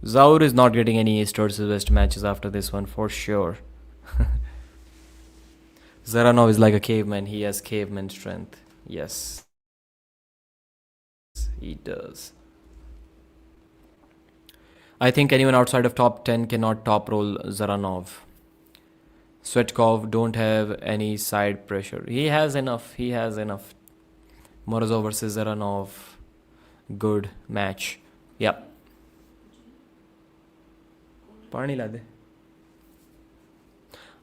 Zaur is not getting any East versus West matches after this one for sure. Dzeranov is like a caveman. He has caveman strength. Yes, he does. I think anyone outside of top 10 cannot top roll Dzeranov. Svetkov don't have any side pressure. He has enough. Morozov versus Dzeranov. Good match. Yep. Pani la de.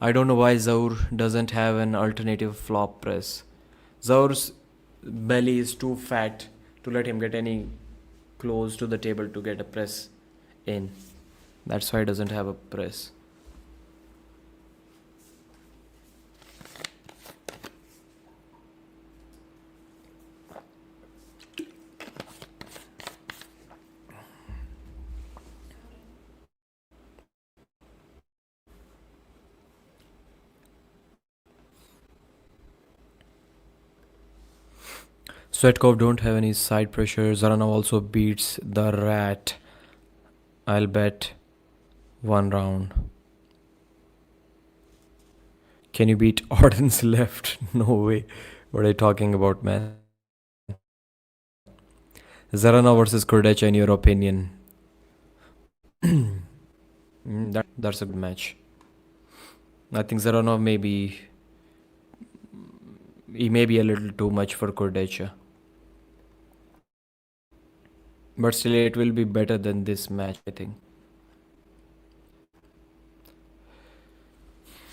I don't know why Zaur doesn't have an alternative flop press. Zaur's belly is too fat to let him get any close to the table to get a press in. That's why he doesn't have a press. Svetkov don't have any side pressure. Dzeranov also beats the rat. I'll bet one round. Can you beat Orden's left? No way. What are you talking about, man? Dzeranov versus Kurdecha in your opinion? That's a good match. I think Dzeranov may be a little too much for Kurdecha. But still, it will be better than this match, I think.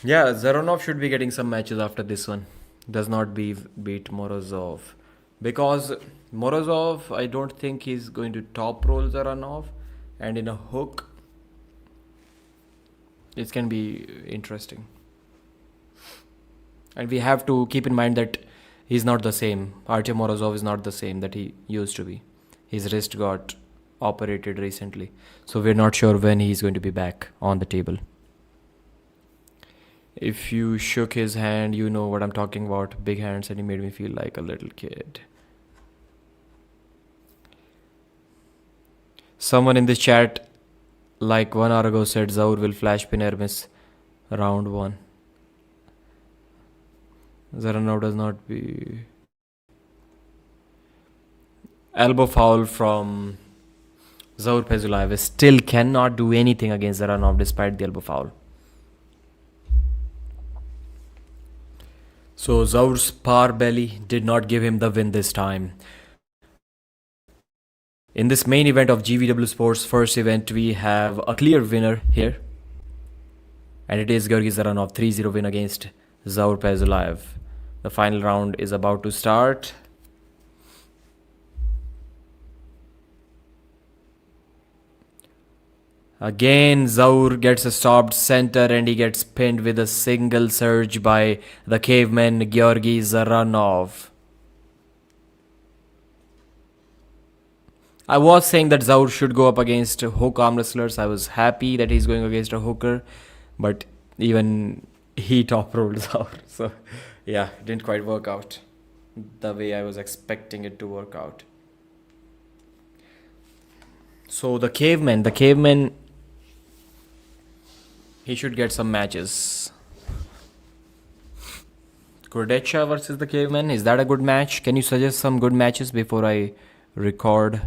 Yeah, Dzeranov should be getting some matches after this one. Does not beat Morozov. Because Morozov, I don't think he's going to top roll Dzeranov. And in a hook, it can be interesting. And we have to keep in mind that he's not the same. Artyom Morozov is not the same that he used to be. His wrist got operated recently. So we're not sure when he's going to be back on the table. If you shook his hand, you know what I'm talking about. Big hands, and he made me feel like a little kid. Someone in this chat, like 1 hour ago, said Zaur will flash pin air miss round 1. Dzeranov does not be... Elbow foul from Zaur Paizulaev still cannot do anything against Dzeranov despite the elbow foul. So Zaur's power belly did not give him the win this time. In this main event of GvW Sports first event, we have a clear winner here. And it is Georgi Dzeranov, 3-0 win against Zaur Paizulaev. The final round is about to start. Again, Zaur gets a stopped center and he gets pinned with a single surge by the caveman Georgi Dzeranov. I was saying that Zaur should go up against hook arm wrestlers. I was happy that he's going against a hooker, but even he top rolled Zaur. So, yeah, it didn't quite work out the way I was expecting it to work out. So, the caveman, he should get some matches. Kurdecha versus the caveman, is that a good match? Can you suggest some good matches before I record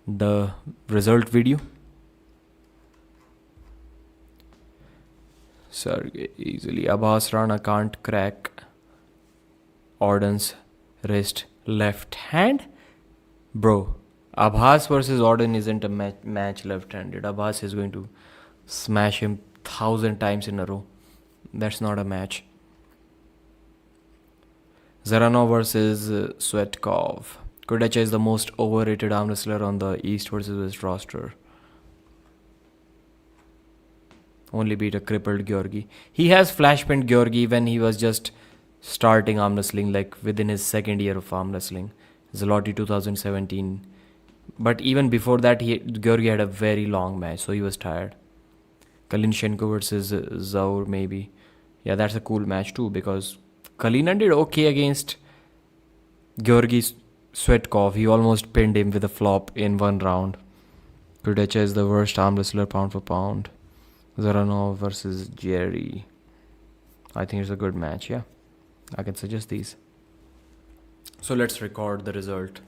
the result video? Sergey easily. Abbas Rana can't crack Orden's wrist left hand. Bro, Abbas versus Orden isn't a match left-handed. Abbas is going to smash him 1,000 times in a row. That's not a match. Dzeranov versus Svetkov. Kurdecha is the most overrated arm wrestler on the East versus West roster. Only beat a crippled Georgi. He has flash pinned Georgi when he was just starting arm wrestling, like within his second year of arm wrestling. Zloty 2017. But even before that, Georgi had a very long match, so he was tired. Kalinchenko versus Zaur, maybe. Yeah, that's a cool match too, because Kalina did okay against Georgi Svetkov. He almost pinned him with a flop in one round. Kurdecha is the worst arm wrestler pound for pound. Dzeranov versus Jerry. I think it's a good match, yeah. I can suggest these. So let's record the result.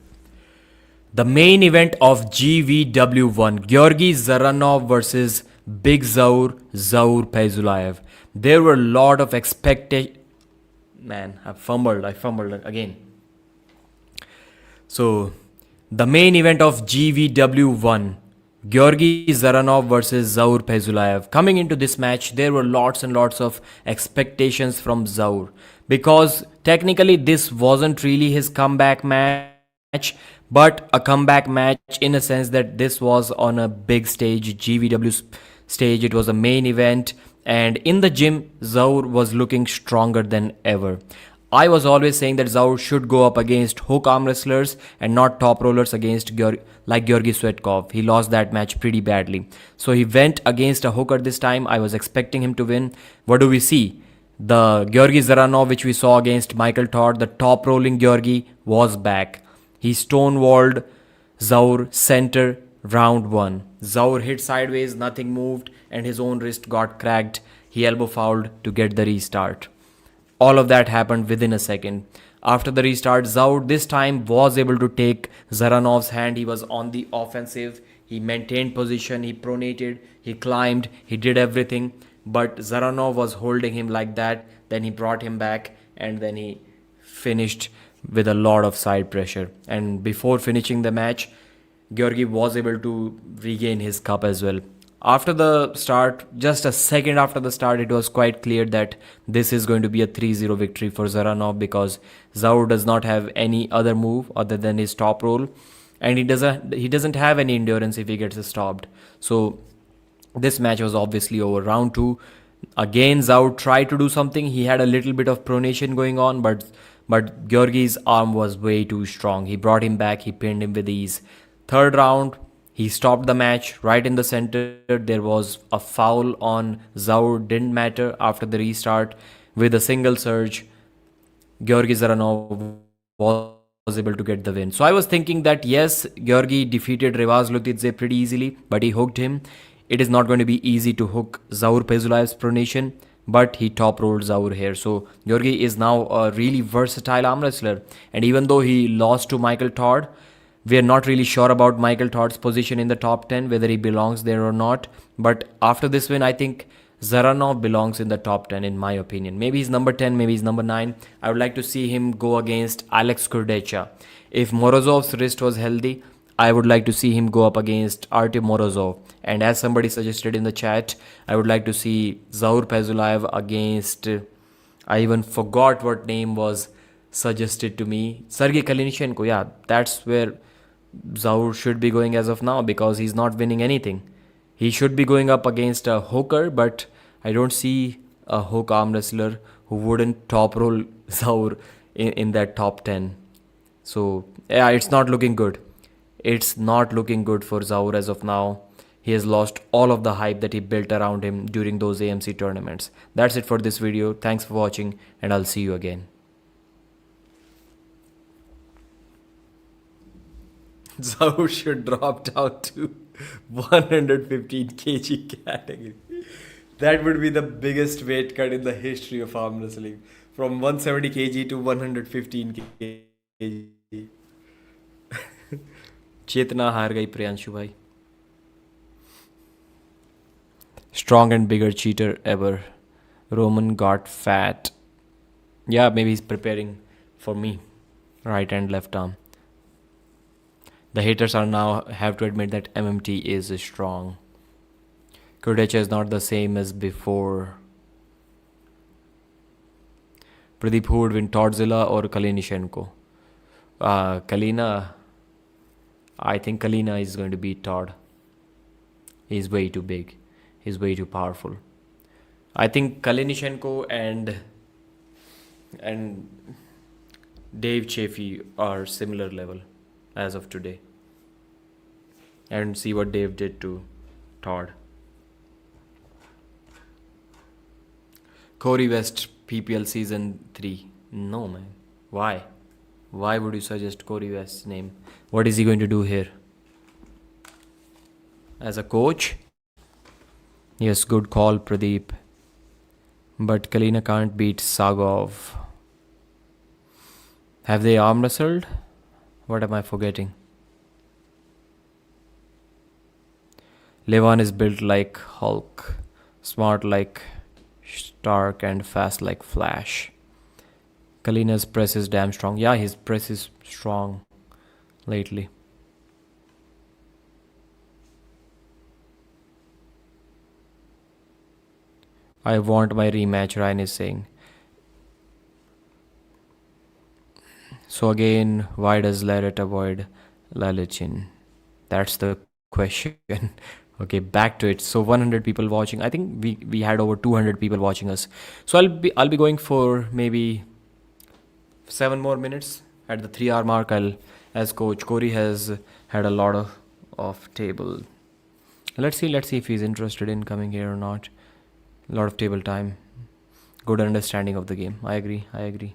The main event of GvW1. Georgi Dzeranov versus Big Zaur Paizulaev. There were a lot of expectations. Man, I fumbled again. So, the main event of GvW1. Georgi Dzeranov versus Zaur Paizulaev. Coming into this match, there were lots and lots of expectations from Zaur. Because technically this wasn't really his comeback match, but a comeback match in a sense that this was on a big stage, GvW stage. It was a main event. And in the gym, Zaur was looking stronger than ever. I was always saying that Zaur should go up against hook arm wrestlers and not top rollers against like Georgi Svetkov. He lost that match pretty badly. So he went against a hooker this time. I was expecting him to win. What do we see? The Georgi Dzeranov which we saw against Michael Todd, the top rolling Georgi, was back. He stonewalled Zaur center round 1. Zaur hit sideways, nothing moved, and his own wrist got cracked. He elbow fouled to get the restart. All of that happened within a second. After the restart, Zaur this time was able to take Dzeranov's hand. He was on the offensive. He maintained position. He pronated. He climbed. He did everything. But Dzeranov was holding him like that. Then he brought him back. And then he finished with a lot of side pressure. And before finishing the match, Georgi was able to regain his cup as well. After the start, just a second after the start, it was quite clear that this is going to be a 3-0 victory for Dzeranov because Zaur does not have any other move other than his top roll, and he doesn't have any endurance if he gets stopped. So this match was obviously over. Round 2, again Zaur tried to do something. He had a little bit of pronation going on, but Georgi's arm was way too strong. He brought him back. He pinned him with ease. Third round, he stopped the match right in the center. There was a foul on Zaur. Didn't matter after the restart. With a single surge, Georgi Dzeranov was able to get the win. So I was thinking that yes, Georgi defeated Revaz Lutidze pretty easily, but he hooked him. It is not going to be easy to hook Zaur Paizulaev's pronation, but he top rolled Zaur here. So Georgi is now a really versatile arm wrestler. And even though he lost to Michael Todd, we are not really sure about Michael Todd's position in the top 10, whether he belongs there or not. But after this win, I think Dzeranov belongs in the top 10 in my opinion. Maybe he's number 10, maybe he's number 9. I would like to see him go against Alex Kurdecha. If Morozov's wrist was healthy, I would like to see him go up against Artem Morozov. And as somebody suggested in the chat, I would like to see Zaur Paizulaev against, I even forgot what name was suggested to me, Sergey Kalinchenko. Yeah, that's where Zaur should be going as of now because he's not winning anything. He should be going up against a hooker, but I don't see a hook arm wrestler who wouldn't top roll Zaur in that top 10. So, yeah, it's not looking good. It's not looking good for Zaur as of now. He has lost all of the hype that he built around him during those AMC tournaments. That's it for this video. Thanks for watching, and I'll see you again. Zaur should drop down to 115 kg category. That would be the biggest weight cut in the history of arm wrestling. From 170 kg to 115 kg. चेतना हार गई प्रियांशु भाई. Strong and bigger cheater ever. Roman got fat. Yeah, maybe he's preparing for me. Right and left arm. The haters are now have to admit that MMT is strong. Kurdecha is not the same as before. Pradeep, who would win, Todzilla or Kalinishenko? Kalina. I think Kalina is going to beat Todd. He's way too big. He's way too powerful. I think Kalinishenko and Dave Chaffee are similar level as of today. And see what Dave did to Todd. Corey West PPL season 3. No, man. Why? Why would you suggest Corey West's name? What is he going to do here? As a coach? Yes, good call, Pradeep. But Kalina can't beat Sagov. Have they arm wrestled? What am I forgetting? Levan is built like Hulk, smart like Stark, and fast like Flash. Kalina's press is damn strong. Yeah, his press is strong lately. I want my rematch, Ryan is saying. So again, why does Lariat avoid Lalichin? That's the question. Okay, back to it. So 100 people watching. I think we had over 200 people watching us. So I'll be going for maybe 7 more minutes. At the 3-hour mark, as coach. Corey has had a lot of table. Let's see if he's interested in coming here or not. A lot of table time. Good understanding of the game. I agree.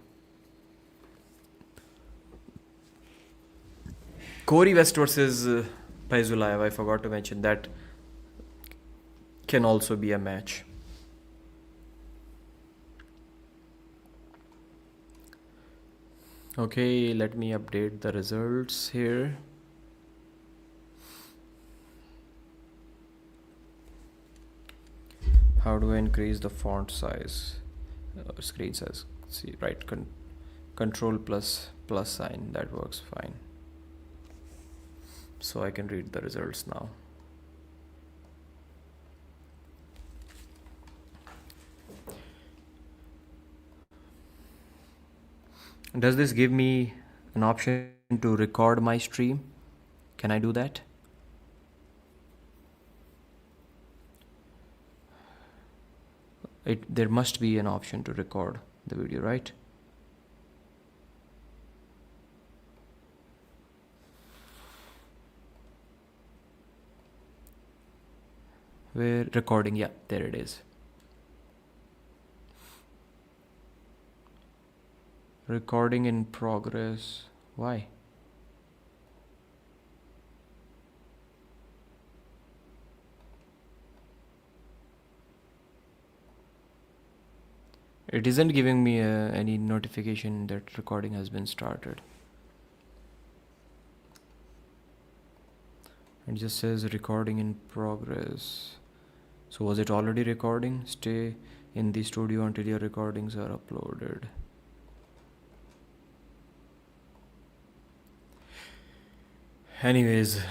Corey West versus Paizulaev. I forgot to mention that. Can also be a match. Okay, let me update the results here. How do I increase the font size? Screen size. See, right. Control plus sign. That works fine. So I can read the results now. Does this give me an option to record my stream? Can I do that? There must be an option to record the video, right? Where recording? Yeah, there it is. Recording in progress. Why? It isn't giving me any notification that recording has been started. It just says recording in progress. So was it already recording? Stay in the studio until your recordings are uploaded. Anyways,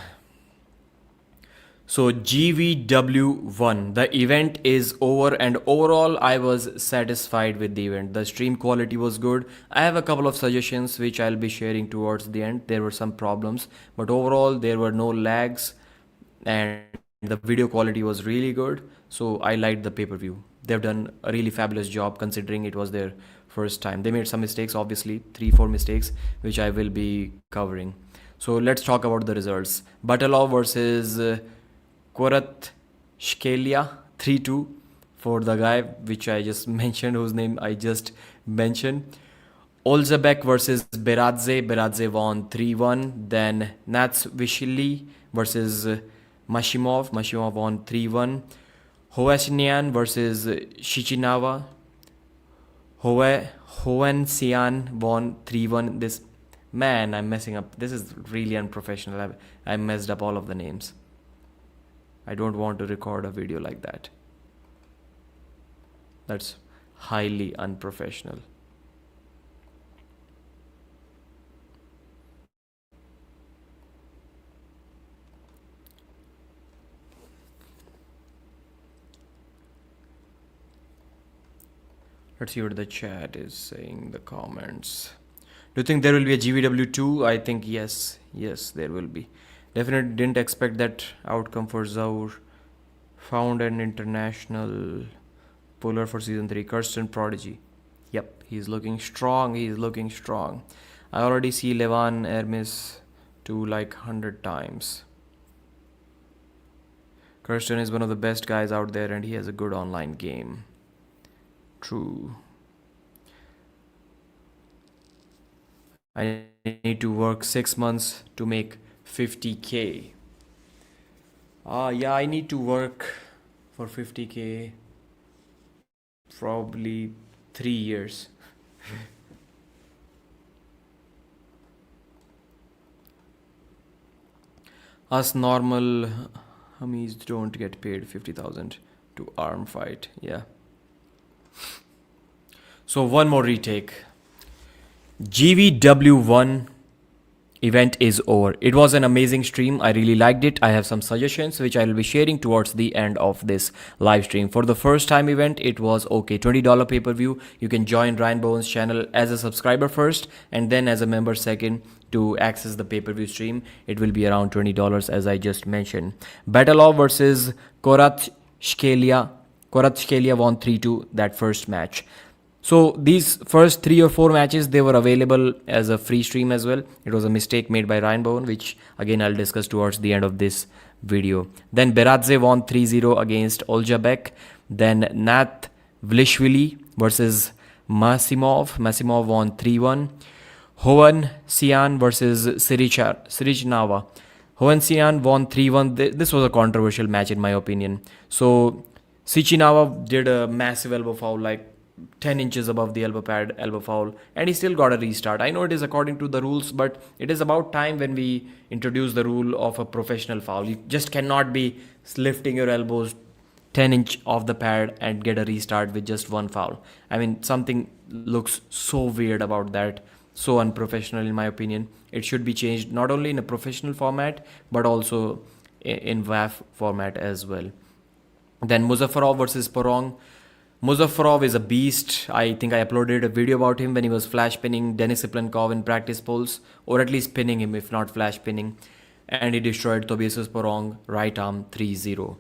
so GvW won. The event is over, and overall I was satisfied with the event. The stream quality was good. I have a couple of suggestions which I'll be sharing towards the end. There were some problems, but overall there were no lags, and the video quality was really good, so I liked the pay-per-view. They've done a really fabulous job considering it was their first time. They made some mistakes, obviously 3-4 mistakes, which I will be covering. So let's talk about the results. Batalov versus Kvaratskhelia 3-2 for the guy which I just mentioned, whose name I just mentioned. Olzhabek versus Beradze. Beradze won 3-1. Then Natsvlishvili versus Mahsimov. Mahsimov won 3-1. Hovhannisyan versus Sichinava. Hovhannisyan won 3-1. This man, I'm messing up. This is really unprofessional. I messed up all of the names. I don't want to record a video like that. That's highly unprofessional. Let's see what the chat is saying, the comments. Do you think there will be a GvW 2? I think yes. Yes, there will be. Definitely didn't expect that outcome for Zaur. Found an international puller for season 3. Kirsten Prodigy. Yep, he's looking strong. He's looking strong. I already see Levan Hermes to like 100 times. Kirsten is one of the best guys out there and he has a good online game. True. I need to work 6 months to make 50k. Yeah, I need to work for 50k probably 3 years. Us normal Hummies don't get paid 50,000 to arm fight. Yeah. So one more retake. GvW 1 event is over. It was an amazing stream. I really liked it. I have some suggestions which I will be sharing towards the end of this live stream. For the first time event, it was okay. $20 pay-per-view. You can join Ryan Bowen's channel as a subscriber first and then as a member second to access the pay-per-view stream. It will be around $20 as I just mentioned. Batalov versus Kvaratskhelia. Kvaratskhelia won 3-2 that first match. So these first 3 or 4 matches, they were available as a free stream as well. It was a mistake made by Ryan Bowen, which again I'll discuss towards the end of this video. Then Beradze won 3-0 against Olzhabek. Then Natsvlishvili versus Mahsimov. Mahsimov won 3-1. Hovhannisyan versus Sichinava. Hovhannisyan won 3-1. This was a controversial match in my opinion. So Sichinava did a massive elbow foul, like 10 inches above the elbow pad, elbow foul, and he still got a restart. I know it is according to the rules, but it is about time when we introduce the rule of a professional foul. You just cannot be lifting your elbows 10 inch off the pad and get a restart with just one foul. I mean, something looks so weird about that, so unprofessional in my opinion. It should be changed not only in a professional format, but also in WAF format as well. Then Muzafarov versus Sporrong. Muzafarov is a beast. I think I uploaded a video about him when he was flash pinning Denis Iplenkov in practice polls, or at least pinning him if not flash pinning. And he destroyed Tobias Sporrong right arm 3-0.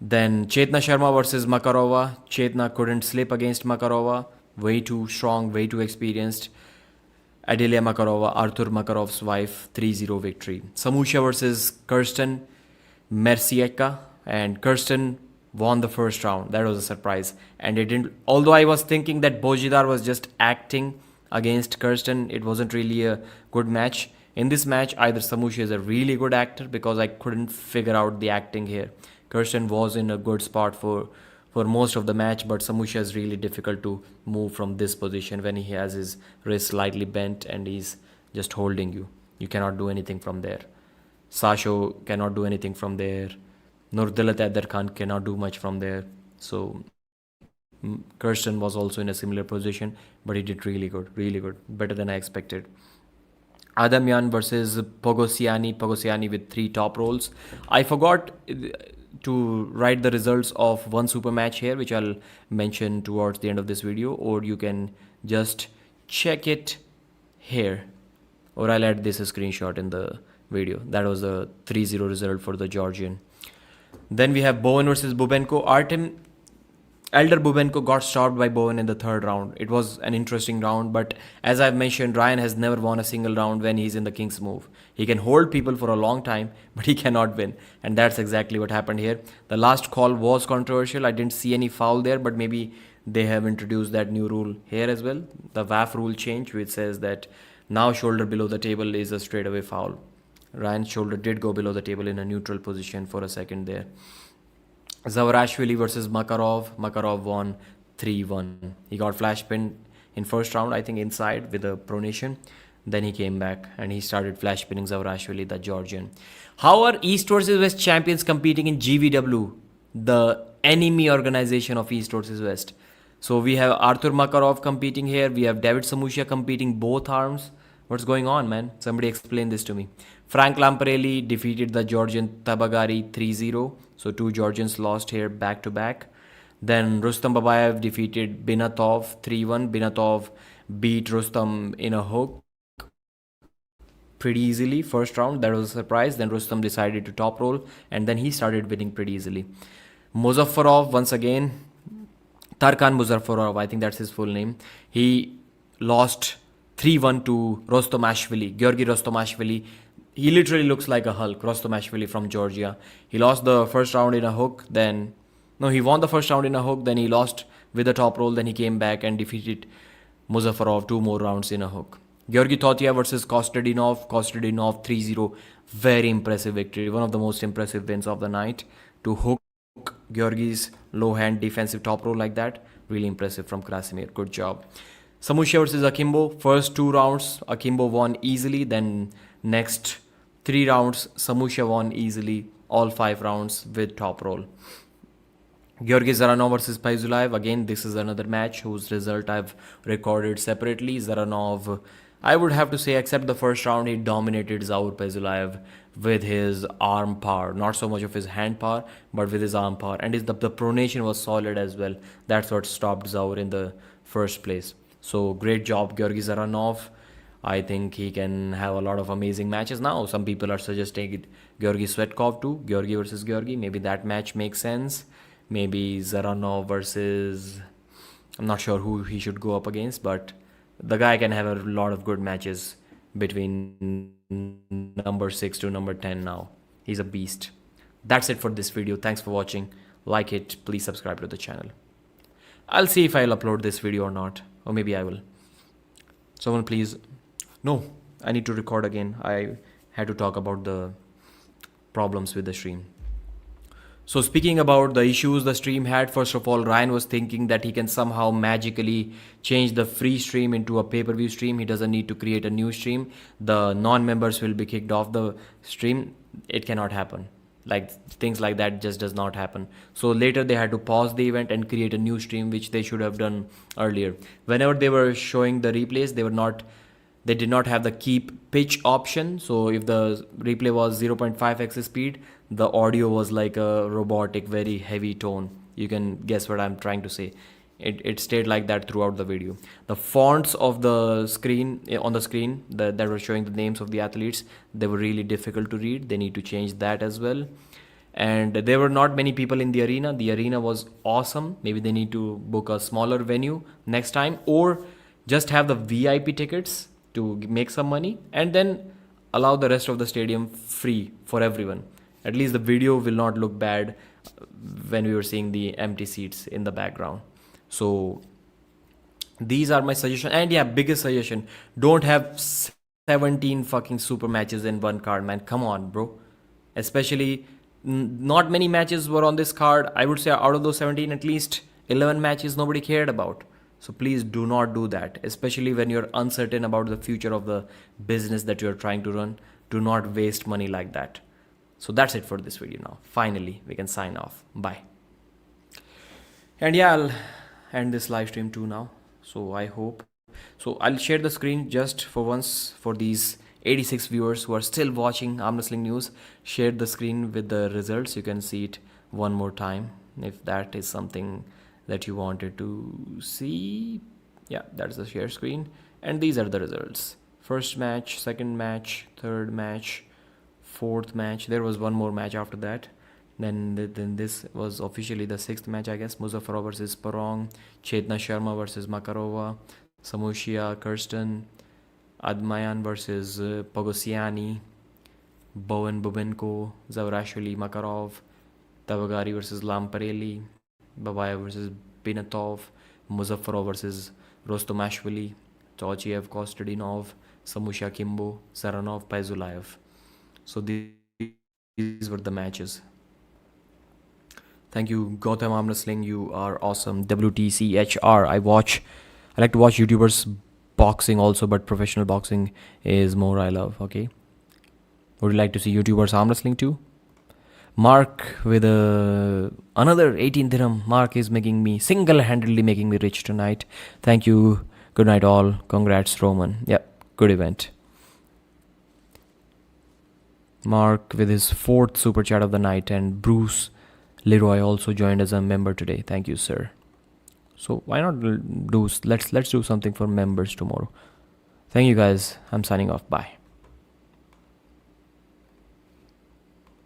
Then Chetna Sharma versus Makarova. Chetna couldn't slip against Makarova. Way too strong, way too experienced. Adelia Makarova, Arthur Makarov's wife, 3-0 victory. Samushia versus Kirsten Mercieca. And Kirsten won the first round. That was a surprise. And it didn't, although I was thinking that Bojidar was just acting against Kirsten, it wasn't really a good match. In this match, either Samushia is a really good actor, because I couldn't figure out the acting here. Kirsten was in a good spot for most of the match, but Samushia is really difficult to move from this position when he has his wrist slightly bent and he's just holding you. You cannot do anything from there. Sasho cannot do anything from there. Nurdilat Adar Khan cannot do much from there. So Kirsten was also in a similar position, but he did really good, better than I expected. Adamyan versus Pogosiani. Pogosiani with 3 top rolls. I forgot to write the results of one super match here, which I'll mention towards the end of this video, or you can just check it here, or I'll add this screenshot in the video. That was a 3-0 result for the Georgian. Then we have Bowen versus Bubenko. Elder Bubenko got stopped by Bowen in the third round. It was an interesting round, but as I've mentioned, Ryan has never won a single round when he's in the king's move. He can hold people for a long time, but he cannot win. And that's exactly what happened here. The last call was controversial. I didn't see any foul there, but maybe they have introduced that new rule here as well. The WAF rule change, which says that now shoulder below the table is a straightaway foul. Ryan's shoulder did go below the table in a neutral position for a second there. Zavrashvili versus Makarov. Makarov won 3-1. He got flash pinned in first round, I think inside with a pronation. Then he came back and he started flash pinning Zavrashvili, the Georgian. How are East versus West champions competing in GvW, the enemy organization of East versus West? So we have Artur Makarov competing here. We have David Samushia competing both arms. What's going on, man? Somebody explain this to me. Frank Lamparelli defeated the Georgian Tabagari 3-0. So two Georgians lost here back to back. Then Rustam Babaiev defeated Binatov 3-1. Binatov beat Rustam in a hook pretty easily. First round, that was a surprise. Then Rustam decided to top roll and then he started winning pretty easily. Muzafarov once again. Tarkan Muzafarov, I think that's his full name. He lost 3-1 to Rostomashvili. Georgi Rostomashvili. He literally looks like a Hulk, Rostomashvili from Georgia. He lost the first round in a hook, he won the first round in a hook, then he lost with a top roll, then he came back and defeated Muzafarov 2 more rounds in a hook. Georgi Totia versus Kostadinov 3-0. Very impressive victory, one of the most impressive wins of the night. To hook Georgi's low hand defensive top roll like that, really impressive from Krasimir, good job. Samushia versus Akimbo, first 2 rounds, Akimbo won easily, then next 3 rounds, Samushia won easily, all 5 rounds with top roll. Georgi Dzeranov versus Paizulaev, again this is another match whose result I've recorded separately. Dzeranov, I would have to say, except the first round, he dominated Zaur Paizulaev with his arm power, not so much of his hand power, but with his arm power, and the pronation was solid as well. That's what stopped Zaur in the first place. So great job Georgi Dzeranov. I think he can have a lot of amazing matches now. Some people are suggesting Georgi Svetkov too, Georgi versus Georgi. Maybe that match makes sense. Maybe Dzeranov versus, I'm not sure who he should go up against, but the guy can have a lot of good matches between number 6 to number 10 now. He's a beast. That's it for this video. Thanks for watching. Like it, please subscribe to the channel. I'll see if I'll upload this video or not, or maybe I will. Someone please, no, I need to record again. I had to talk about the problems with the stream. So speaking about the issues the stream had, first of all, Ryan was thinking that he can somehow magically change the free stream into a pay-per-view stream. He doesn't need to create a new stream. The non-members will be kicked off the stream. It cannot happen. Like things like that just does not happen. So later they had to pause the event and create a new stream, which they should have done earlier. Whenever they were showing the replays, they did not have the keep pitch option. So if the replay was 0.5x speed, the audio was like a robotic, very heavy tone. You can guess what I'm trying to say. It stayed like that throughout the video. The fonts of the screen, on the screen that were showing the names of the athletes, they were really difficult to read. They need to change that as well. And there were not many people in the arena. The arena was awesome. Maybe they need to book a smaller venue next time, or just have the VIP tickets to make some money and then allow the rest of the stadium free for everyone. At least the video will not look bad when we were seeing the empty seats in the background. So these are my suggestions. And yeah, biggest suggestion, don't have 17 fucking super matches in one card, man. Come on, bro. Especially not many matches were on this card. I would say out of those 17, at least 11 matches nobody cared about. So please do not do that, especially when you're uncertain about the future of the business that you're trying to run. Do not waste money like that. So that's it for this video now. Finally, we can sign off. Bye. And yeah, I'll end this live stream too now. So I hope. So I'll share the screen just for once for these 86 viewers who are still watching Arm Wrestling News. Share the screen with the results. You can see it one more time if that is something that you wanted to see. Yeah, that's the share screen. And these are the results. First match, second match, third match, fourth match. There was one more match after that. Then this was officially the 6th match, I guess. Muzafarov versus Sporrong, Sharma versus Makarova, Samushia, Kirsten, Adamyan versus Pogosiani, Bowen, Bubenko, Zavrashvili, Makarov, Tabagari versus Lamparelli, Babaiev versus Binatov, Muzafarov versus Rostomashvili, Georgiev, Kostadinov, Samushia, Akimbo, Dzeranov, Paizulaev. So these were the matches. Thank you, Gotham Arm Wrestling. You are awesome. WTCHR. I like to watch YouTubers boxing also, but professional boxing is more I love. Okay. Would you like to see YouTubers arm wrestling too? Mark with another 18 dirham. Mark is single-handedly making me rich tonight. Thank you. Good night all. Congrats, Roman. Yeah, good event. Mark with his 4th super chat of the night, and Bruce Leroy also joined as a member today. Thank you, sir. So why not let's do something for members tomorrow. Thank you guys. I'm signing off. Bye.